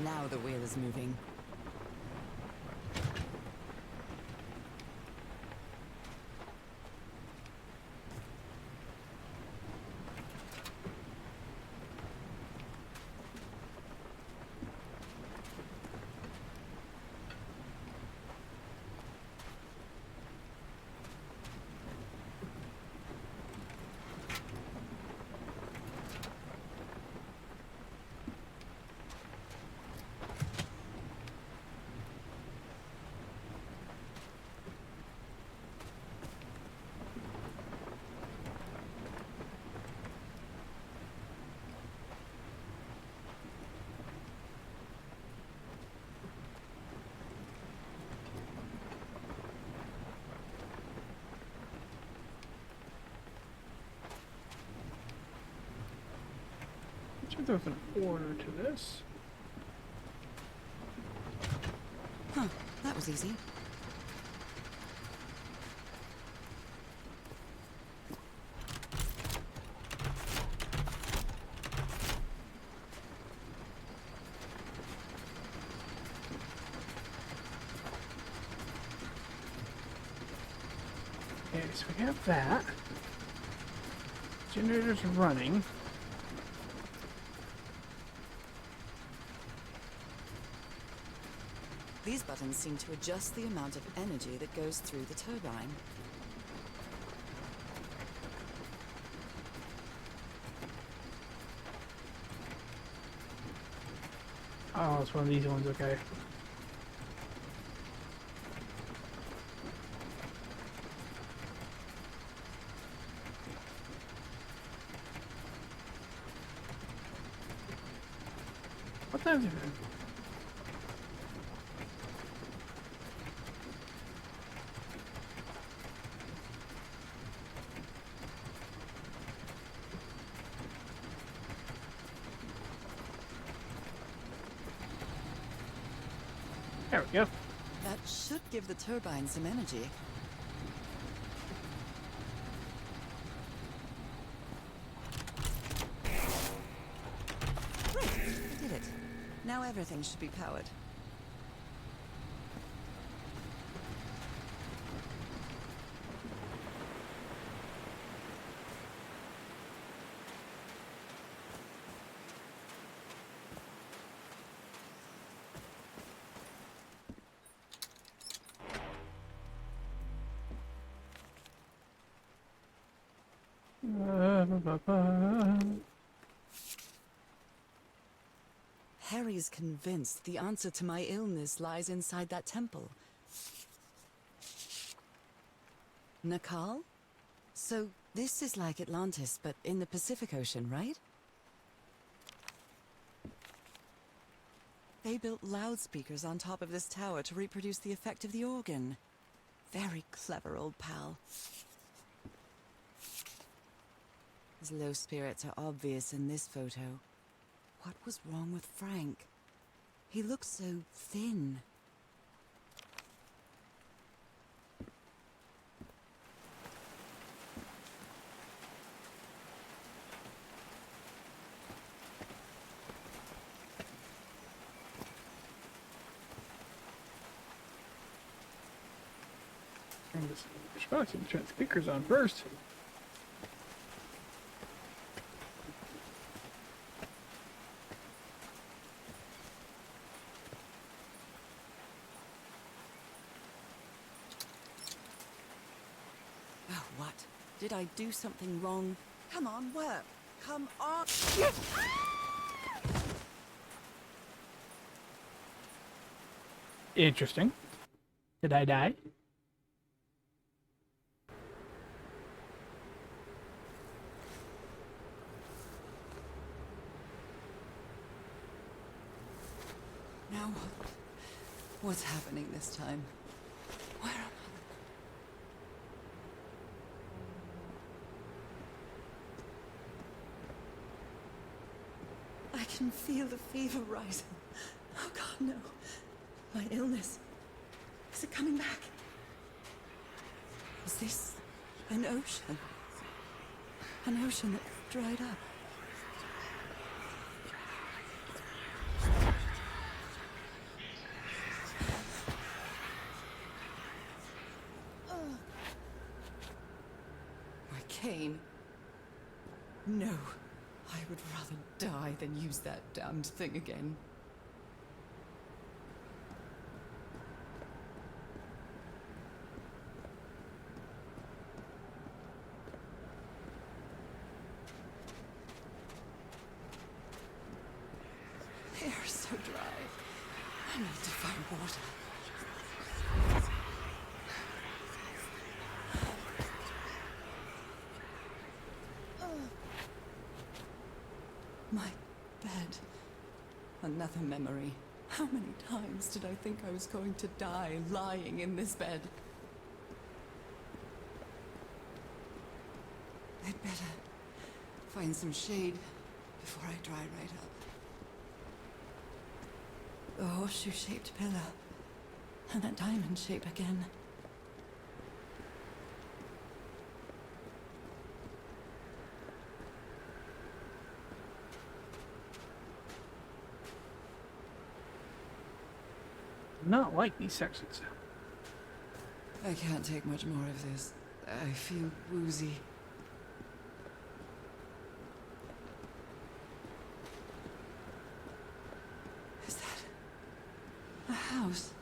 Now the wheel is moving. I'm sure there's an order to this. Huh, that was easy. Okay, so we have that. Generator's running. These buttons seem to adjust the amount of energy that goes through the turbine. Oh, it's one of these ones, okay. What time is it? There we go. That should give the turbine some energy. Great, we did it. Now everything should be powered. Harry's convinced the answer to my illness lies inside that temple. Nakal? So this is like Atlantis, but in the Pacific Ocean, right? They built loudspeakers on top of this tower to reproduce the effect of the organ. Very clever, old pal. His low spirits are obvious in this photo. What was wrong with Frank? He looks so thin. Turn this response and turn the speakers on first. Oh, what? Did I do something wrong? Come on, work. Come on. Interesting. Did I die? Now what? What's happening this time? Where am I? I can feel the fever rising. Oh God, no. My illness. Is it coming back? Is this an ocean? An ocean that dried up? My cane. No. I would rather die than use that damned thing again. The air is so dry. I need to find water. My bed. Another memory. How many times did I think I was going to die lying in this bed? I'd better find some shade before I dry right up. The horseshoe-shaped pillar. And that diamond shape again. Not like these sections. I can't take much more of this. I feel woozy. Is that a house?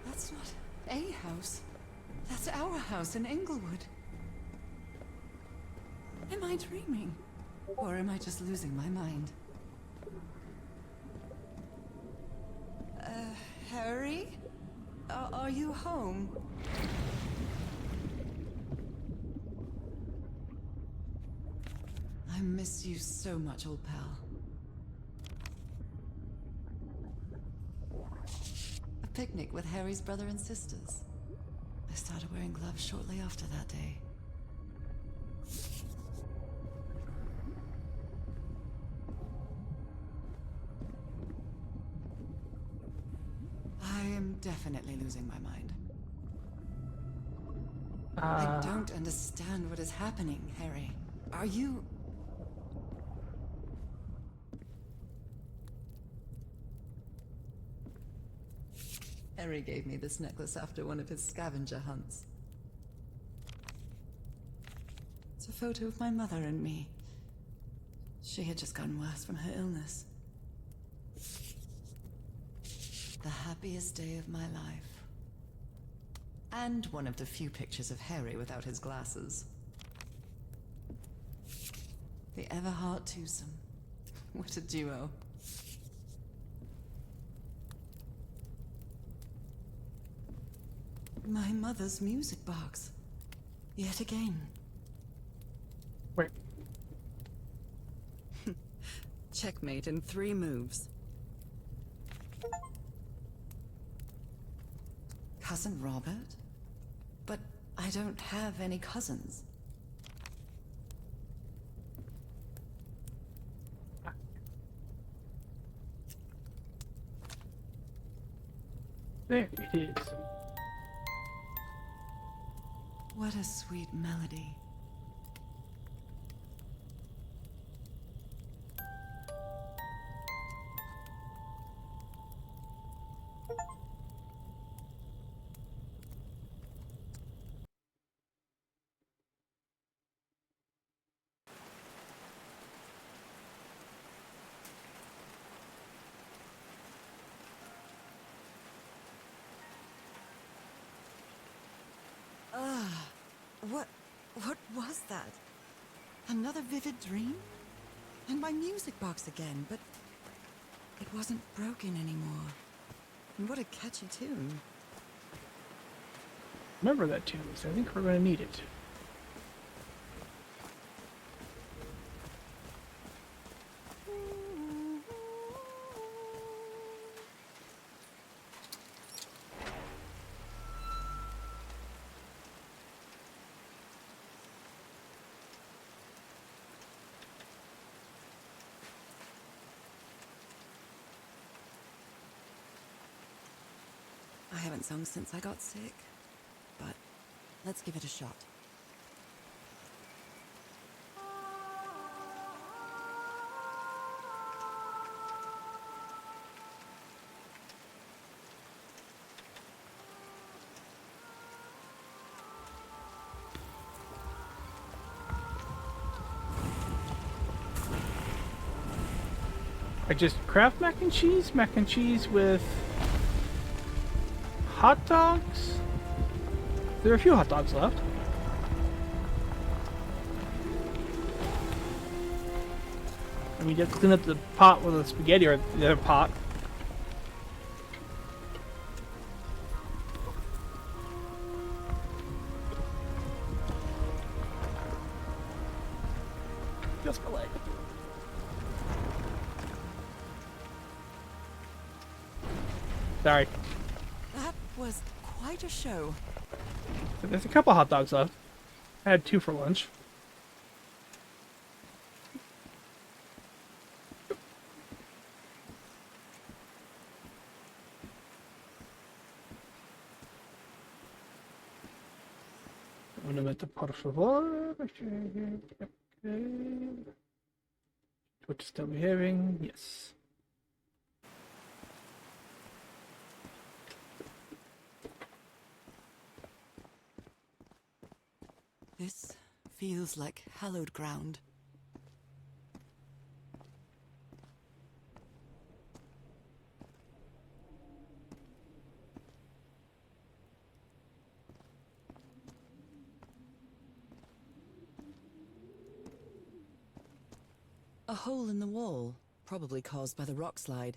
That's not a house. That's our house in Inglewood. Am I dreaming? Or am I just losing my mind? Harry? Are you home? I miss you so much, old pal. A picnic with Harry's brother and sisters. I started wearing gloves shortly after that day. definitely losing my mind. I don't understand what is happening, Harry. Are you... Harry gave me this necklace after one of his scavenger hunts. It's a photo of my mother and me. She had just gotten worse from her illness. The happiest day of my life. And one of the few pictures of Harry without his glasses. The Everhart twosome. What a duo. My mother's music box. Yet again. Wait. Checkmate in 3 moves. Cousin Robert? But I don't have any cousins. There it is. What a sweet melody. What was that? Another vivid dream? And my music box again, but it wasn't broken anymore. And what a catchy tune. Remember that tune, so I think we're going to need it. I haven't sung since I got sick, but let's give it a shot. I just craft mac and cheese with hot dogs. There are a few hot dogs left. I mean, you have to clean up the pot with the spaghetti or the other pot. Just my leg. Sorry. That was quite a show. So there's a couple hot dogs left. I had 2 for lunch. Un momento, por favor. Okay. Twitch is still behaving. Yes. This feels like hallowed ground. A hole in the wall, probably caused by the rock slide.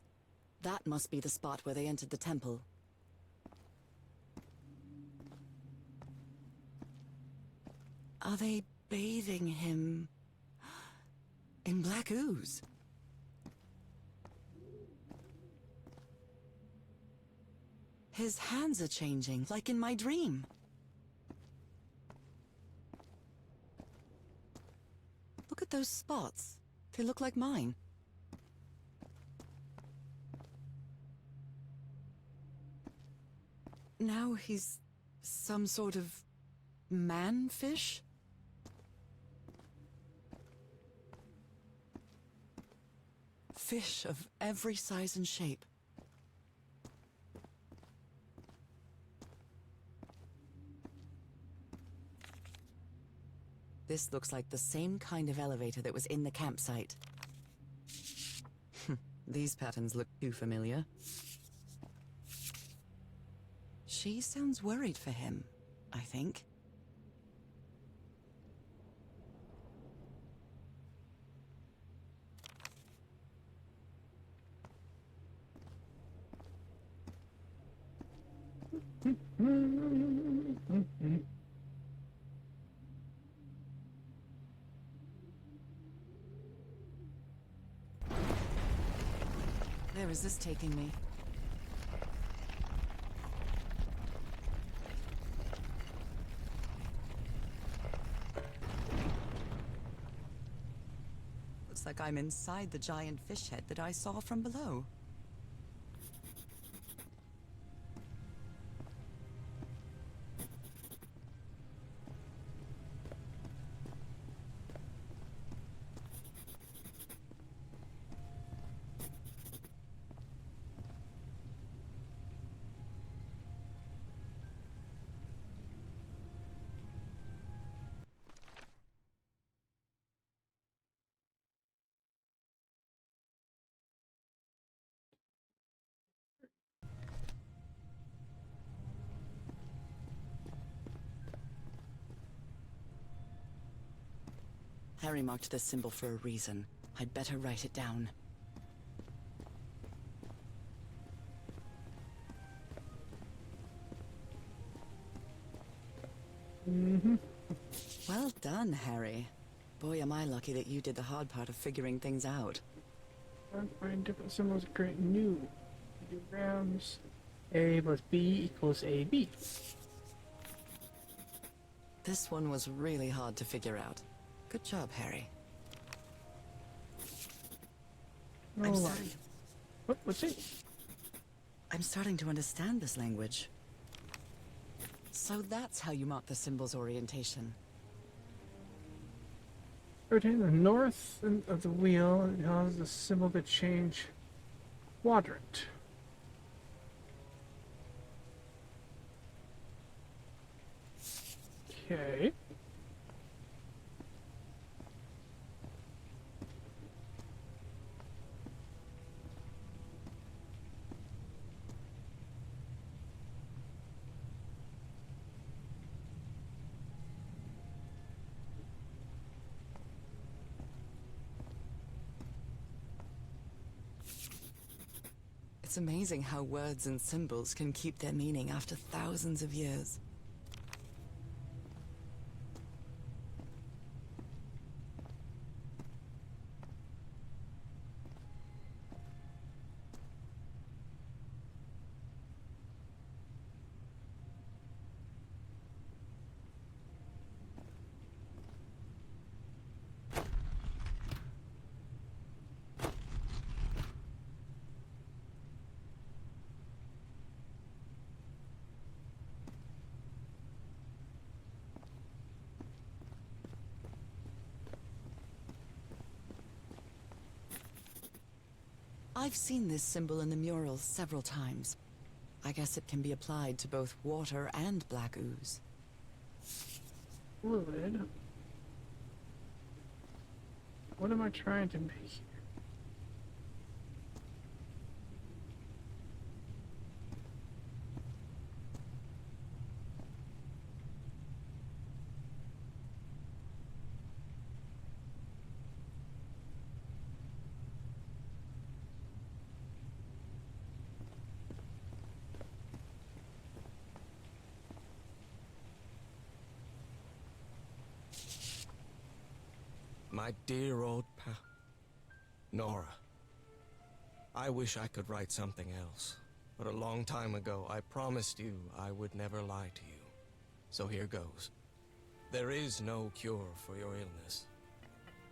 That must be the spot where they entered the temple. Are they bathing him in black ooze? His hands are changing, like in my dream. Look at those spots. They look like mine. now he's some sort of man-fish? Fish of every size and shape. This looks like the same kind of elevator that was in the campsite. These patterns look too familiar. She sounds worried for him, I think. Where is this taking me? Looks like I'm inside the giant fish head that I saw from below. Harry marked this symbol for a reason. I'd better write it down. Well done, Harry. Boy, am I lucky that you did the hard part of figuring things out. Find different symbols to create new ideograms. A plus B equals AB. This one was really hard to figure out. Good job, Harry. No line. What's it? I'm starting to understand this language. So that's how you mark the symbol's orientation. Rotating the north of the wheel, it causes the symbol to change quadrant. Okay. It's amazing how words and symbols can keep their meaning after thousands of years. I've seen this symbol in the murals several times. I guess it can be applied to both water and black ooze. Fluid. What am I trying to make here? My dear old pal. Nora. I wish I could write something else. But a long time ago, I promised you I would never lie to you. So here goes. There is no cure for your illness.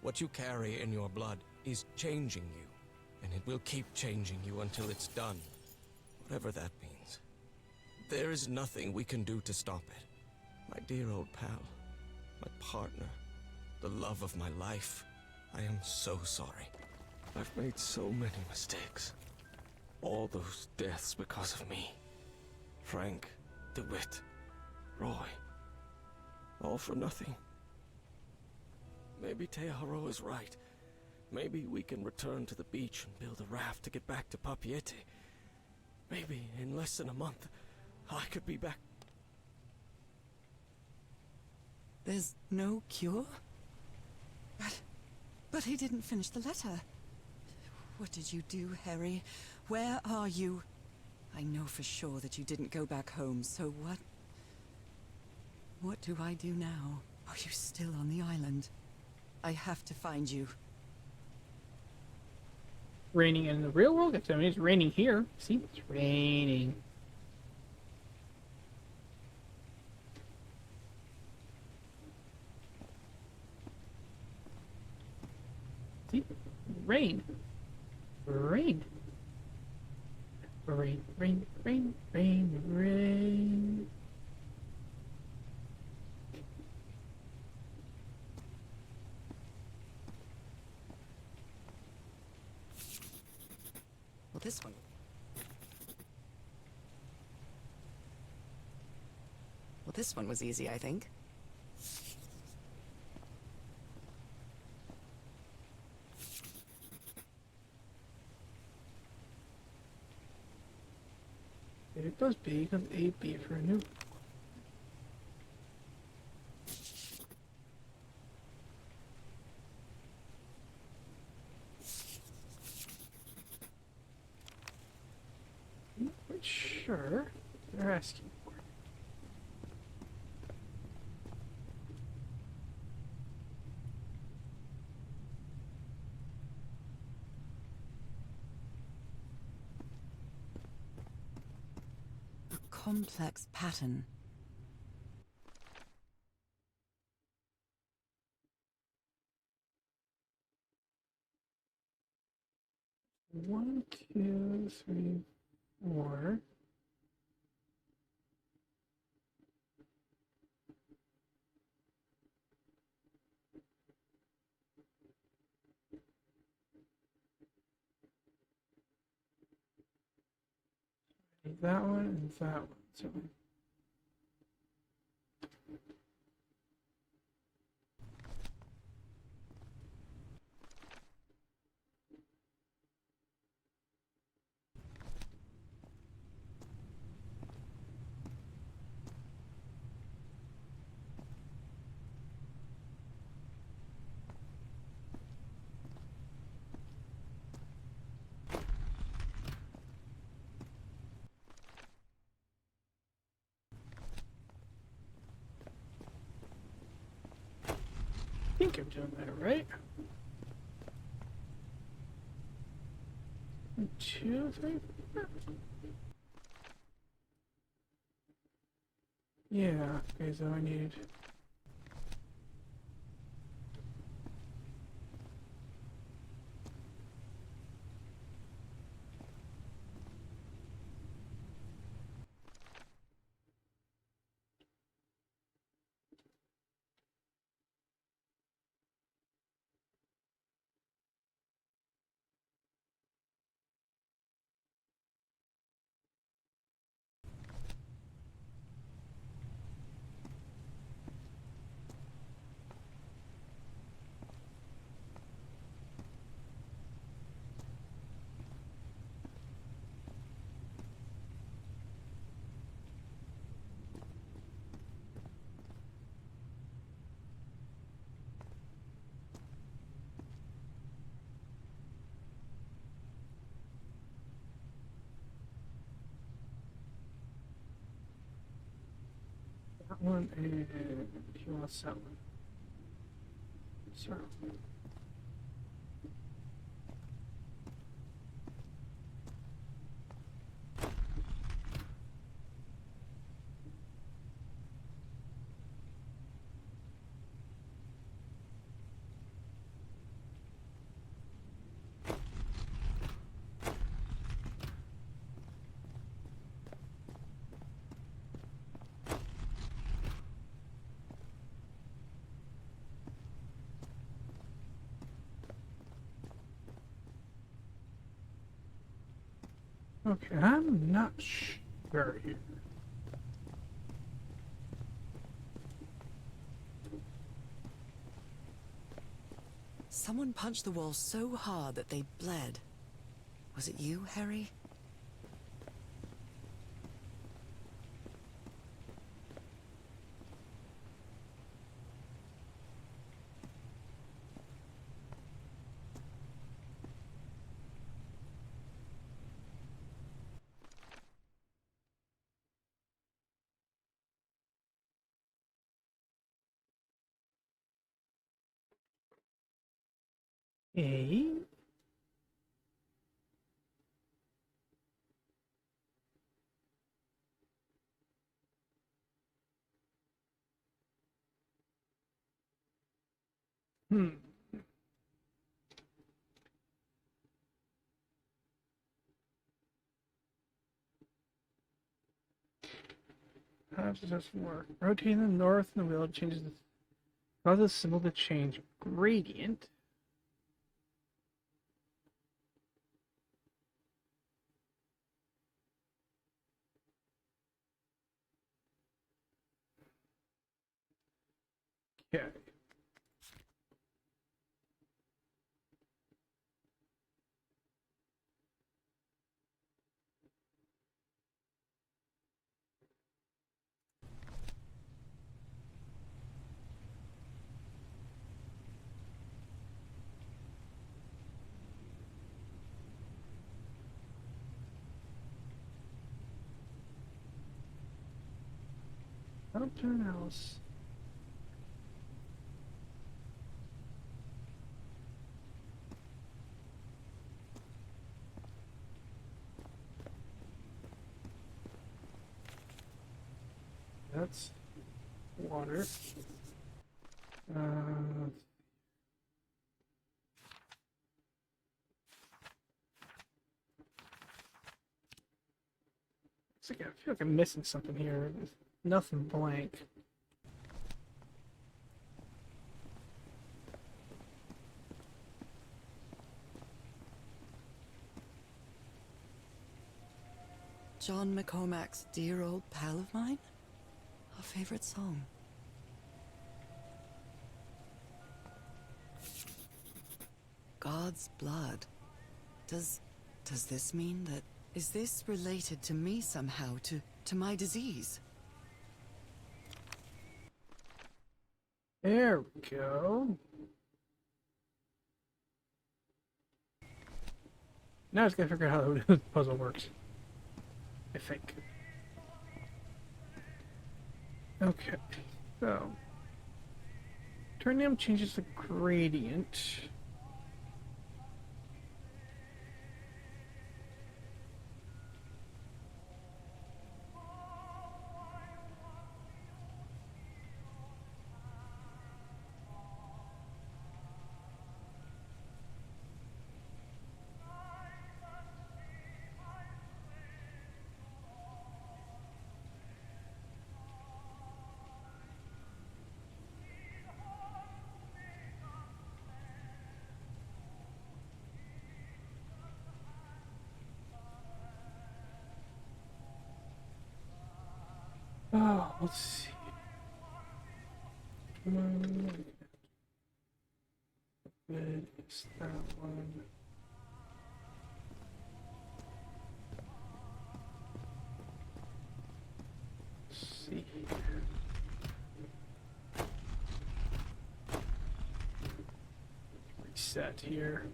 What you carry in your blood is changing you. And it will keep changing you until it's done. Whatever that means. There is nothing we can do to stop it. My dear old pal, my partner, the love of my life. I am so sorry. I've made so many mistakes. All those deaths because of me. Frank, DeWitt, Roy. All for nothing. Maybe Teodoro is right. Maybe we can return to the beach and build a raft to get back to Papiete. Maybe in less than a month, I could be back. There's no cure? But he didn't finish the letter. What did you do, Harry? Where are you? I know for sure that you didn't go back home, so what? What do I do now? Are you still on the island? I have to find you. Raining in the real world? I mean, it's raining here. See? It's raining. See? Rain. Rain. Rain, rain, rain, rain, rain. Well, this one. Well, this one was easy, I think. If it does B, because A, B for a new. I'm not quite sure they're asking for. A complex pattern. One, two, three, four. That one and that one. So I think I'm doing that right. 1, 2, 3, 4. Yeah, okay, so I need. That one and he wants that one. So. Okay, I'm not sure here. Someone punched the wall so hard that they bled. Was it you, Harry? A. Hmm. How does this work? Rotating the north and the wheel changes the causes symbol to change. Gradient. Okay. Something else. That's water. Uh, it's like I feel like I'm missing something here. There's nothing blank. John McCormack's Dear Old Pal of Mine? Our favorite song. God's blood. Does this mean that... Is this related to me somehow, to my disease? There we go. Now I just gotta figure out how the puzzle works. I think. Okay, so turnium changes the gradient. Oh, let's see. Good is that one. Let's see. Reset here.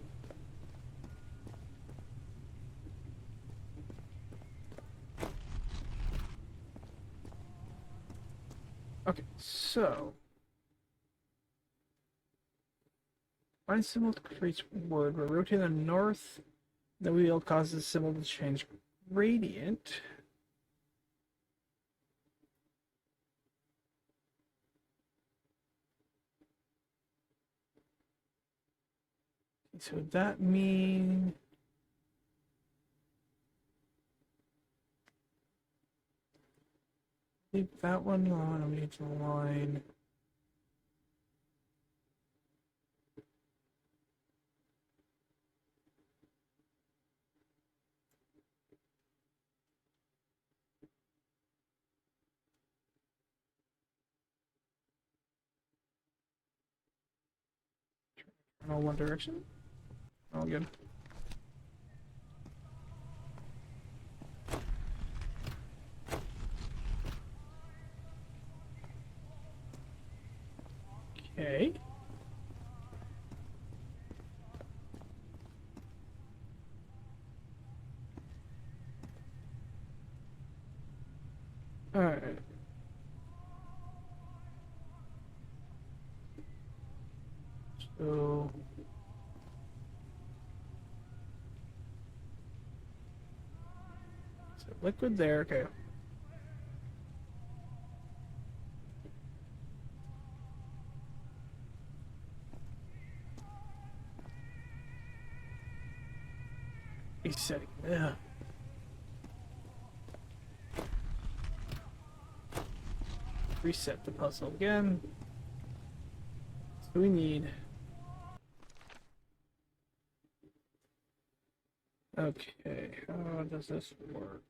Okay, so find symbol creates word. We're rotating the north. The wheel causes symbol to change gradient. So would that mean leave that one on? I'm going to line. Oh, one direction? All good. Okay. Alright. So... So liquid there, okay. Resetting. Yeah. Reset the puzzle again. So we need... Okay, how does this work?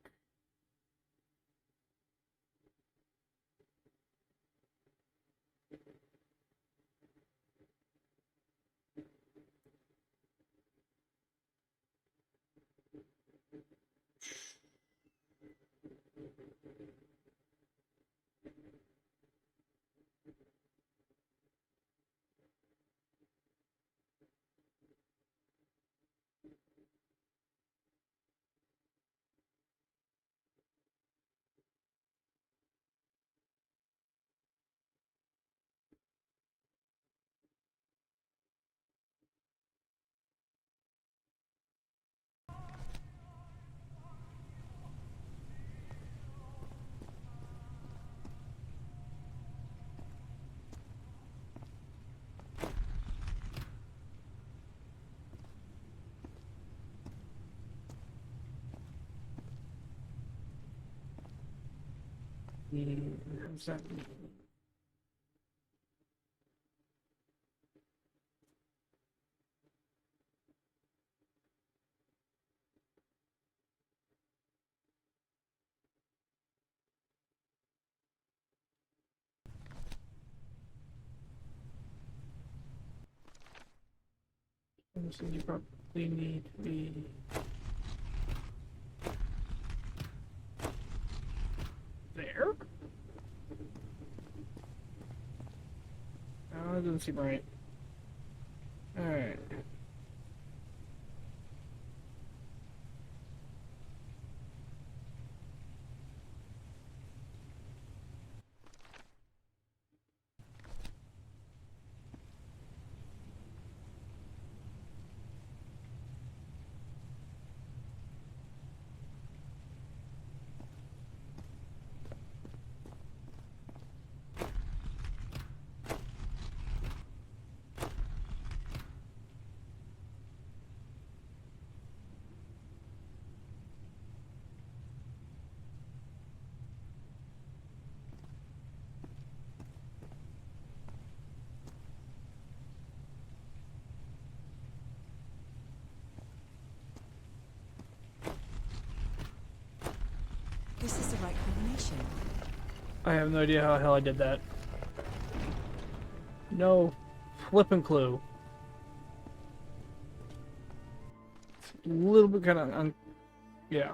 How's that? So you probably need to be there? Oh, that doesn't seem right. Alright. This is the right combination. I have no idea how the hell I did that. No flipping clue. It's a little bit kind of yeah.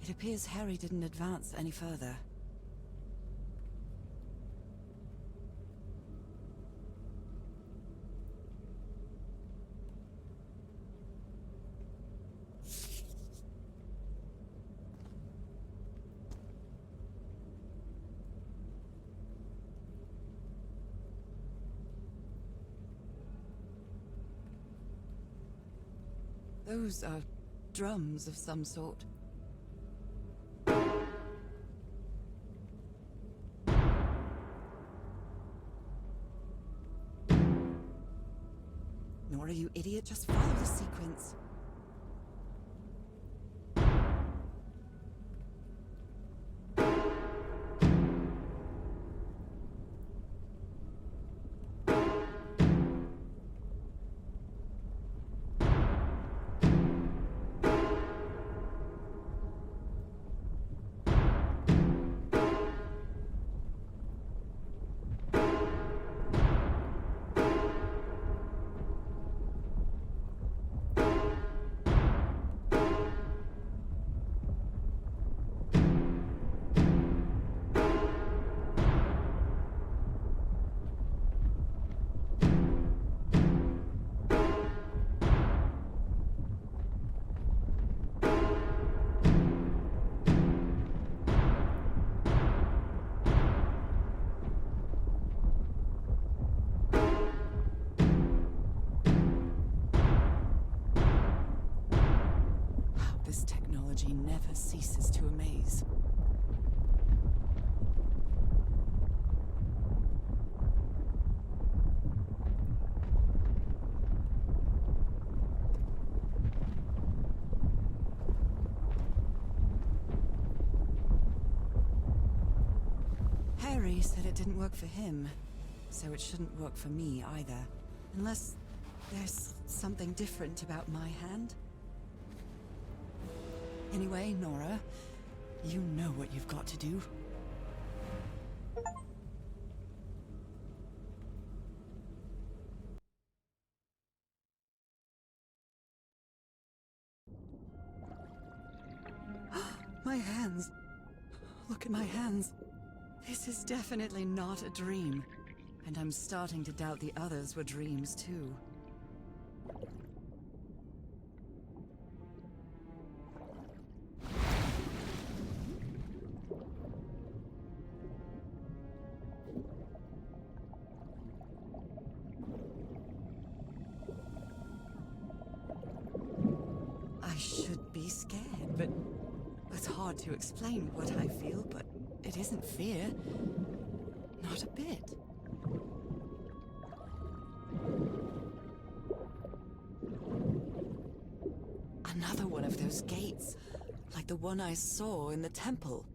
It appears Harry didn't advance any further. Those are drums of some sort. Nora, you idiot, just follow the sequence. technology never ceases to amaze. Harry said it didn't work for him, so it shouldn't work for me either. Unless there's something different about my hand. Anyway, Nora, you know what you've got to do. My hands. Look at my hands. This is definitely not a dream. And I'm starting to doubt the others were dreams too. I should be scared, but it's hard to explain what I feel, but it isn't fear. Not a bit. Another one of those gates, like the one I saw in the temple.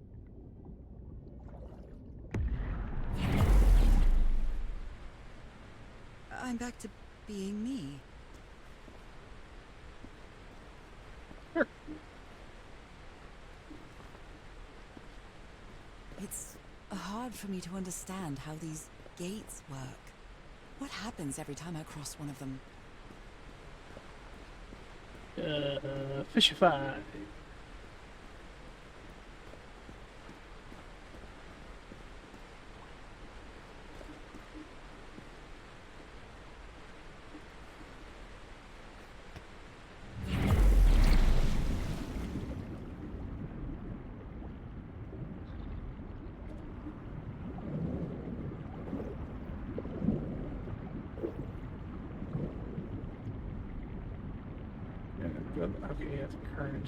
I'm back to being me. It's hard for me to understand how these gates work. What happens every time I cross one of them? Fishify. Good. Okay, that's current.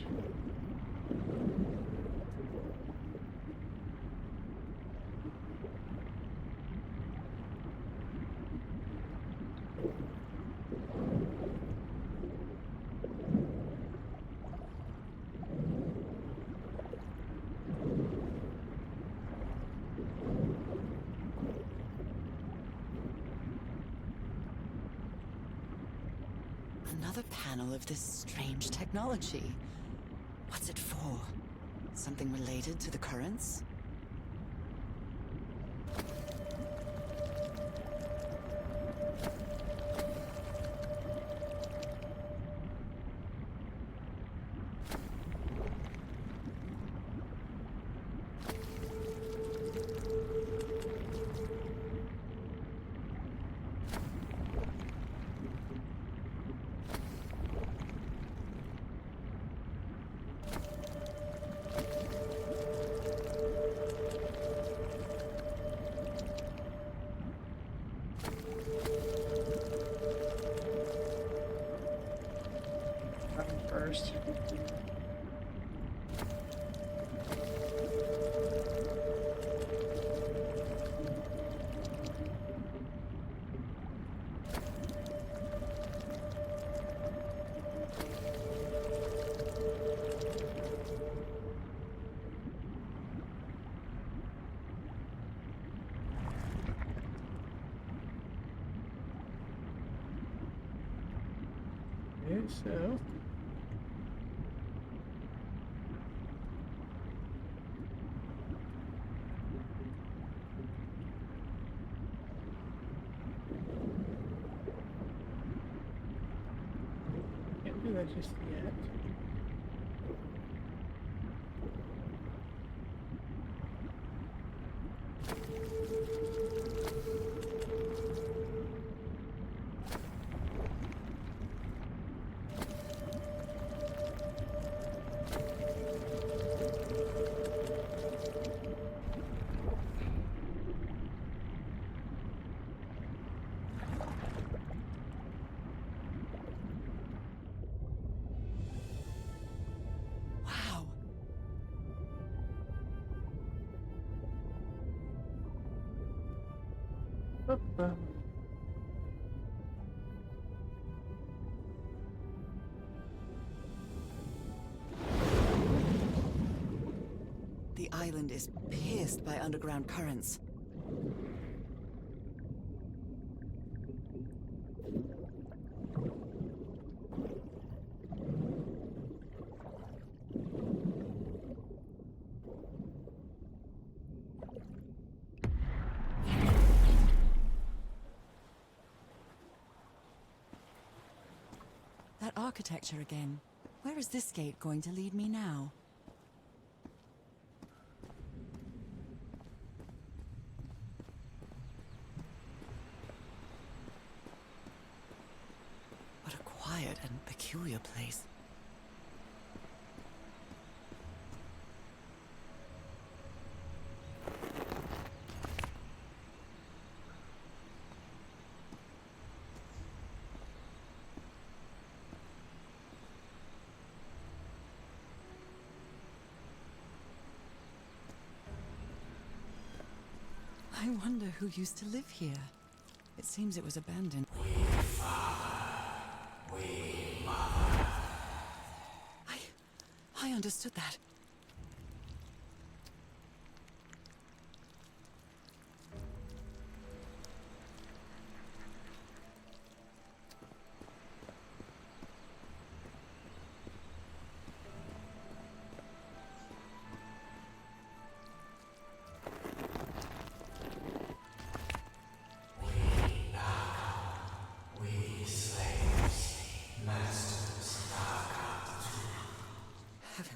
Another panel of this strange technology. What's it for? Something related to the currents? First. Okay, so can't do that just yet. The island is pierced by underground currents. That architecture again. Where is this gate going to lead me now? What a quiet and peculiar place. I wonder who used to live here. It seems it was abandoned. I understood that.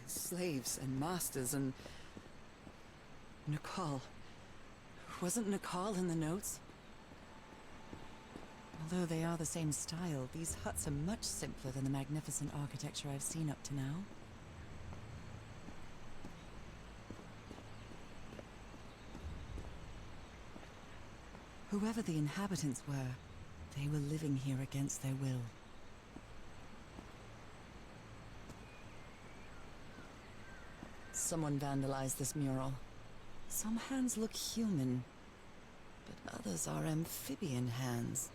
Slaves and masters and... Nicole. Wasn't Nicole in the notes? Although they are the same style, these huts are much simpler than the magnificent architecture I've seen up to now. Whoever the inhabitants were, they were living here against their will. Someone vandalized this mural. Some hands look human, but others are amphibian hands.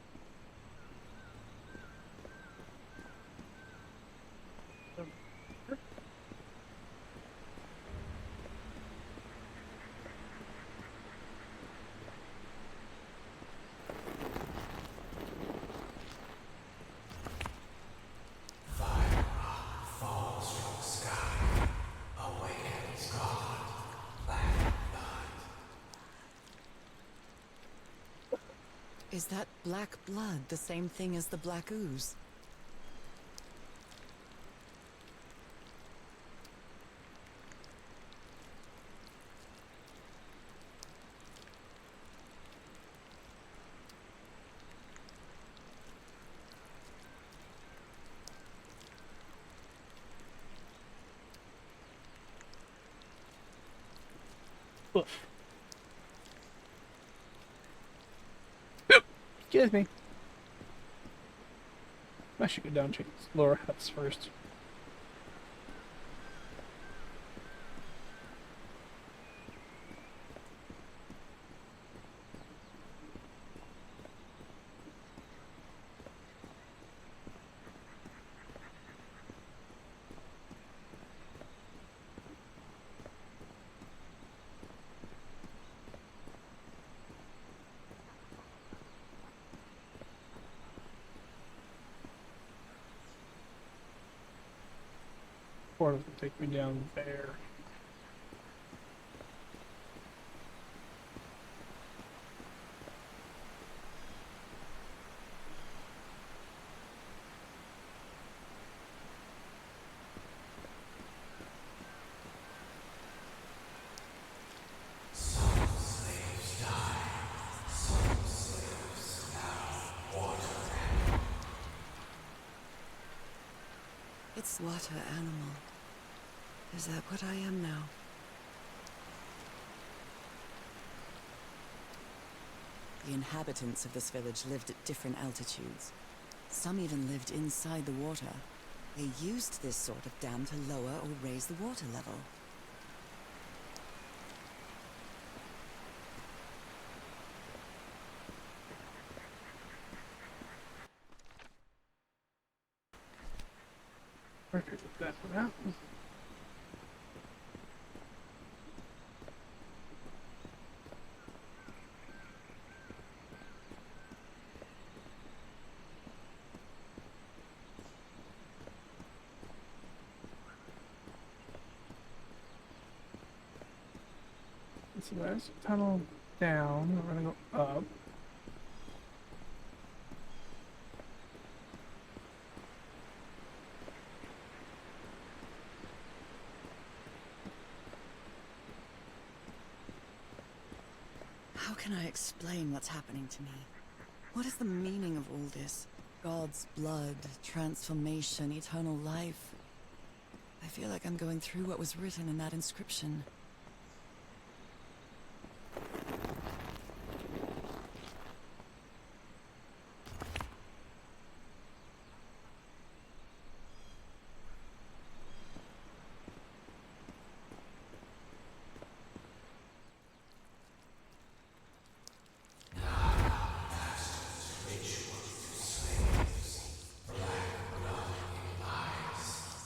Is that black blood the same thing as the black ooze? Oof. Excuse me. I should go down and check these lower huts first. Portal's gonna take me down there. It's water animal. Is that what I am now? The inhabitants of this village lived at different altitudes. Some even lived inside the water. They used this sort of dam to lower or raise the water level. Perfect. That's what happens. So there's a tunnel down. We're gonna go up. How can I explain what's happening to me? What is the meaning of all this? God's blood, transformation, eternal life. I feel like I'm going through what was written in that inscription.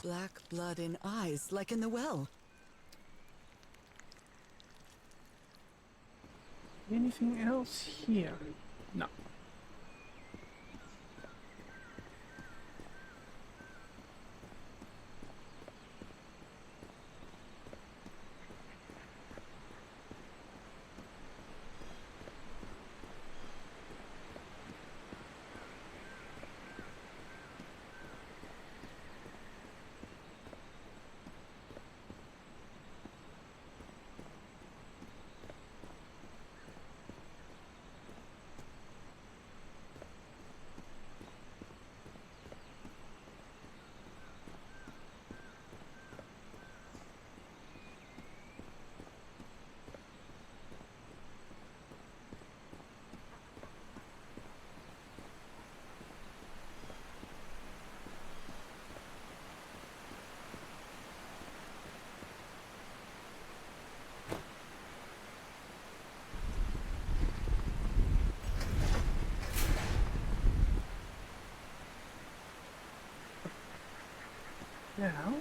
Black blood in eyes, like in the well. Anything else here? No. Now.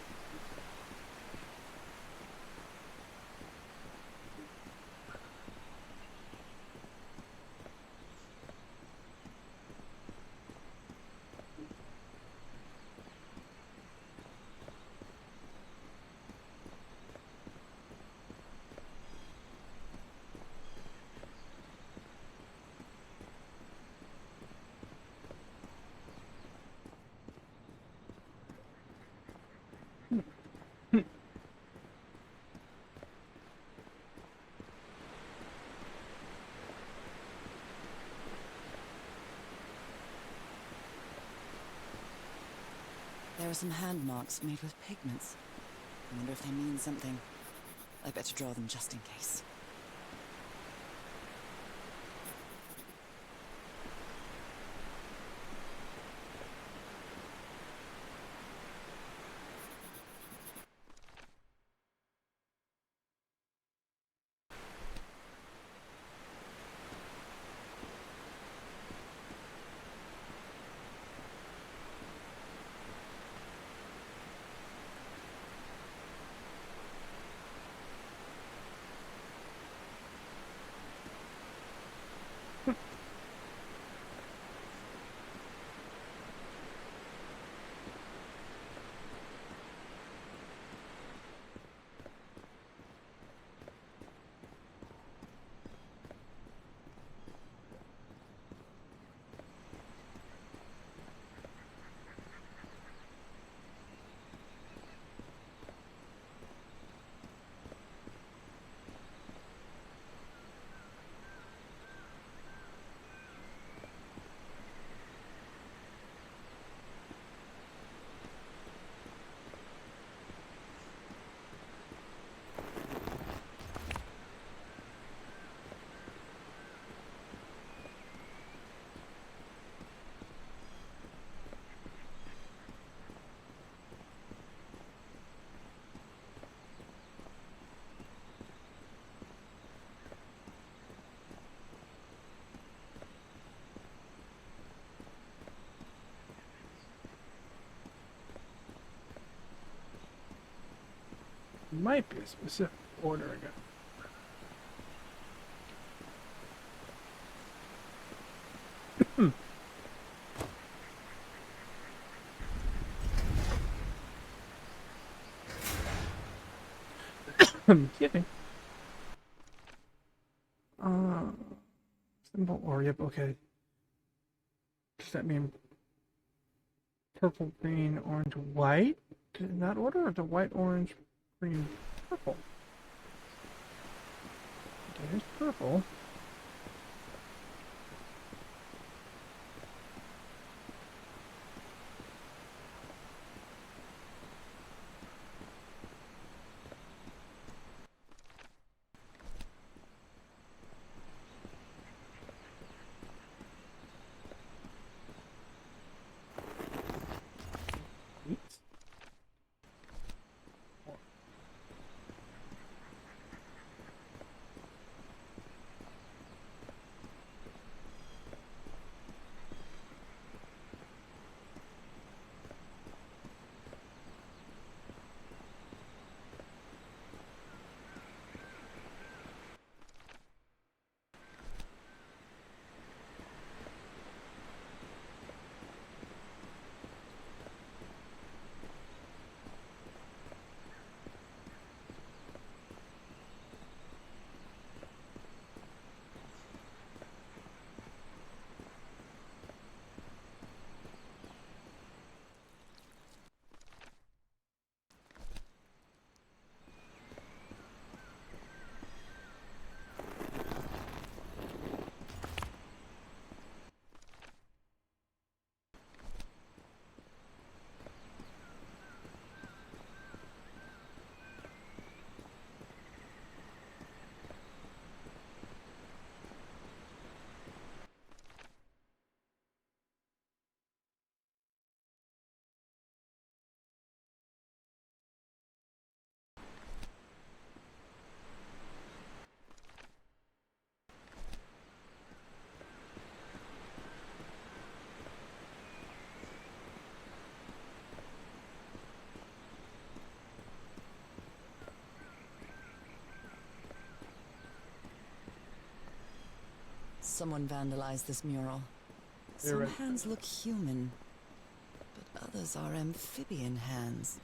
There are some hand marks made with pigments. I wonder if they mean something. I better draw them just in case. Might be a specific order again. Excuse me. Symbol or yep, okay. Does that mean purple, green, orange, white? In that order, or the white, orange, green, purple? Okay, here's purple. Oops. Someone vandalized this mural. You're Some right. hands look human, but others are amphibian hands.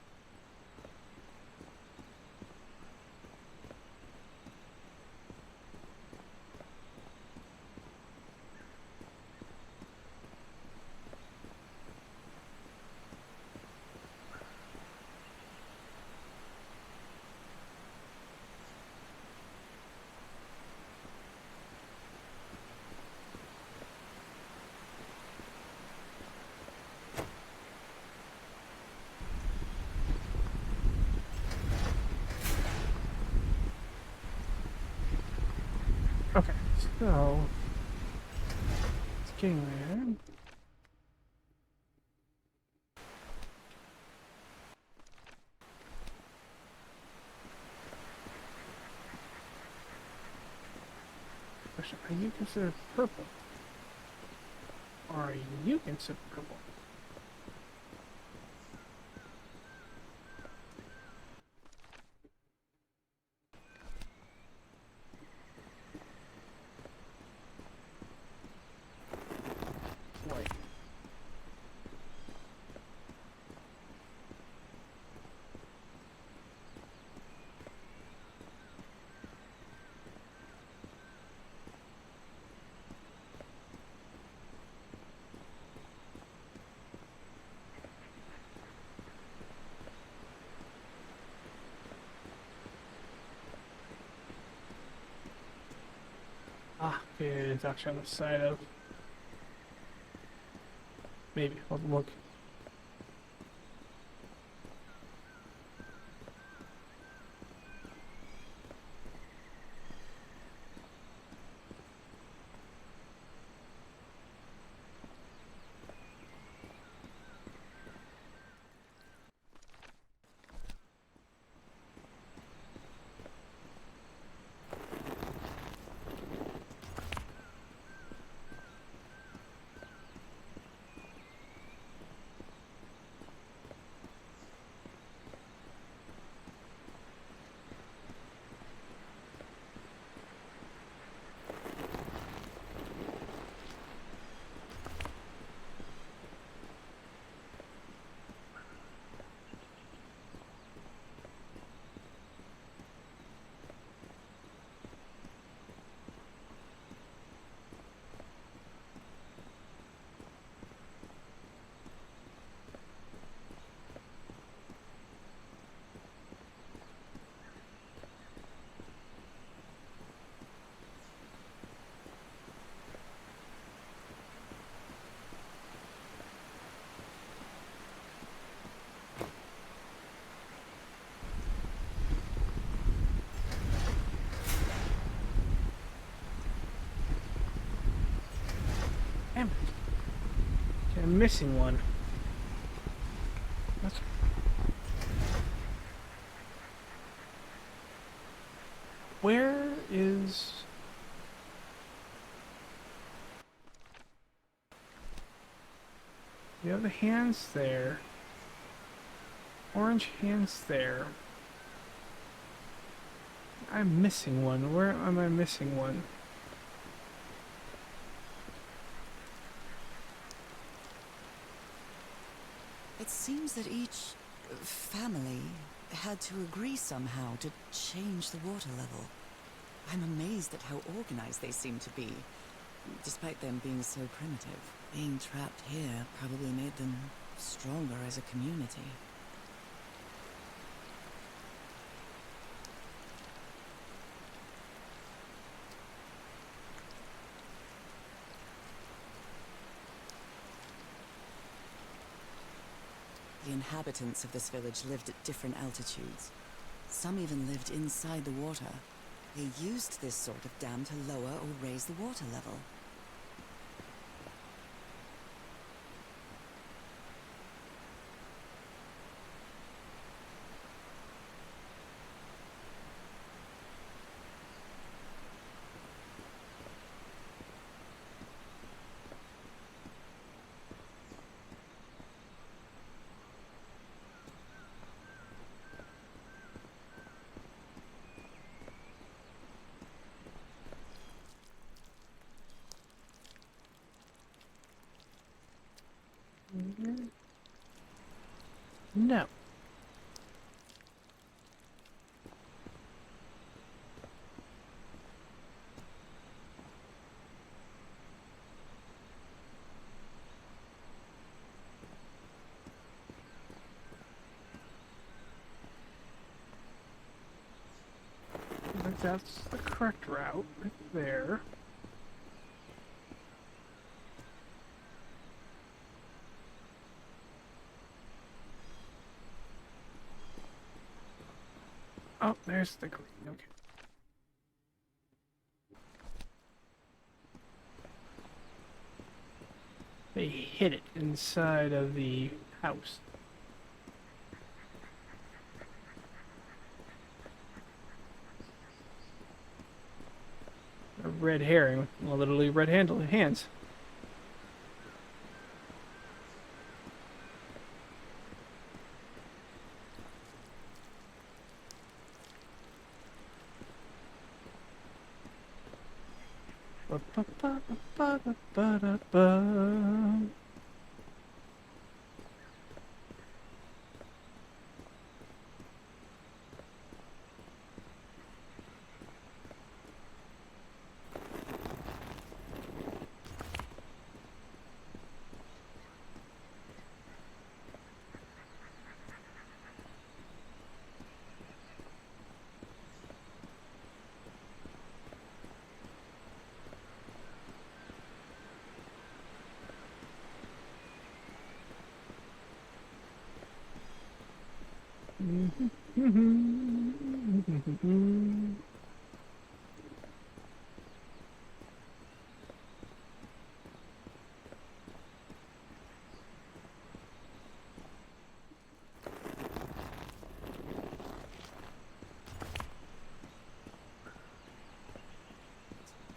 Okay, so it's getting there. Question: are you considered purple? Or are you considered purple? White. Ah, okay, it's actually on the side of. Maybe. I'll look. missing one. That's... Where is... You have the hands there. Orange hands there. I'm missing one. Where am I missing one? It seems that each family had to agree somehow to change the water level. I'm amazed at how organized they seem to be, despite them being so primitive. Being trapped here probably made them stronger as a community. The inhabitants of this village lived at different altitudes. Some even lived inside the water. They used this sort of dam to lower or raise the water level. No. But that's the correct route right there. Oh, there's the green. Okay. They hid it inside of the house. A red herring, well, literally red handled hands. Ba-ba-ba-ba-ba-ba-ba.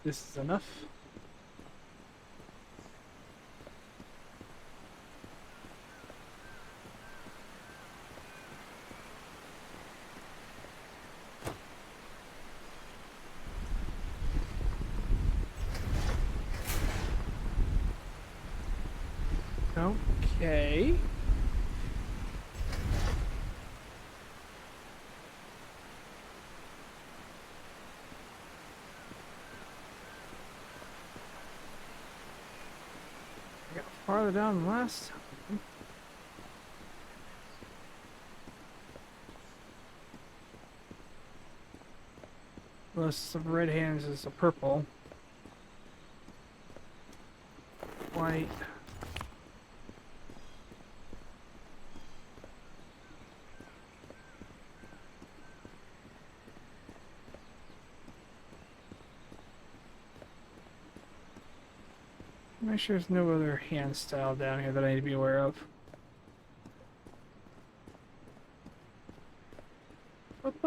This is enough. Okay. I got farther down than last time. Unless the red hands is a purple. White. Make sure there's no other hand style down here that I need to be aware of. Looks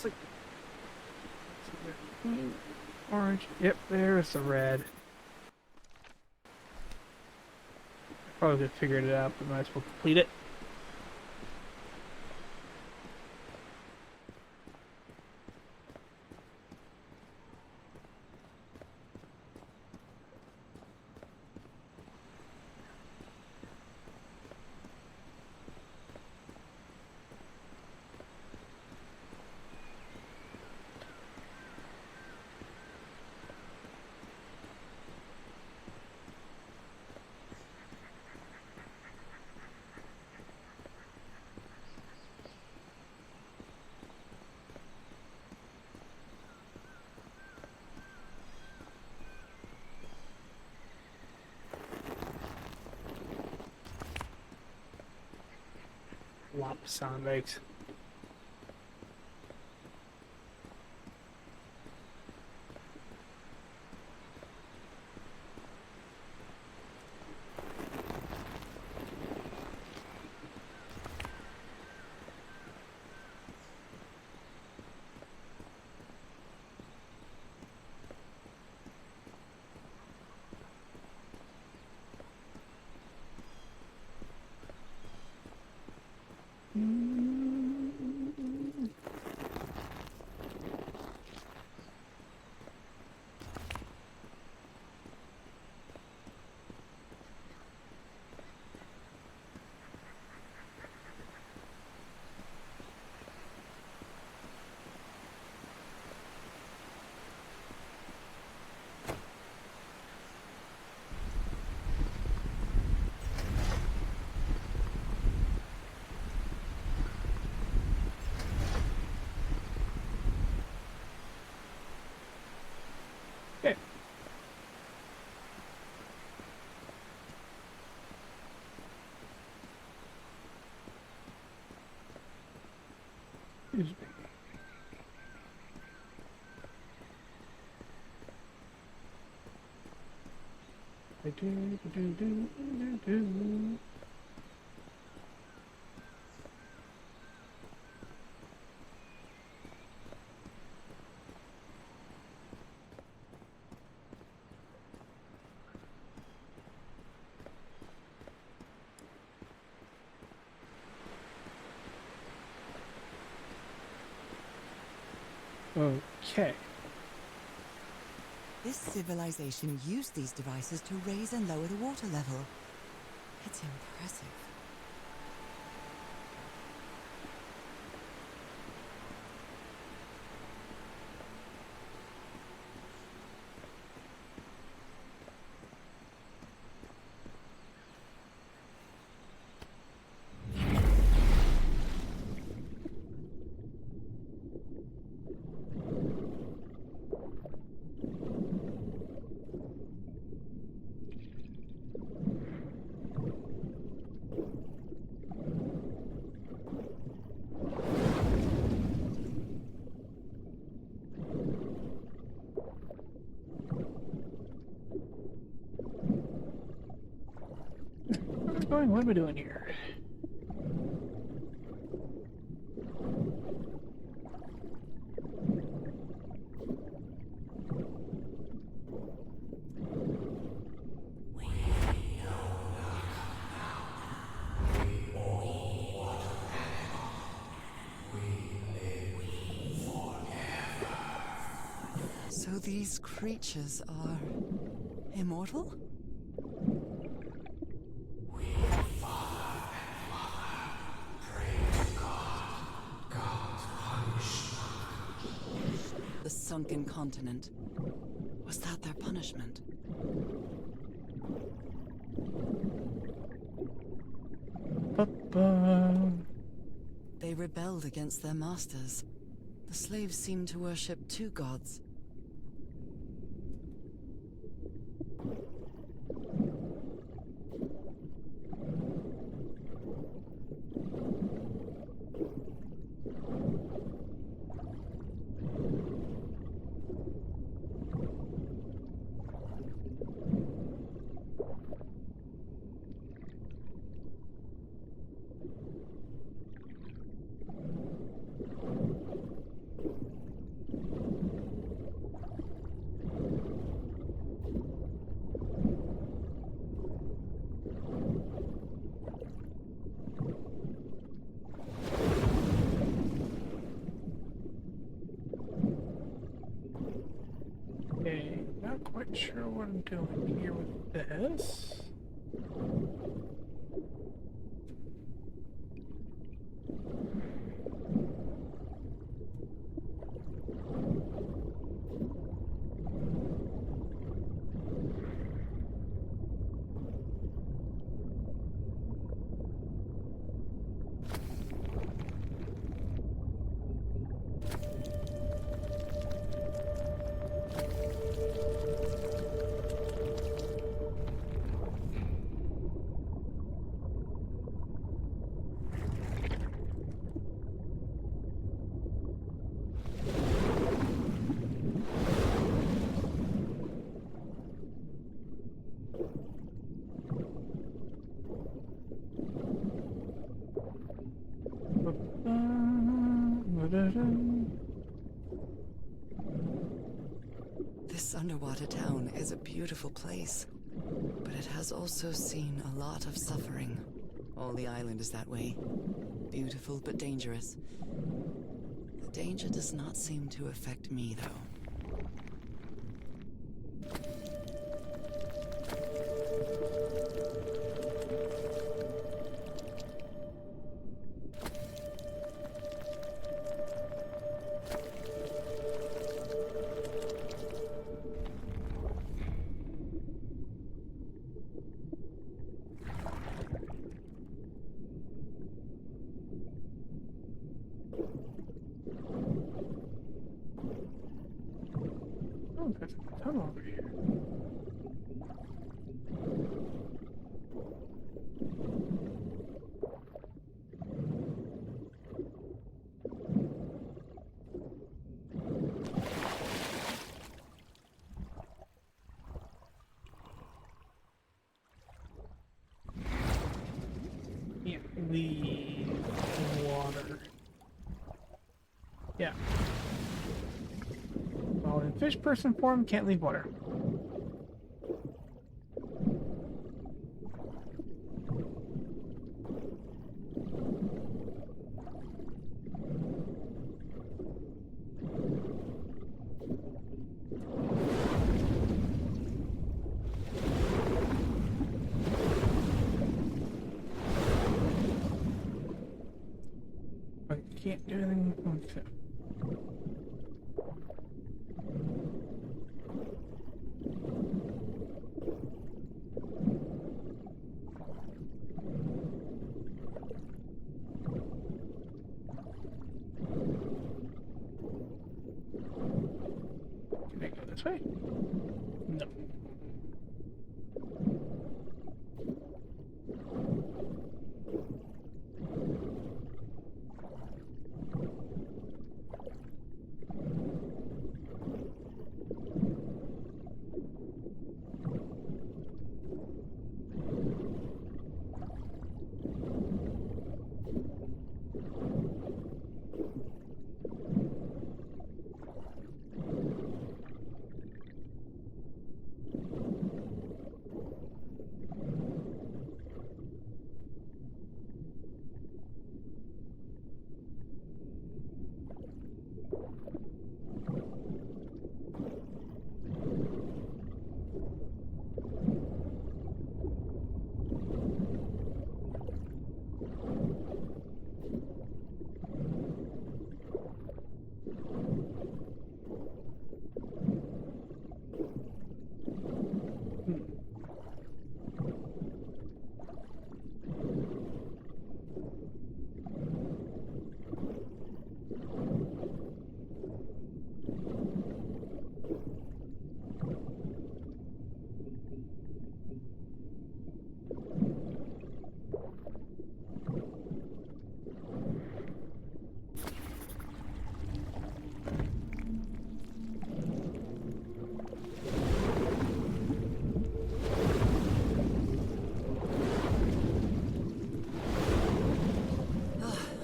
like orange. Yep, there's the red. Probably could have figured it out, but might as well complete it. Lop sound makes. Okay. Excuse me. Do. Okay. This civilization used these devices to raise and lower the water level. It's impressive. What am I doing here? So these creatures are immortal? The sunken continent. Was that their punishment? They rebelled against their masters. The slaves seemed to worship two gods. sure what I'm doing here with this. This underwater town is a beautiful place, but it has also seen a lot of suffering. All the island is that way. Beautiful but dangerous. The danger does not seem to affect me, though. Oh, there's a tunnel over here. Can't leave water. Yeah. Well, in fish person form, can't leave water. I can't do anything with it. Can I go this way? No.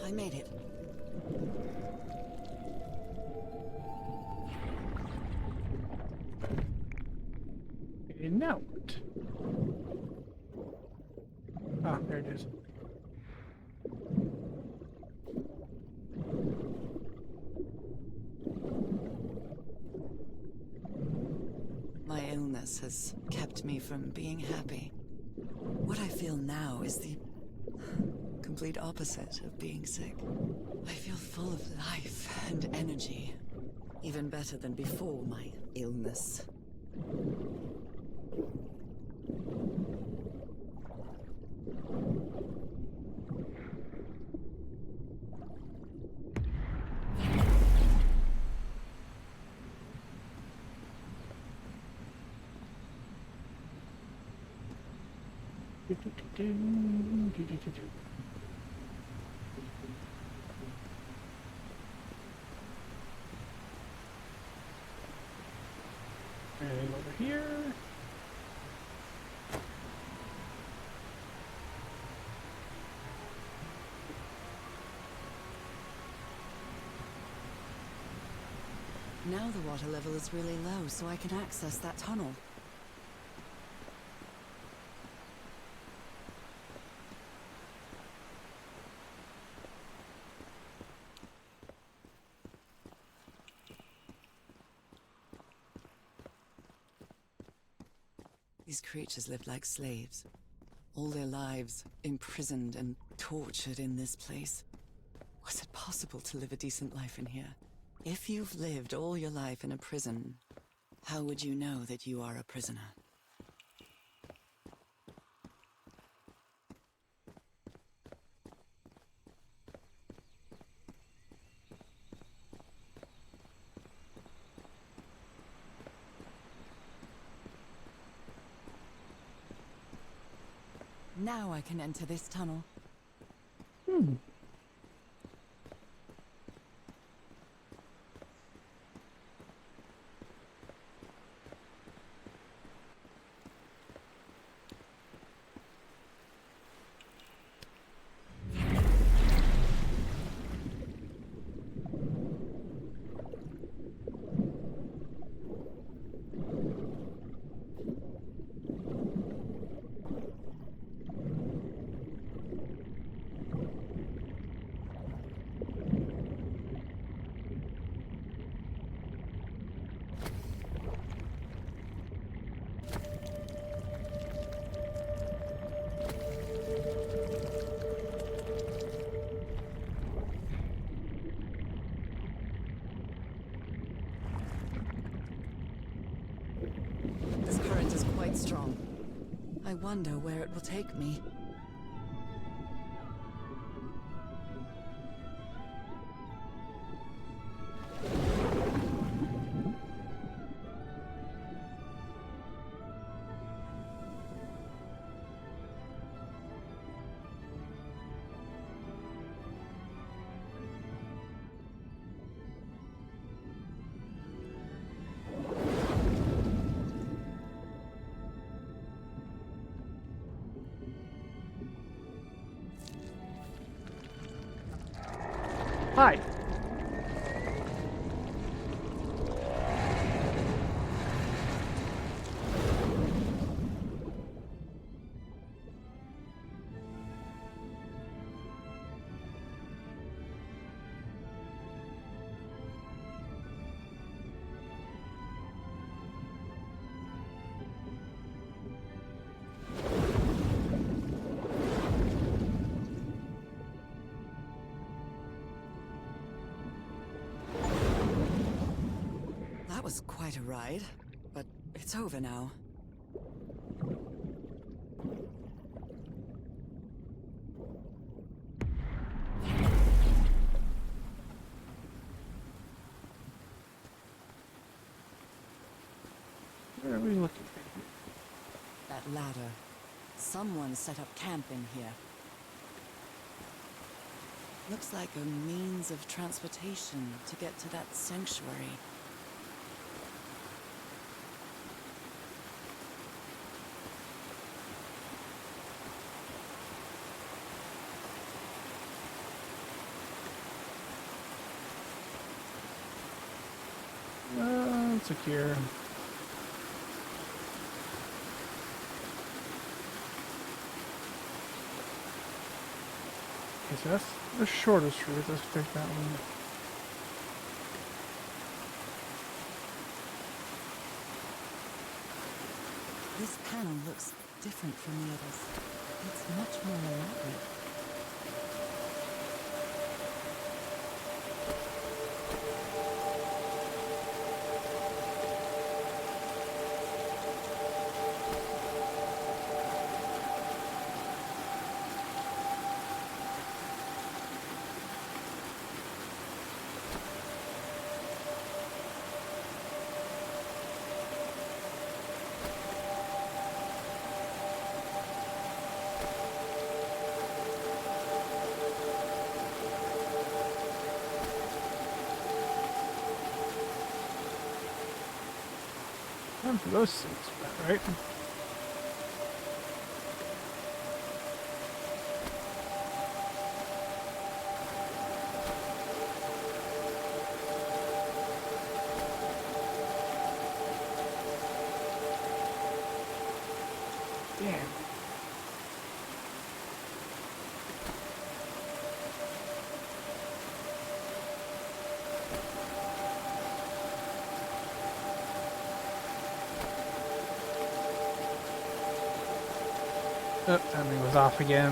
I made it. A note. Ah, there it is. My illness else has kept me from being happy. What I feel now is the complete opposite of being sick. I feel full of life and energy, even better than before my illness. Anything over here? Now the water level is really low, so I can access that tunnel. These creatures lived like slaves, all their lives imprisoned and tortured in this place. Was it possible to live a decent life in here? If you've lived all your life in a prison, how would you know that you are a prisoner? Now I can enter this tunnel. This current is quite strong. I wonder where it will take me. Hi. That was quite a ride, but it's over now. Where are we looking? That ladder. Someone set up camp in here. Looks like a means of transportation to get to that sanctuary. Secure. Okay, so that's the shortest route. Let's take that one. This panel looks different from the others. It's much more elaborate. Time for those suits, right? Damn. Oh, timing was off again.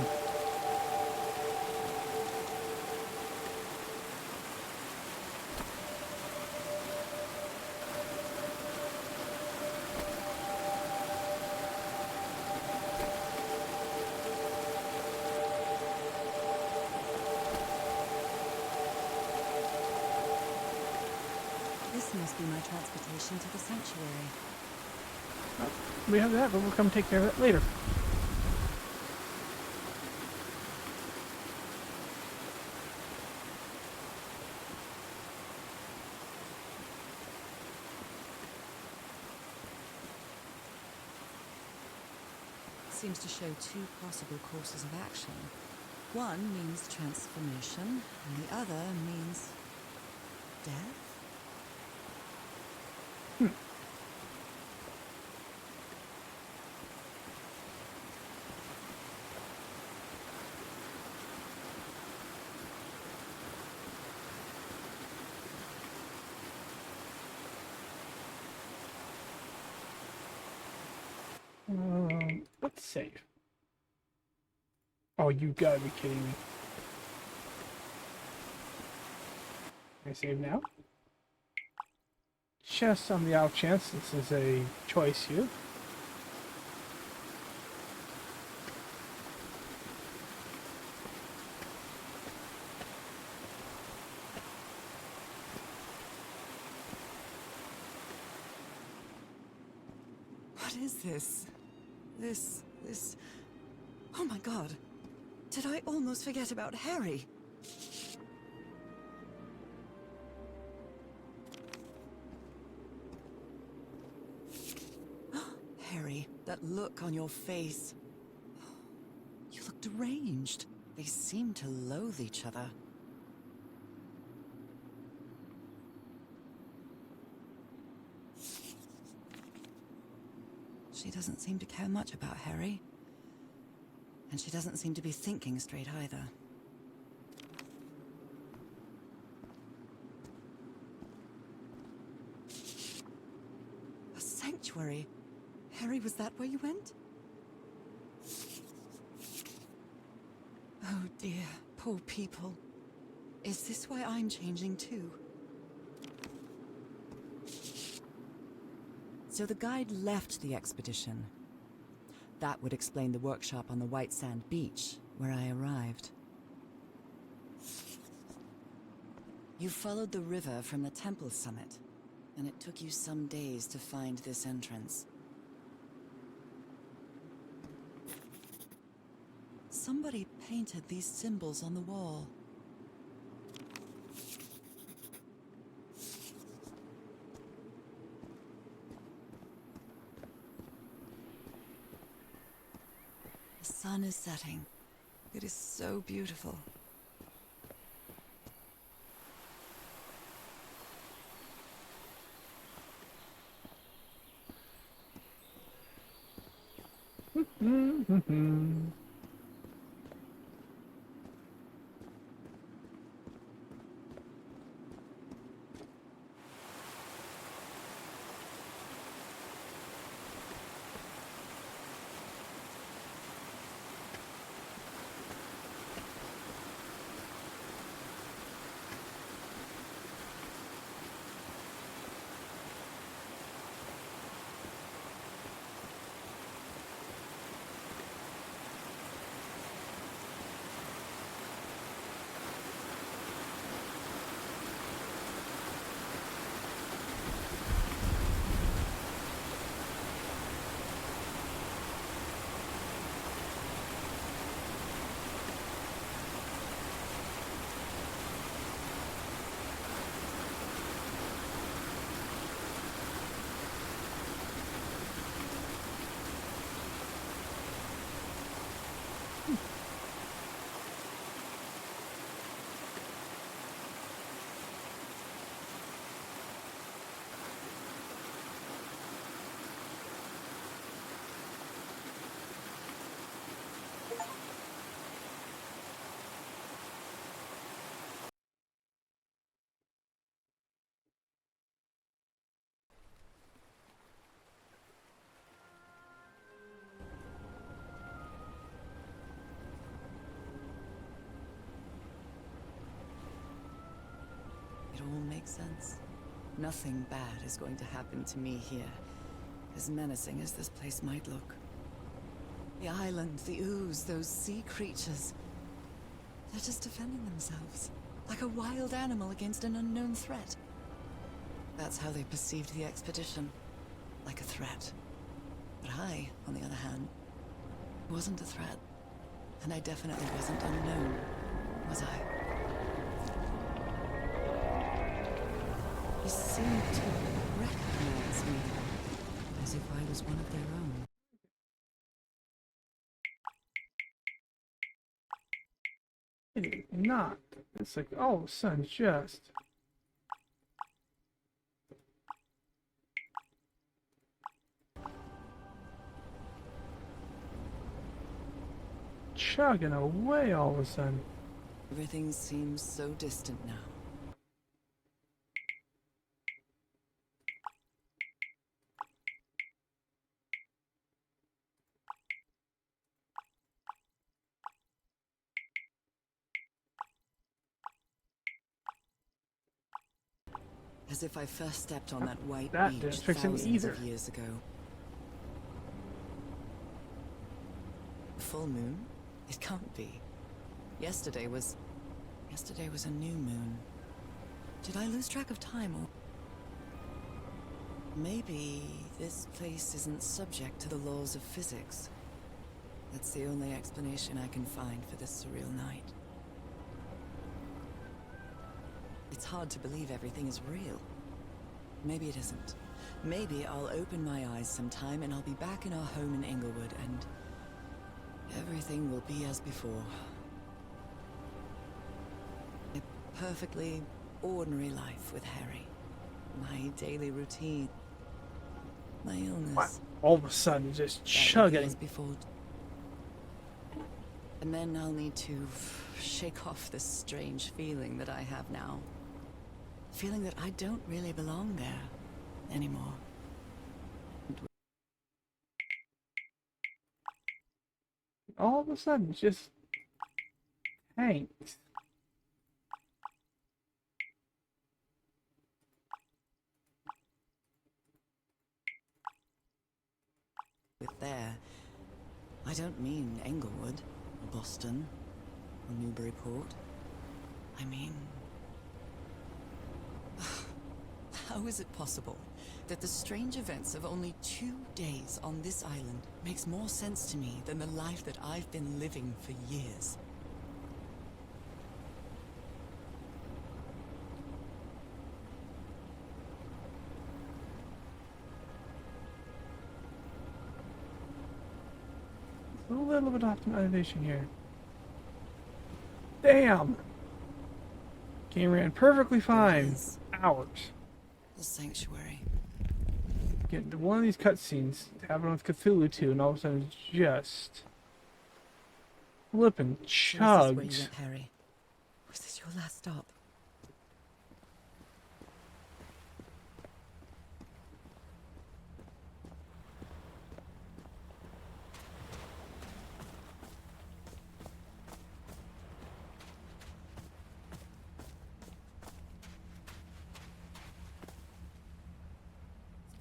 This must be my transportation to the sanctuary. We have that, but we'll come take care of that later. Seems to show two possible courses of action. One means transformation, and the other means death? Let's save. Oh, you gotta be kidding me. Can I save now? Just on the off chance this is a choice here. What is this? This... Oh my god. Did I almost forget about Harry? Harry, that look on your face. You look deranged. They seem to loathe each other. She doesn't seem to care much about Harry. And she doesn't seem to be thinking straight either. A sanctuary? Harry, was that where you went? Oh dear, poor people. Is this why I'm changing too? So the guide left the expedition. That would explain the workshop on the white sand beach, where I arrived. You followed the river from the temple summit, and it took you some days to find this entrance. Somebody painted these symbols on the wall. The sun is setting. It is so beautiful. It all makes sense. Nothing bad is going to happen to me here, as menacing as this place might look. The island, the ooze, those sea creatures. They're just defending themselves, like a wild animal against an unknown threat. That's how they perceived the expedition, like a threat. But I, on the other hand, wasn't a threat. And I definitely wasn't unknown, was I? They seemed to recognize me, as if I was one of their own. It is not. It's like, oh, son, just. Chugging away all of a sudden. Everything seems so distant now. As if I first stepped on that white That beach didn't fix it thousands either. of years ago. Full moon? It can't be. Yesterday was a new moon. Did I lose track of time, or maybe this place isn't subject to the laws of physics? That's the only explanation I can find for this surreal night. It's hard to believe everything is real. Maybe it isn't. Maybe I'll open my eyes sometime and I'll be back in our home in Inglewood and everything will be as before. A perfectly ordinary life with Harry. My daily routine. My illness. All of a sudden, just That will be chugging. as before. And then I'll need to shake off this strange feeling that I have now. Feeling that I don't really belong there anymore. All of a sudden, just hangs. With there, I don't mean Englewood, or Boston, or Newburyport. I mean... How is it possible that the strange events of only 2 days on this island makes more sense to me than the life that I've been living for years? A little bit of optimization here. Damn! Game ran perfectly fine. Yes. Hours. The sanctuary. Get into one of these cutscenes, have it with Cthulhu 2, and all of a sudden it's just flipping Was this where you chugs. went, Harry? Was this your last stop?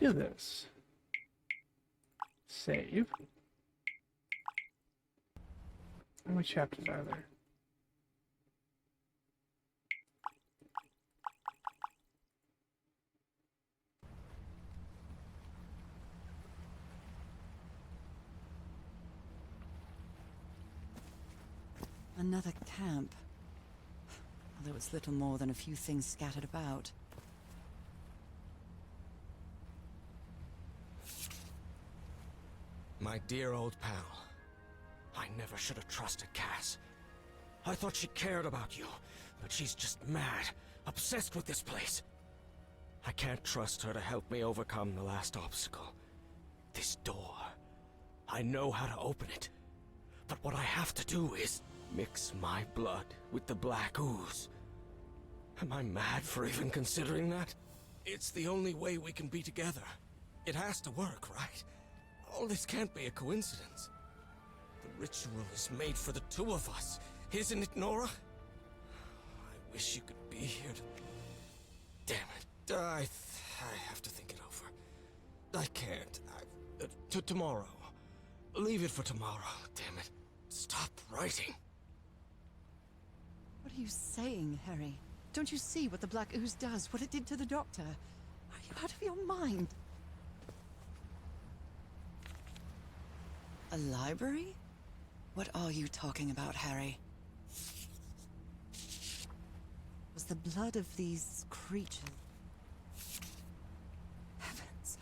Do this. Save. How many chapters are there? Another camp. Although it's little more than a few things scattered about. My dear old pal, I never should have trusted Cass. I thought she cared about you, but she's just mad, obsessed with this place. I can't trust her to help me overcome the last obstacle. This door. I know how to open it. But what I have to do is mix my blood with the black ooze. Am I mad for even considering that? It's the only way we can be together. It has to work, right? All this can't be a coincidence. The ritual is made for the two of us, isn't it, Nora? I wish you could be here to... Damn it. I have to think it over. I can't. Tomorrow. Leave it for tomorrow, damn it. Stop writing. What are you saying, Harry? Don't you see what the black ooze does, what it did to the doctor? Are you out of your mind? A library? What are you talking about, Harry? Was the blood of these creatures... Heavens,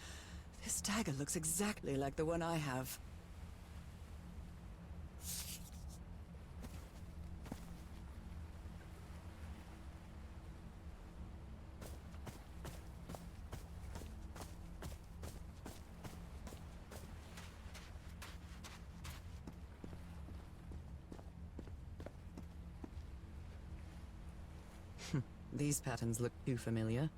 this dagger looks exactly like the one I have. These patterns look too familiar.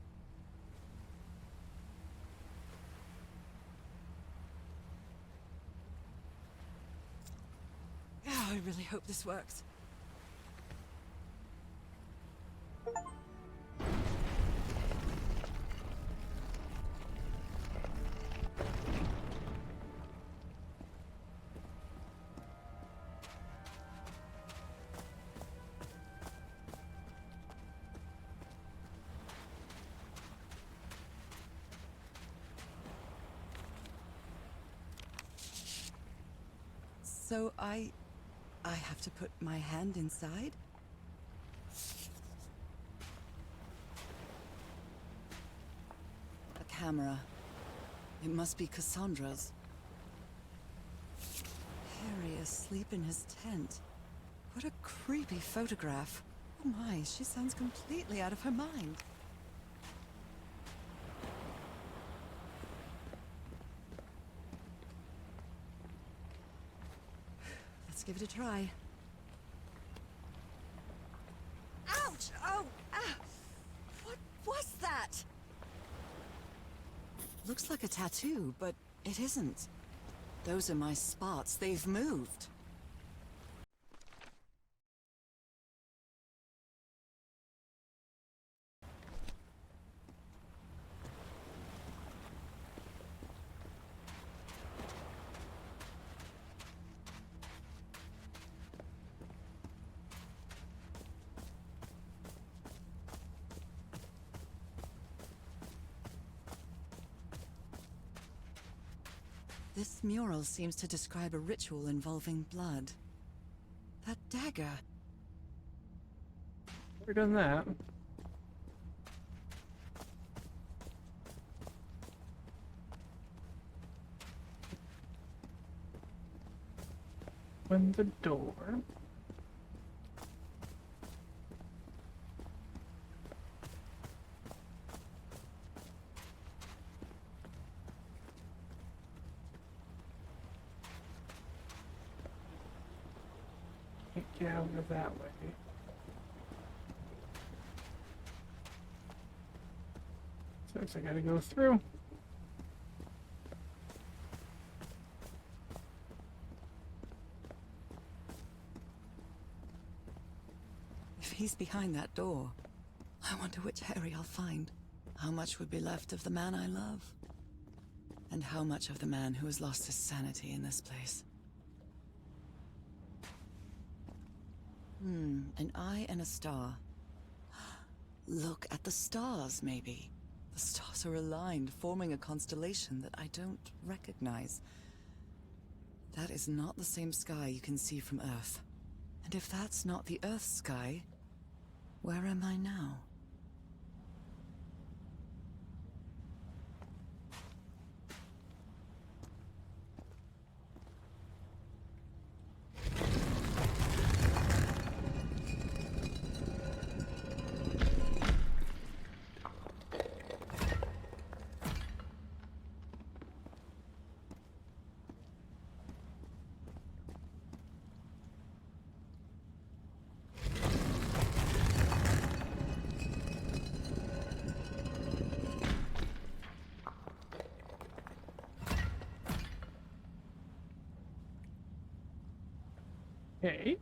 Oh, I really hope this works. So I have to put my hand inside? A camera. It must be Cassandra's. Harry asleep in his tent. What a creepy photograph. Oh my, she sounds completely out of her mind. Let's give it a try. Ouch! Oh! Ah! What was that? Looks like a tattoo, but it isn't. Those are my spots. They've moved. This mural seems to describe a ritual involving blood. That dagger. Never done that. Open the door. Can't get out of that way. So I gotta go through. If he's behind that door, I wonder which Harry I'll find. How much would be left of the man I love? And how much of the man who has lost his sanity in this place? An eye and a star. Look at the stars, maybe. The stars are aligned, forming a constellation that I don't recognize. That is not the same sky you can see from Earth. And if that's not the Earth's sky, where am I now? Okay.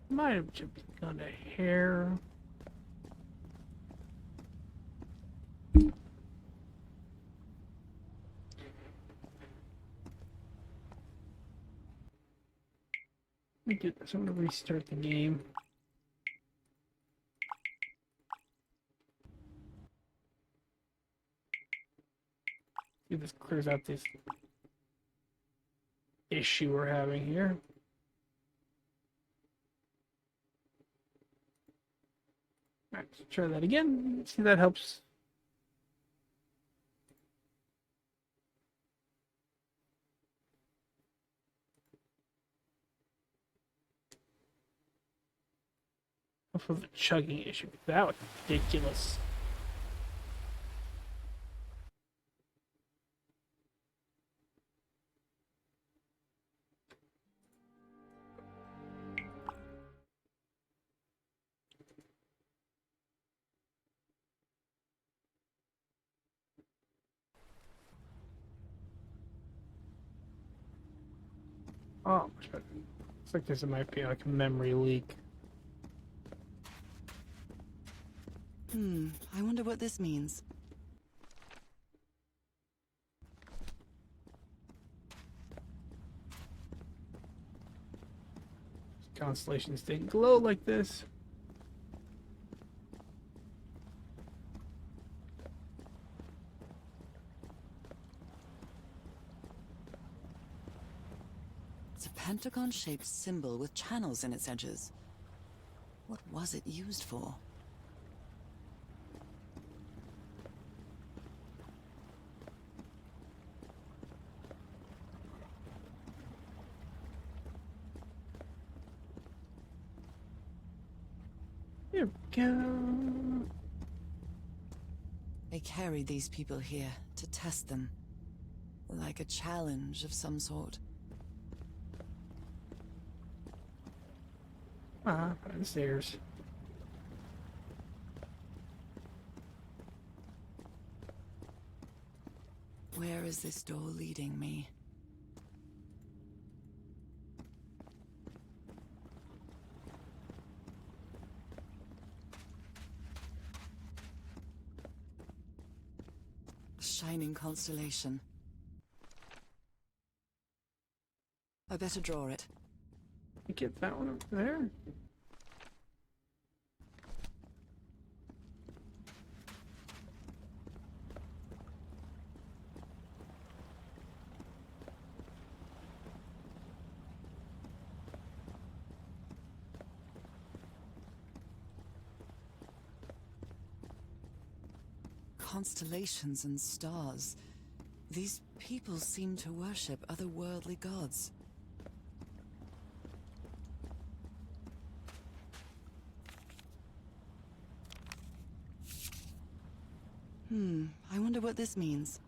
Might have jumped on a hair. Let me do this. I'm gonna restart the game. See if this clears out this issue we're having here. Alright, let's try that again. See if that helps. Off of the chugging issue. That was ridiculous. Oh, much better. Looks like this might be like a memory leak. I wonder what this means. Constellations didn't glow like this. It's a pentagon-shaped symbol with channels in its edges. What was it used for? There we go. They carried these people here to test them. Like a challenge of some sort. Downstairs. Where is this door leading me? A shining constellation. I better draw it. Get that one over there. Constellations and stars. These people seem to worship otherworldly gods. I wonder what this means.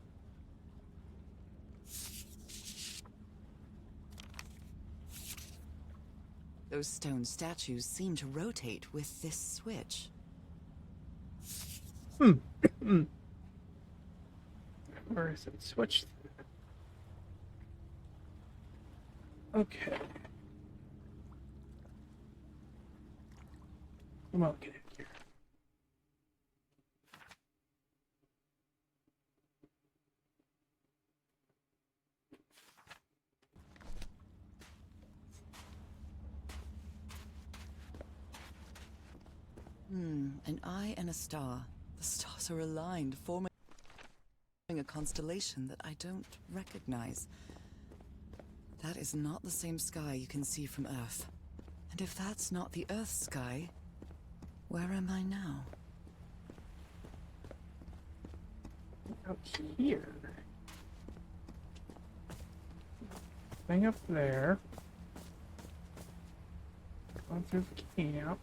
Those stone statues seem to rotate with this switch. Where is it? Switch. Okay. Come on, get in here. An eye and a star. The stars are aligned, forming a constellation that I don't recognize. That is not the same sky you can see from Earth. And if that's not the Earth's sky, where am I now? Out here. Thing up there. Going through the camp.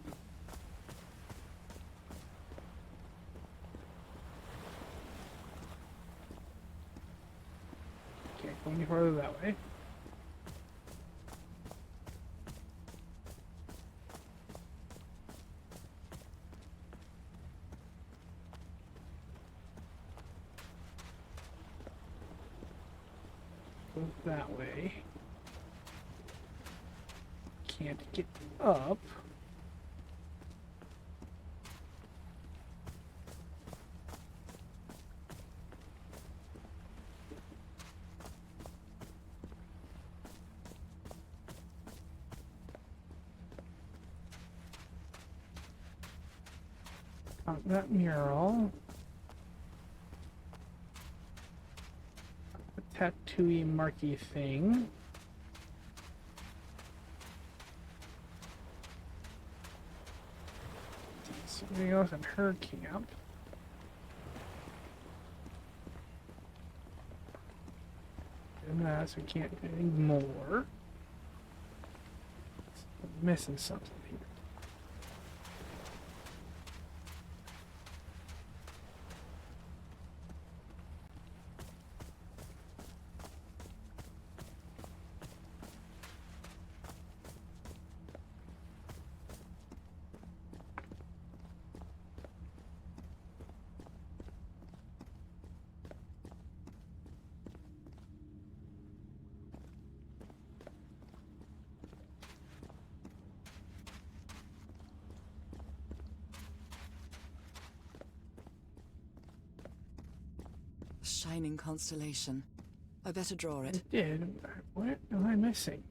Can't go any further that way. Go that way. Can't get up. Got that mural. The tattooy marky thing. Something else in her camp. And that, so we can't do any more. I'm missing something here. Shining constellation. I better draw it. I did. What am I missing?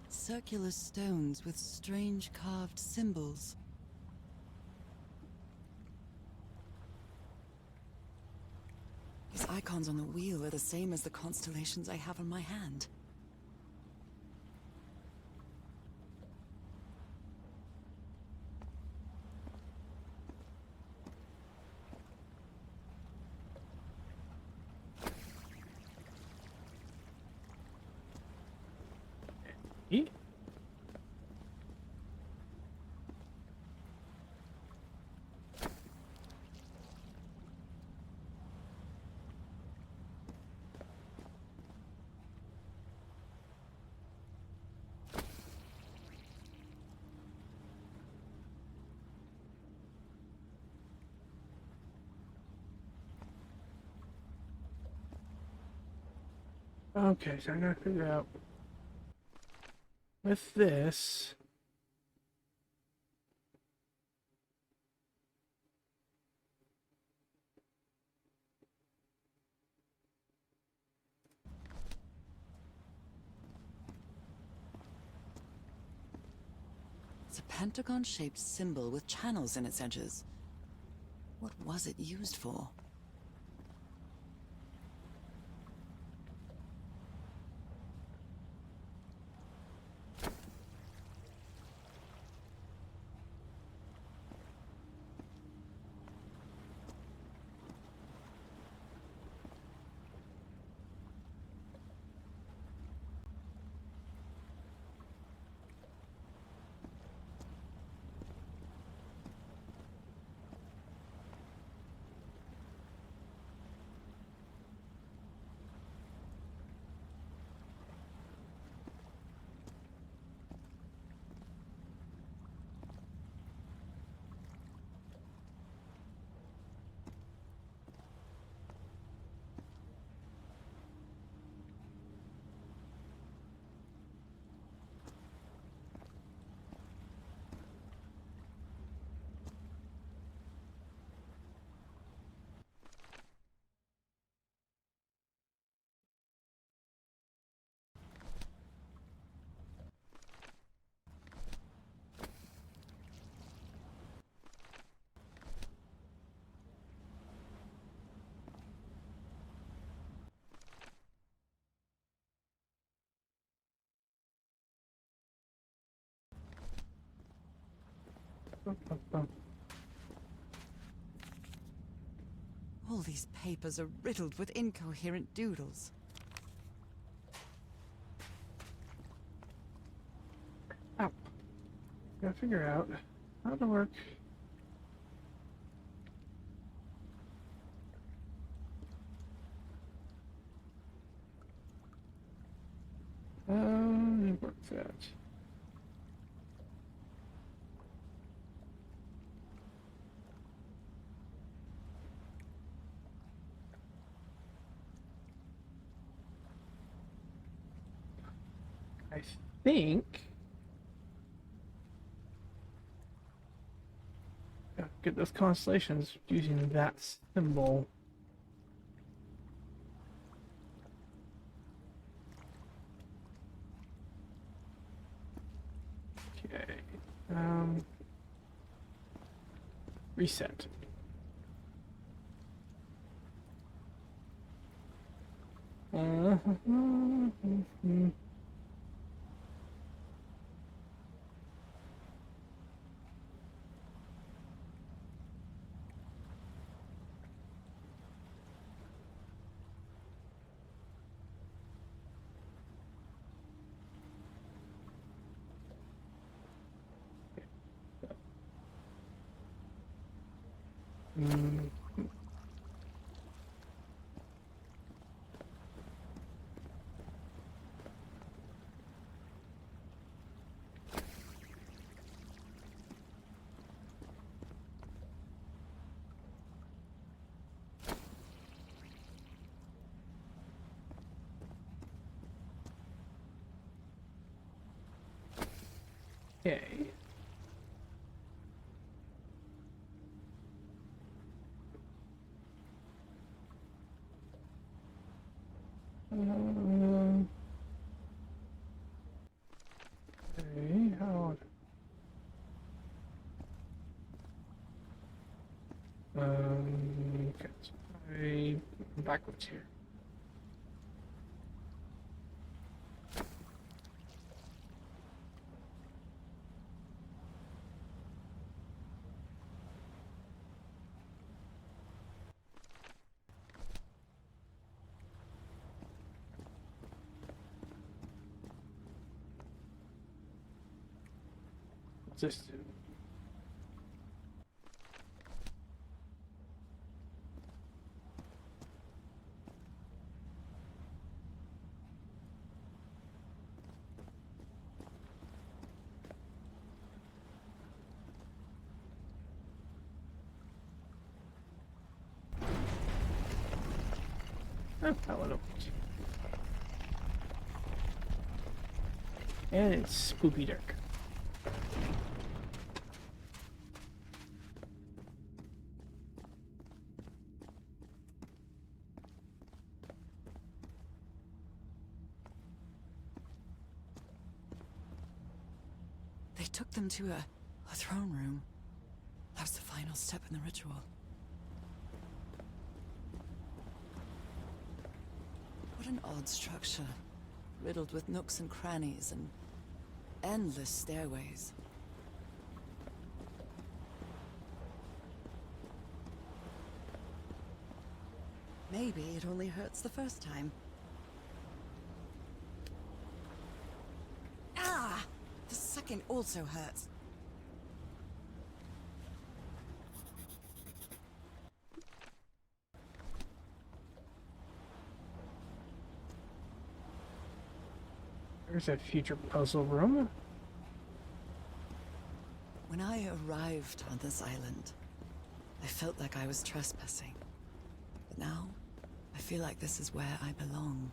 Circular stones with strange carved symbols. These icons on the wheel are the same as the constellations I have on my hand. E? Okay, so I gotta figure out with this. It's a pentagon-shaped symbol with channels in its edges. What was it used for? All these papers are riddled with incoherent doodles. Ow. Gotta figure out how to work. Work that. I think get those constellations using that symbol. Okay. Reset. Okay. Okay, how? Okay, so I'm backwards here. What's this do? Oh, that one opened. And it's spoopy dark. They took them to a throne room. That was the final step in the ritual. What an odd structure. Riddled with nooks and crannies and endless stairways. Maybe it only hurts the first time. Ah! The second also hurts. There's a future puzzle room. When I arrived on this island, I felt like I was trespassing. But now, I feel like this is where I belong.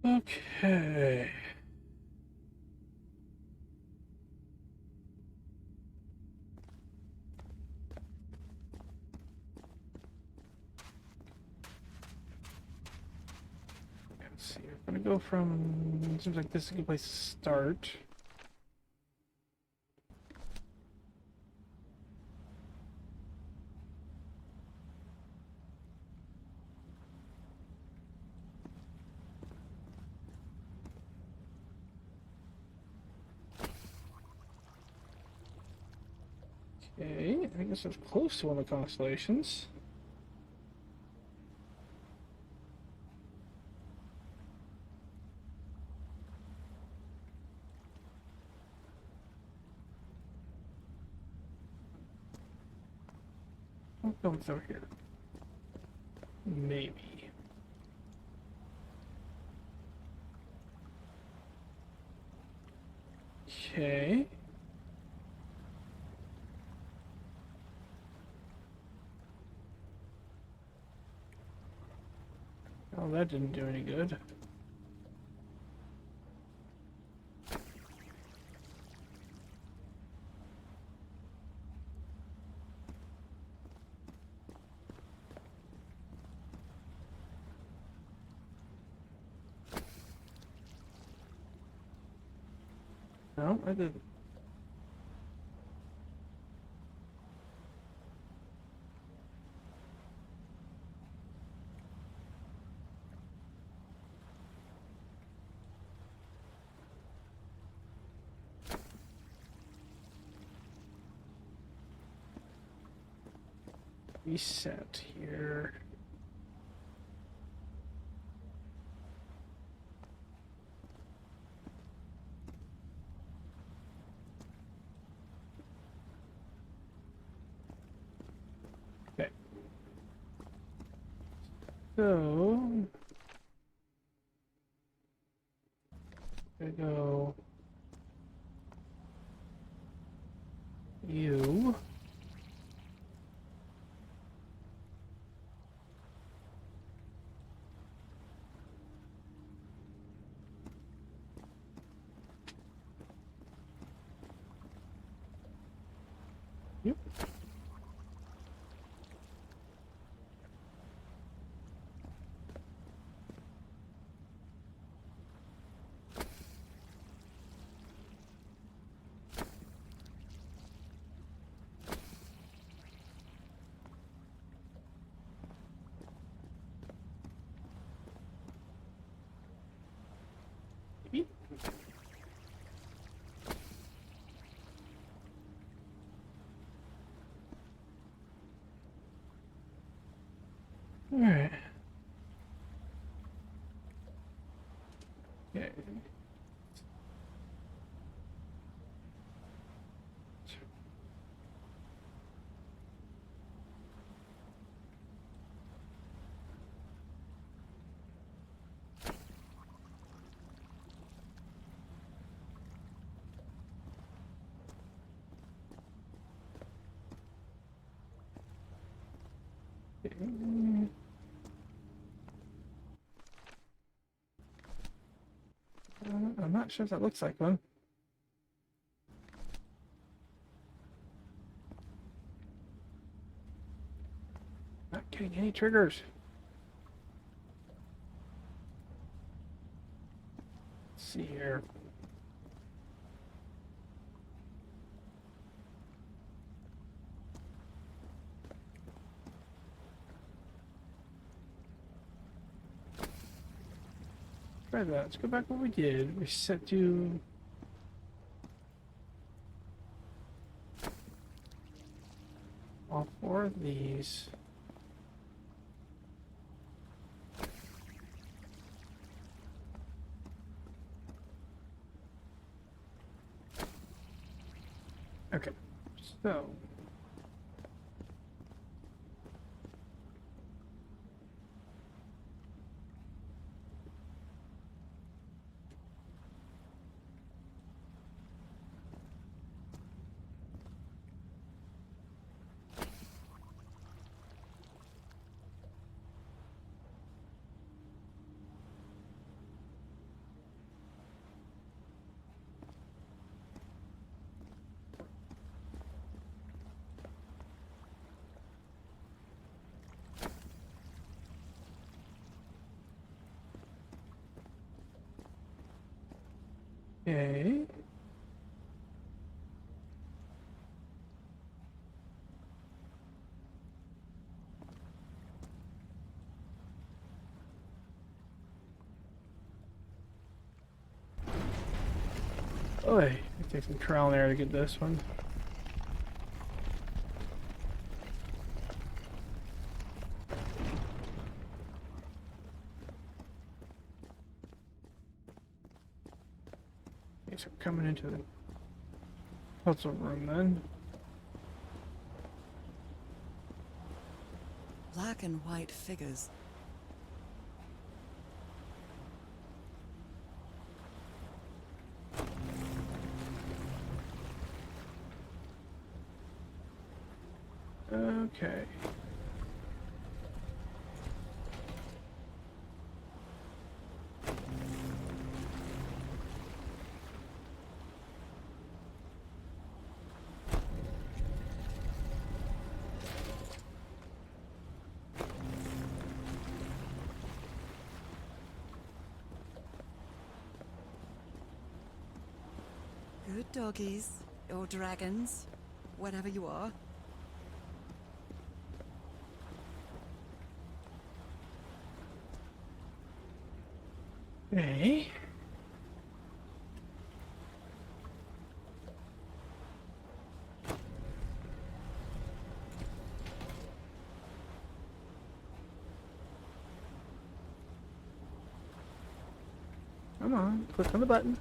Okay. Let's see. We're gonna go from. Seems like this is a good place to start. Okay, I guess it's close to one of the constellations. I'll go with over here. Maybe. Okay. Oh, that didn't do any good. No, I didn't. Reset here. Okay. So I go you. Yep. Maybe. All right. Okay. I'm not sure if that looks like one. Not getting any triggers. Let's see here. Try that. Let's go back what we did. We set to all four of these. Okay, so okay. Oh, it takes some trial and error to get this one. coming into the puzzle room then. Black and white figures. Okay. Good doggies, or dragons, whatever you are. Okay. Come on, click on the button.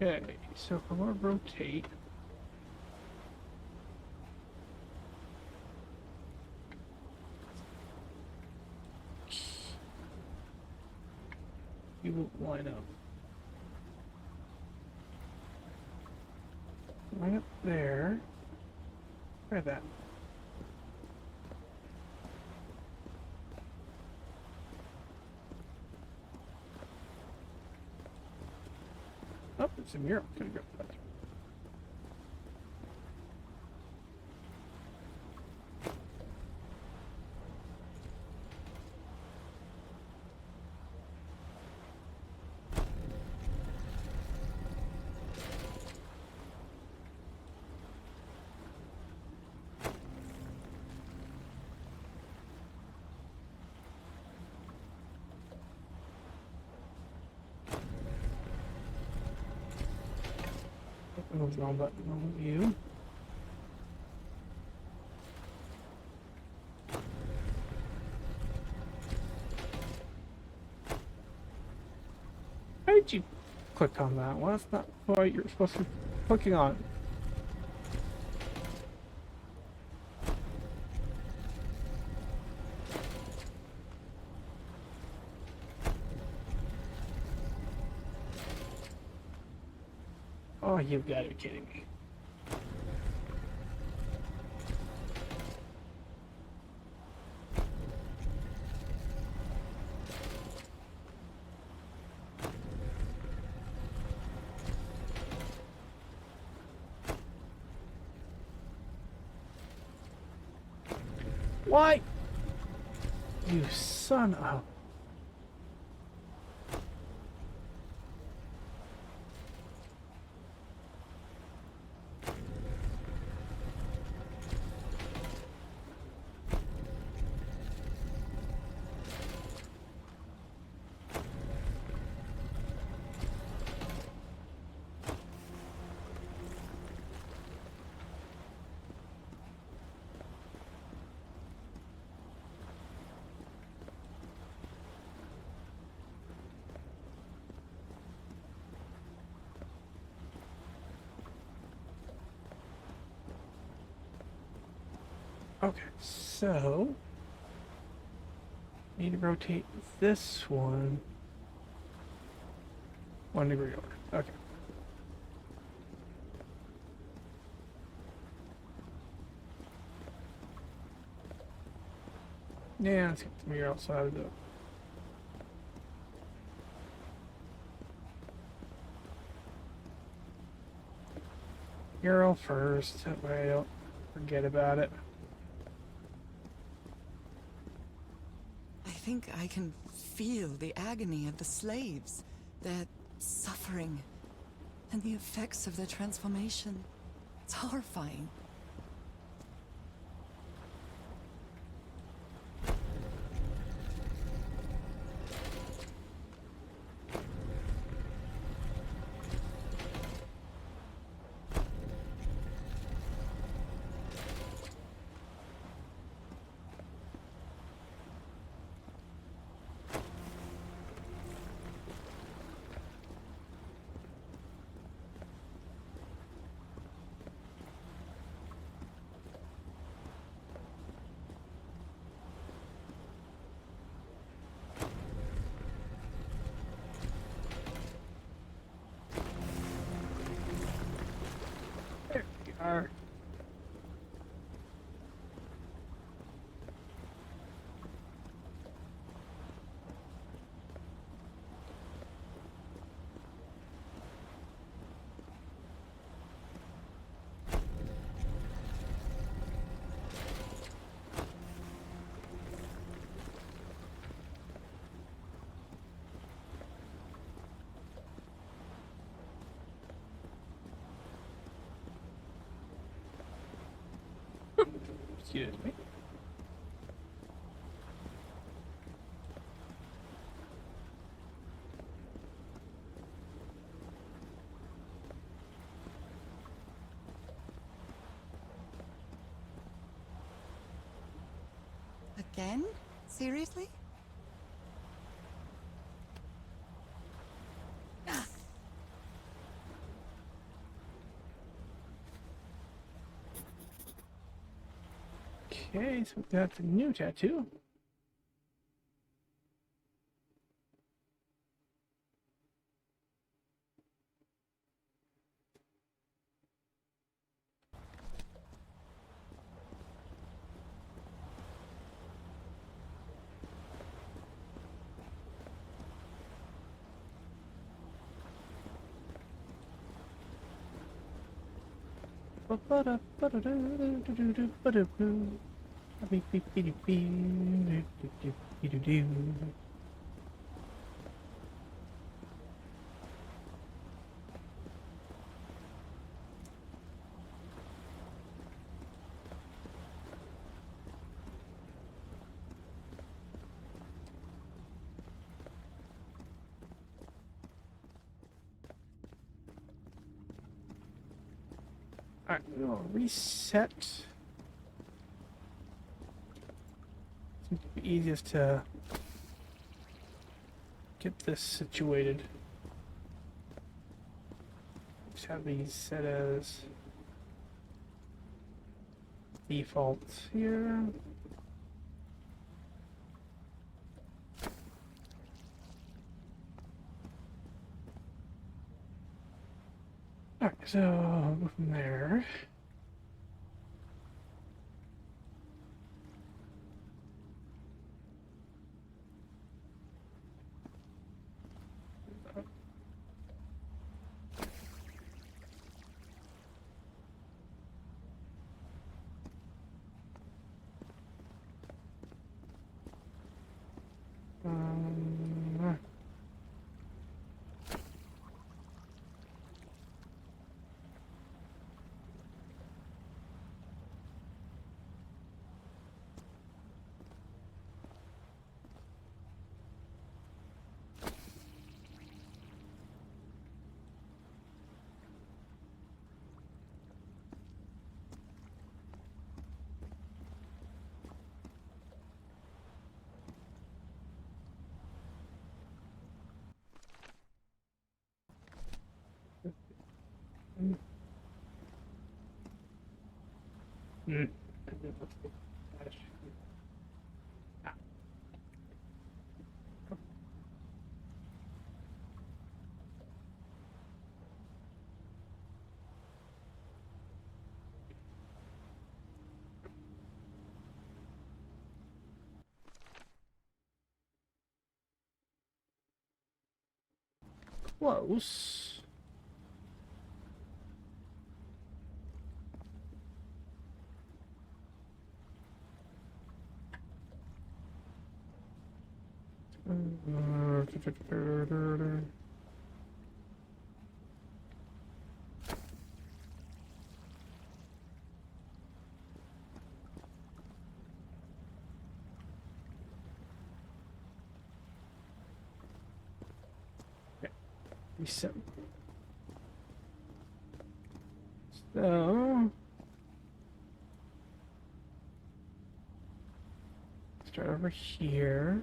Okay, so if I want to rotate, you will line up. Line up there. Try that. Oh, it's a mural. Gonna go. Oh, wrong button, wrong view. How did you click on that? Well, that's not what you're supposed to be clicking on. Oh, you've got to be kidding me. Why? You son of... Okay, so need to rotate this one 1 degree over. Okay. Yeah, let's get the mirror outside of the... mural first, that way I don't forget about it. I think I can feel the agony of the slaves, their suffering, and the effects of their transformation. It's horrifying. There we are. Excuse me. Again? Seriously? Ah. Okay, so that's a new tattoo. Alright, we'll reset. Seems to be easiest to get this situated. Just have these set as defaults here. Alright, so I'll go from there. Um, mm. Close. So, so start over here.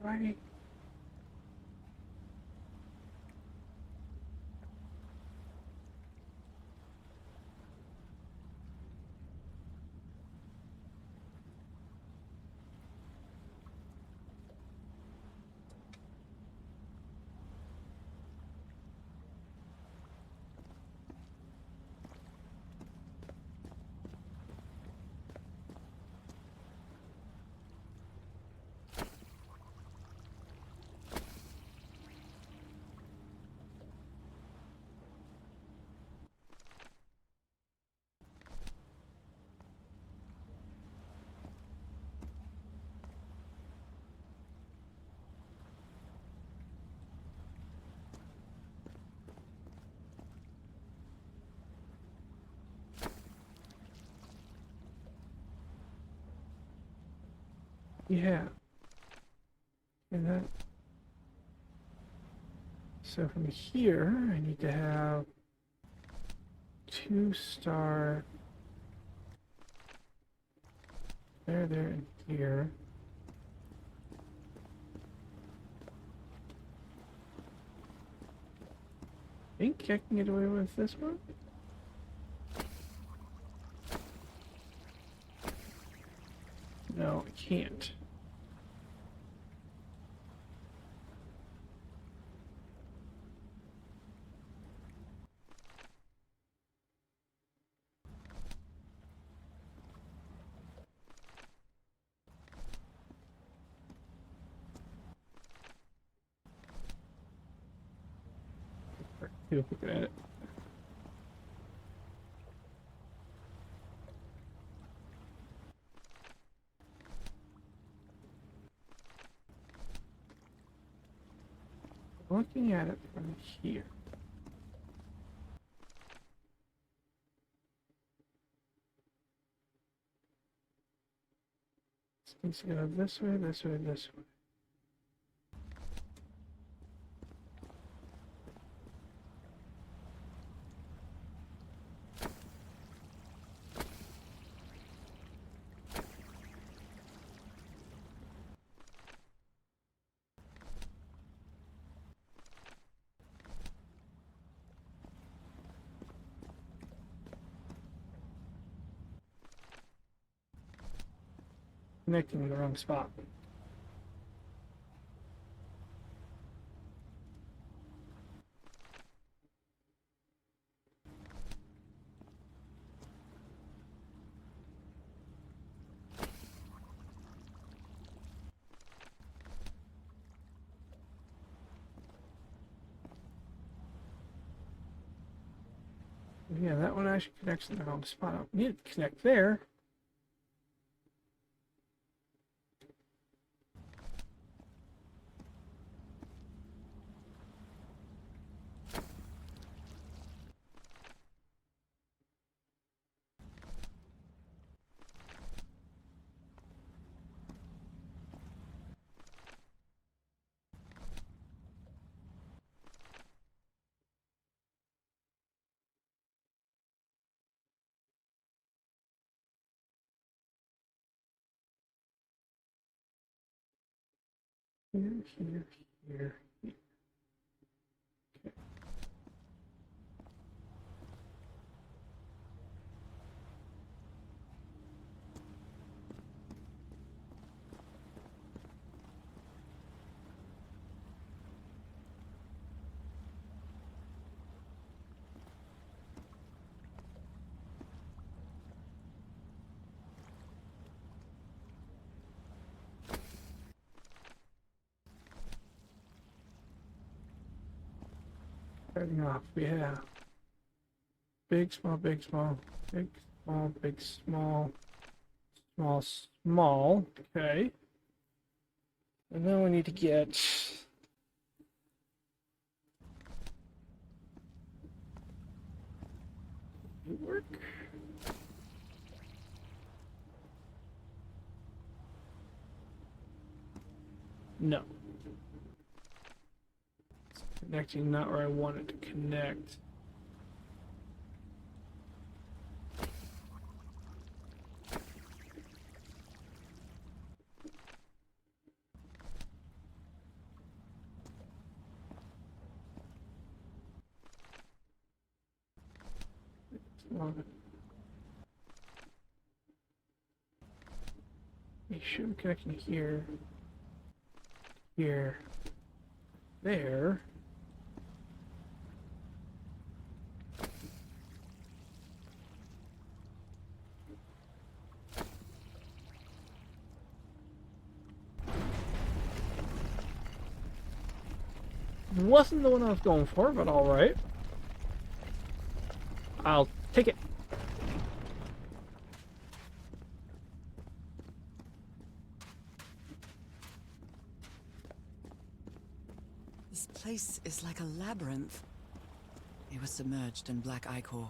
Right. Yeah. And that. So from here, I need to have 2-star there, and here. Think I can get away with this one? No, I can't. Keep looking at it. Looking at it from here. It needs to go this way, this way, this way. Connecting in the wrong spot. Yeah, that one actually connects in the wrong spot. I need to connect there. Here, here, here. Starting off, we have big, small, big, small, big, small, big, small, small, small. Okay. And then we need to get work. No. It's connecting not where I want it to connect. It should be connecting here, here, there. Wasn't the one I was going for, but alright. I'll take it. This place is like a labyrinth. It was submerged in black ichor.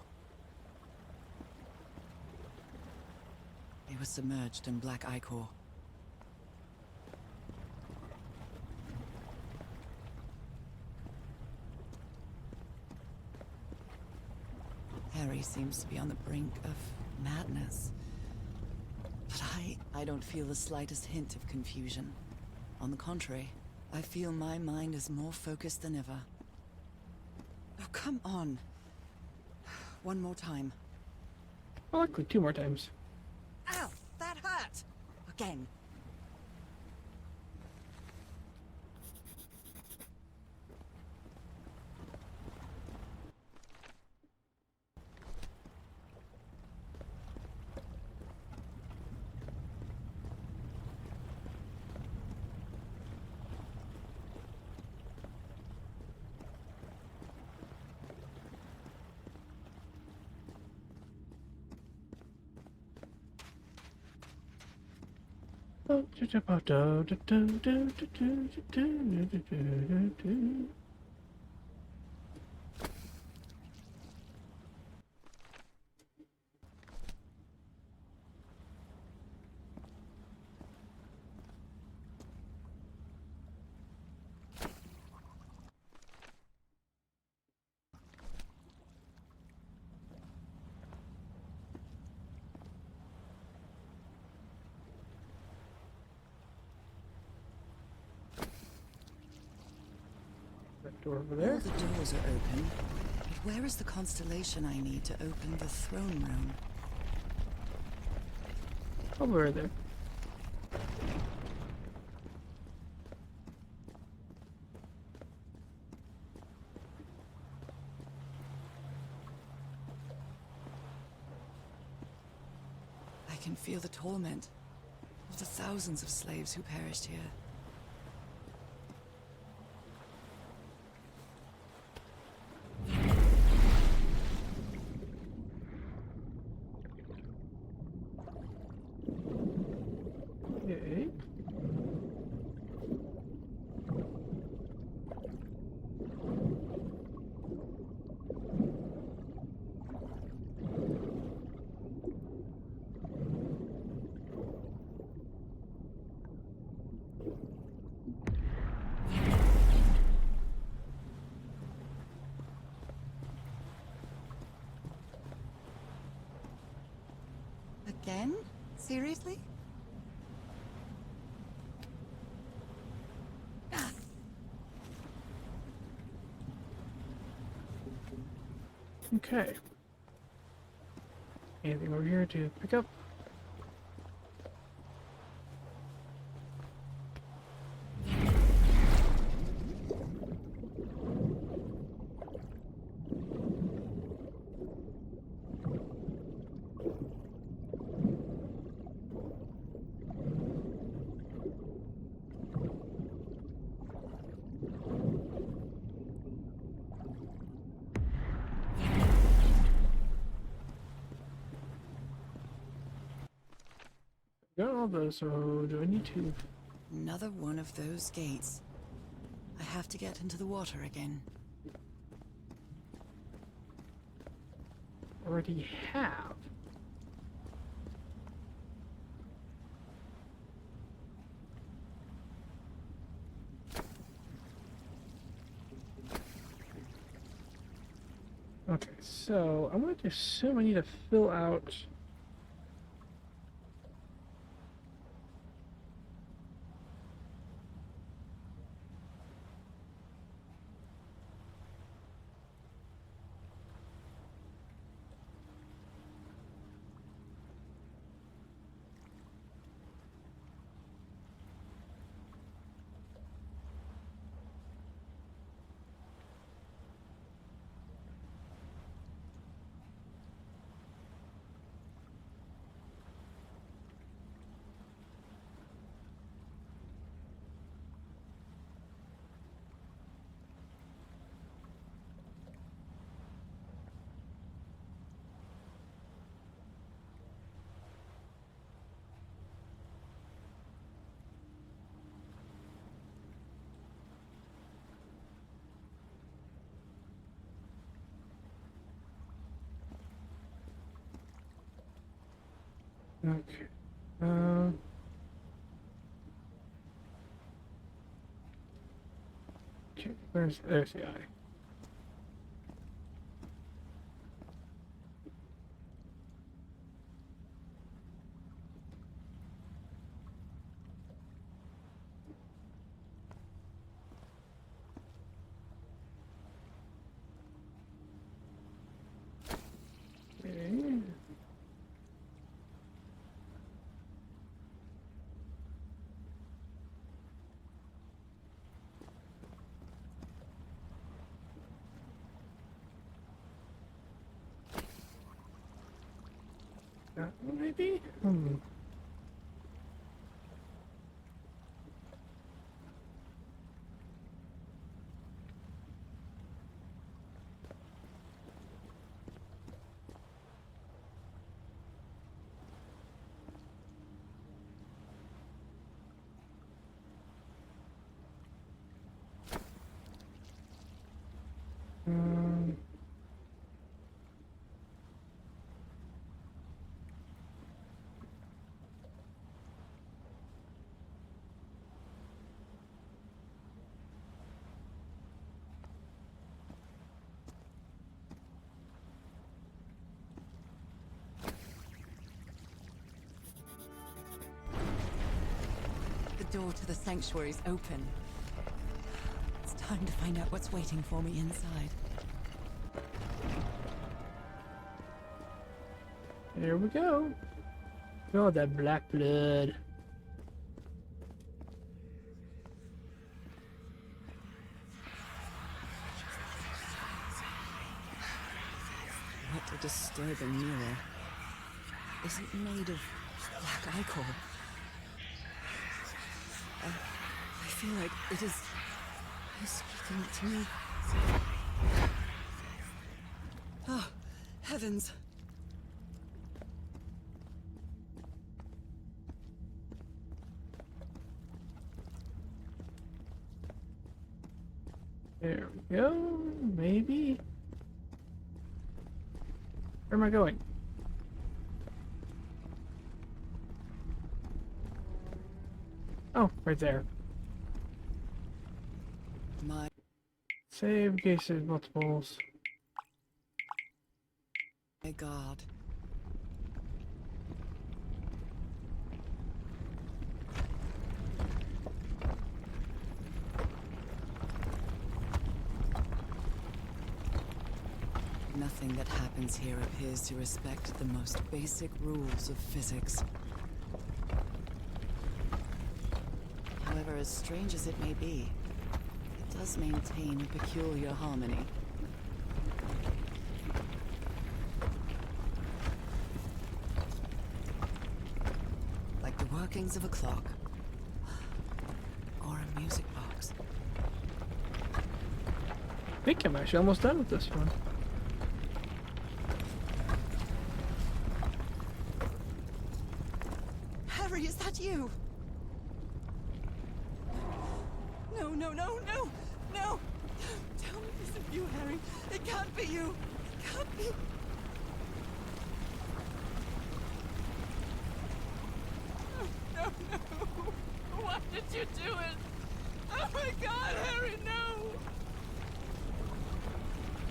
It was submerged in black ichor. Harry seems to be on the brink of madness. But I don't feel the slightest hint of confusion. On the contrary, I feel my mind is more focused than ever. Oh, come on. One more time. Well, likely 2 more times. Ow! That hurt! Again. That door over All there. the doors are open, but where is the constellation I need to open the throne room? Over there. I can feel the torment of the thousands of slaves who perished here. Okay. Again? Seriously? Okay. Anything over here to pick up? Got all those, so do I need to Another one of those gates. I have to get into the water again. already have? Okay, so I'm going to assume I need to fill out. Okay. Okay, there's the eye. Okay. Maybe? Um, The door to the sanctuary's open. It's time to find out what's waiting for me inside. Here we go. Oh, that black blood. What a disturbing mirror. Is it made of black ichor? I feel like it is speaking to me. Oh, heavens. There we go. Maybe. Where am I going? Oh, right there. My Save cases, multiples. God. Nothing that happens here appears to respect the most basic rules of physics. However, as strange as it may be, it does maintain a peculiar harmony. Like the workings of a clock. Or a music box. I think I'm actually almost done with this one. Harry, is that you? No, no, no, no, no! Tell me this isn't you, Harry. It can't be you. It can't be. No, no. Why did you do it? Oh my God, Harry, no!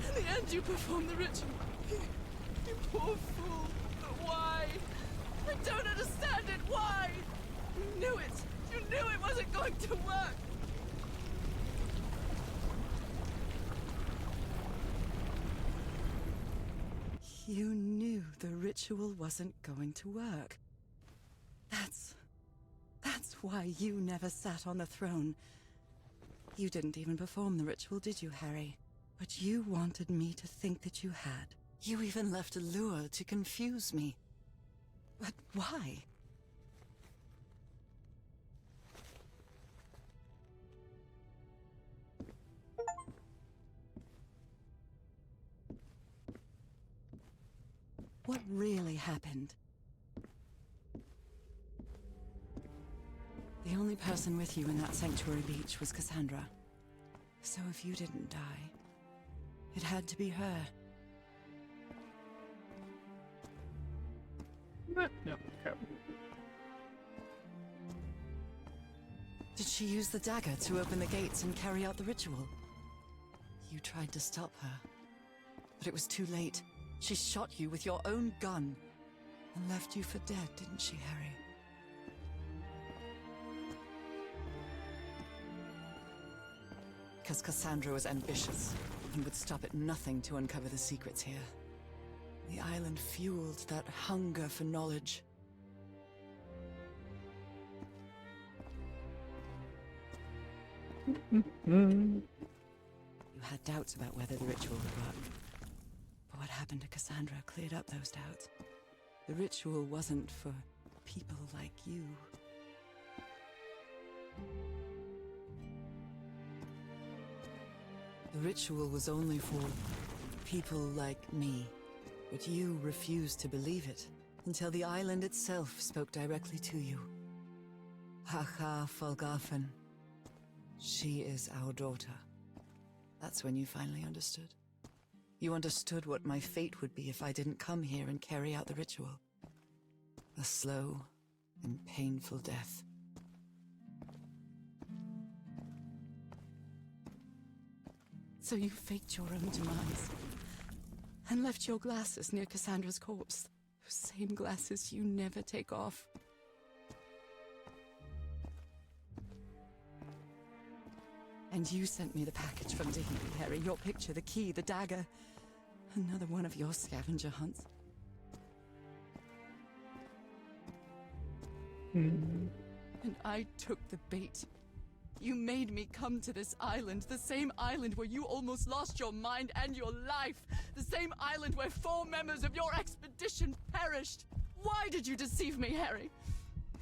In the end, you performed the ritual. You poor fool. But why? I don't understand it. Why? You knew it. You knew it wasn't going to work. You knew the ritual wasn't going to work. That's why you never sat on the throne. You didn't even perform the ritual, did you, Harry? But you wanted me to think that you had. You even left a lure to confuse me. But why? What really happened? The only person with you in that sanctuary beach was Cassandra. So if you didn't die, it had to be her. No, okay. Did she use the dagger to open the gates and carry out the ritual? You tried to stop her, but it was too late. She shot you with your own gun and left you for dead, didn't she, Harry? Because Cassandra was ambitious and would stop at nothing to uncover the secrets here. The island fueled that hunger for knowledge. You had doubts about whether the ritual would work. But what happened to Cassandra cleared up those doubts. The ritual wasn't for people like you. The ritual was only for people like me. But you refused to believe it, until the island itself spoke directly to you. Haha Folgafen. She is our daughter. That's when you finally understood. You understood what my fate would be if I didn't come here and carry out the ritual. A slow and painful death. So you faked your own demise. And left your glasses near Cassandra's corpse. Those same glasses you never take off. And you sent me the package from Tahiti, Harry. Your picture, the key, the dagger. Another one of your scavenger hunts. And I took the bait. You made me come to this island, the same island where you almost lost your mind and your life, the same island where 4 members of your expedition perished. Why did you deceive me, Harry?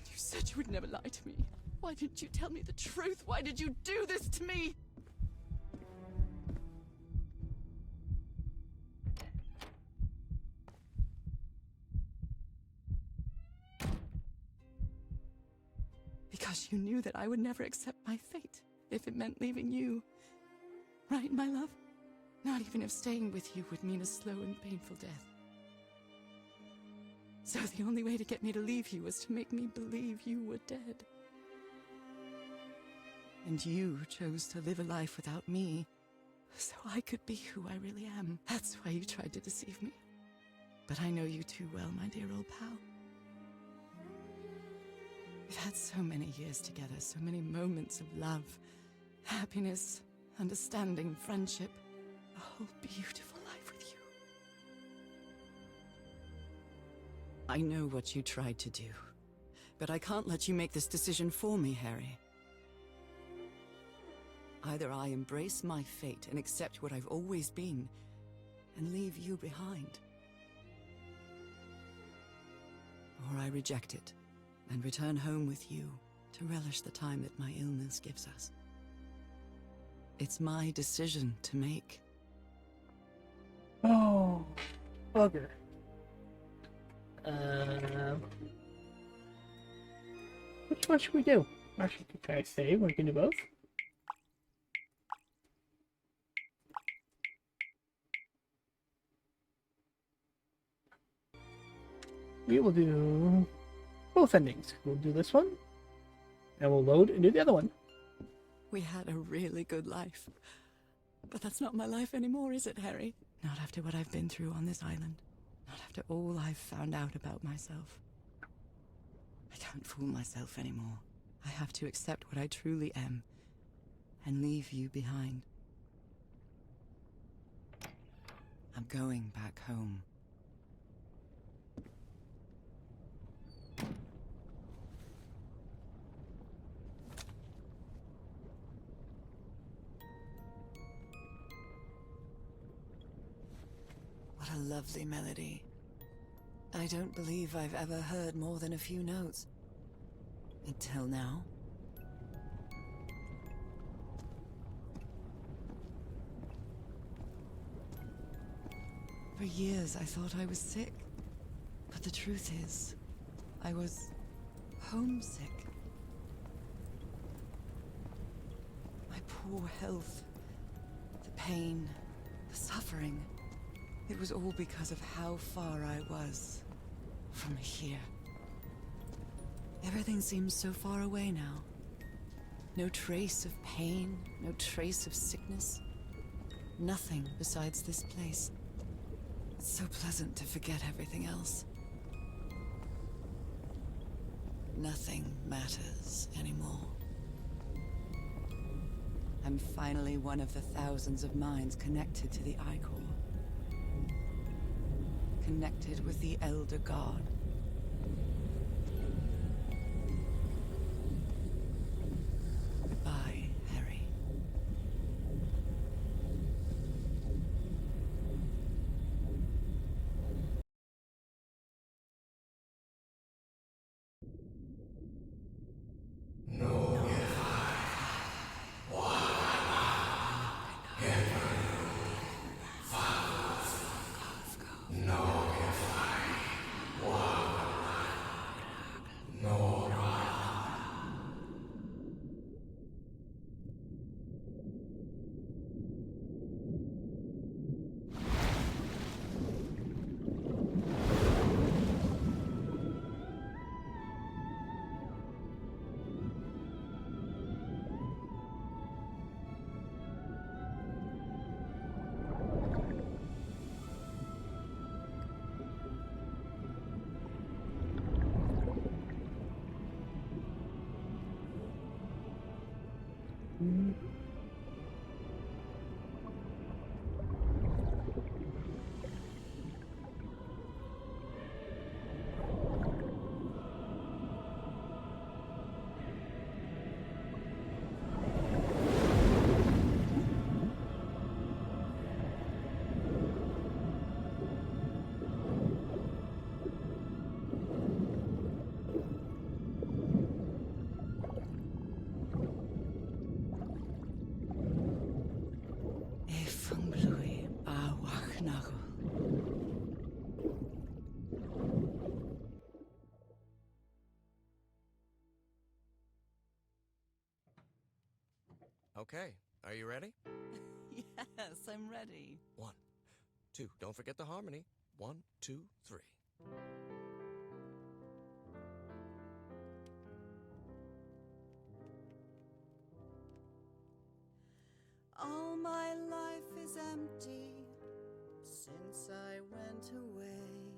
You said you would never lie to me. Why didn't you tell me the truth? Why did you do this to me? Because you knew that I would never accept my fate if it meant leaving you. Right, my love? Not even if staying with you would mean a slow and painful death. So the only way to get me to leave you was to make me believe you were dead. And you chose to live a life without me, so I could be who I really am. That's why you tried to deceive me. But I know you too well, my dear old pal. We've had so many years together, so many moments of love, happiness, understanding, friendship. A whole beautiful life with you. I know what you tried to do, but I can't let you make this decision for me, Harry. Either I embrace my fate and accept what I've always been, and leave you behind. Or I reject it, and return home with you to relish the time that my illness gives us. It's my decision to make. Oh, bugger. Which one should we do? Actually, can I save? We can do both. We will do both endings. We'll do this one, and we'll load and do the other one. We had a really good life. But that's not my life anymore, is it, Harry? Not after what I've been through on this island. Not after all I've found out about myself. I can't fool myself anymore. I have to accept what I truly am and leave you behind. I'm going back home. What a lovely melody. I don't believe I've ever heard more than a few notes. Until now. For years I thought I was sick. But the truth is, I was homesick. My poor health, the pain, the suffering. It was all because of how far I was from here. Everything seems so far away now. No trace of pain, no trace of sickness. Nothing besides this place. It's so pleasant to forget everything else. Nothing matters anymore. I'm finally one of the thousands of minds connected to the Icor. Connected with the Elder God. Goodbye, Harry. Okay, are you ready? Yes, I'm ready. 1, 2, don't forget the harmony. 1, 2, 3. All my life is empty since I went away.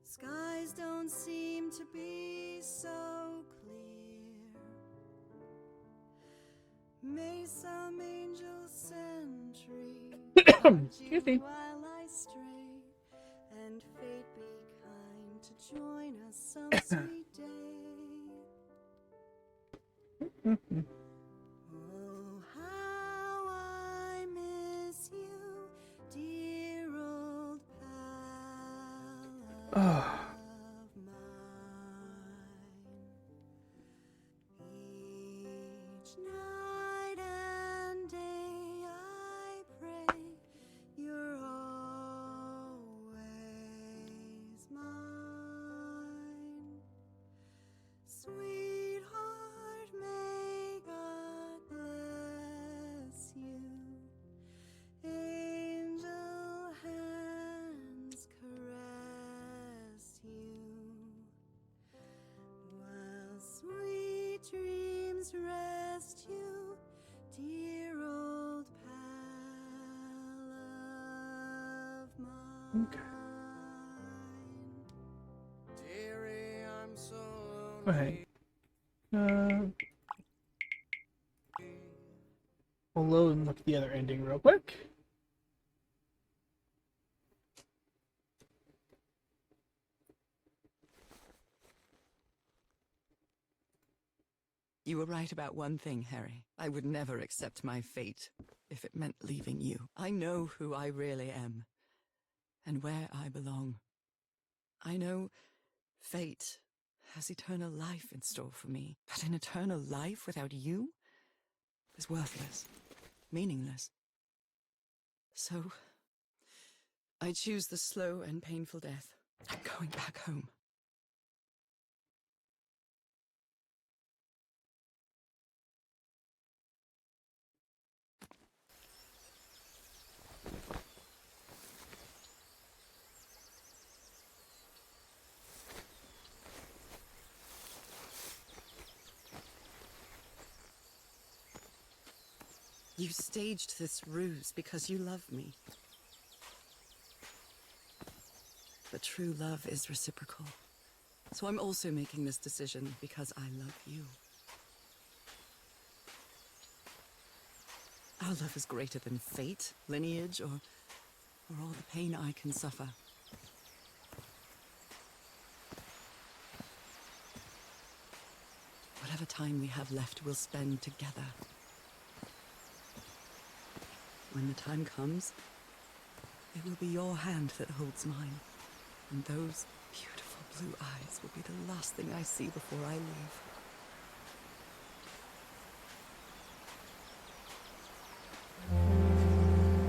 Skies don't seem to be so clear. May some angel sentry guard Excuse me. you while I stray, and fate be kind to join us some sweet day. Oh, how I miss you, dear old pal of mine. Each night and day I pray you're always mine. Sweet Okay. Okay. We'll load and look at the other ending real quick. You were right about one thing, Harry. I would never accept my fate if it meant leaving you. I know who I really am and where I belong. I know fate has eternal life in store for me, but an eternal life without you is worthless, meaningless. So, I choose the slow and painful death. I'm going back home. You staged this ruse because you love me. But true love is reciprocal. So I'm also making this decision because I love you. Our love is greater than fate, lineage, or all the pain I can suffer. Whatever time we have left, we'll spend together. When the time comes, it will be your hand that holds mine. And those beautiful blue eyes will be the last thing I see before I leave.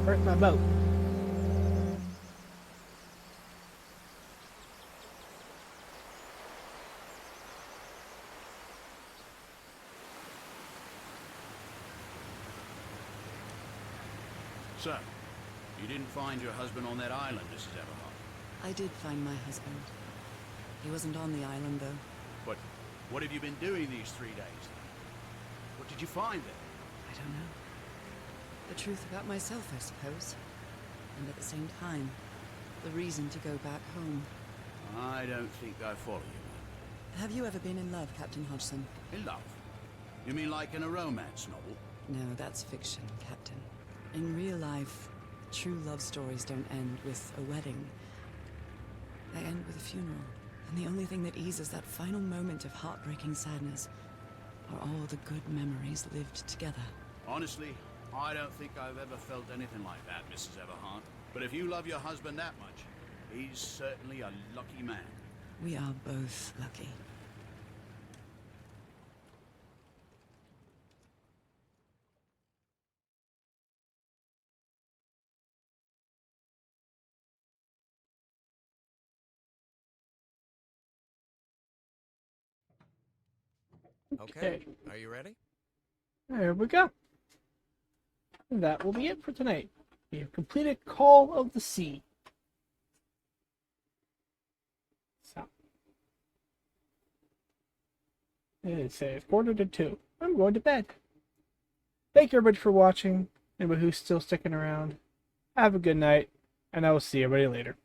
Where's my boat? So, you didn't find your husband on that island, Mrs. Everhart? I did find my husband. He wasn't on the island, though. But what have you been doing these 3 days? What did you find there? I don't know. The truth about myself, I suppose. And at the same time, the reason to go back home. I don't think I follow you. Have you ever been in love, Captain Hodgson? In love? You mean like in a romance novel? No, that's fiction, Captain. In real life, true love stories don't end with a wedding. They end with a funeral. And the only thing that eases that final moment of heartbreaking sadness are all the good memories lived together. Honestly, I don't think I've ever felt anything like that, Mrs. Everhart. But if you love your husband that much, he's certainly a lucky man. We are both lucky. Okay, are you ready? There we go. And that will be it for tonight. We have completed Call of the Sea. So. It's a 1:45. I'm going to bed. Thank you everybody for watching. Anybody who's still sticking around. Have a good night, and I will see everybody later.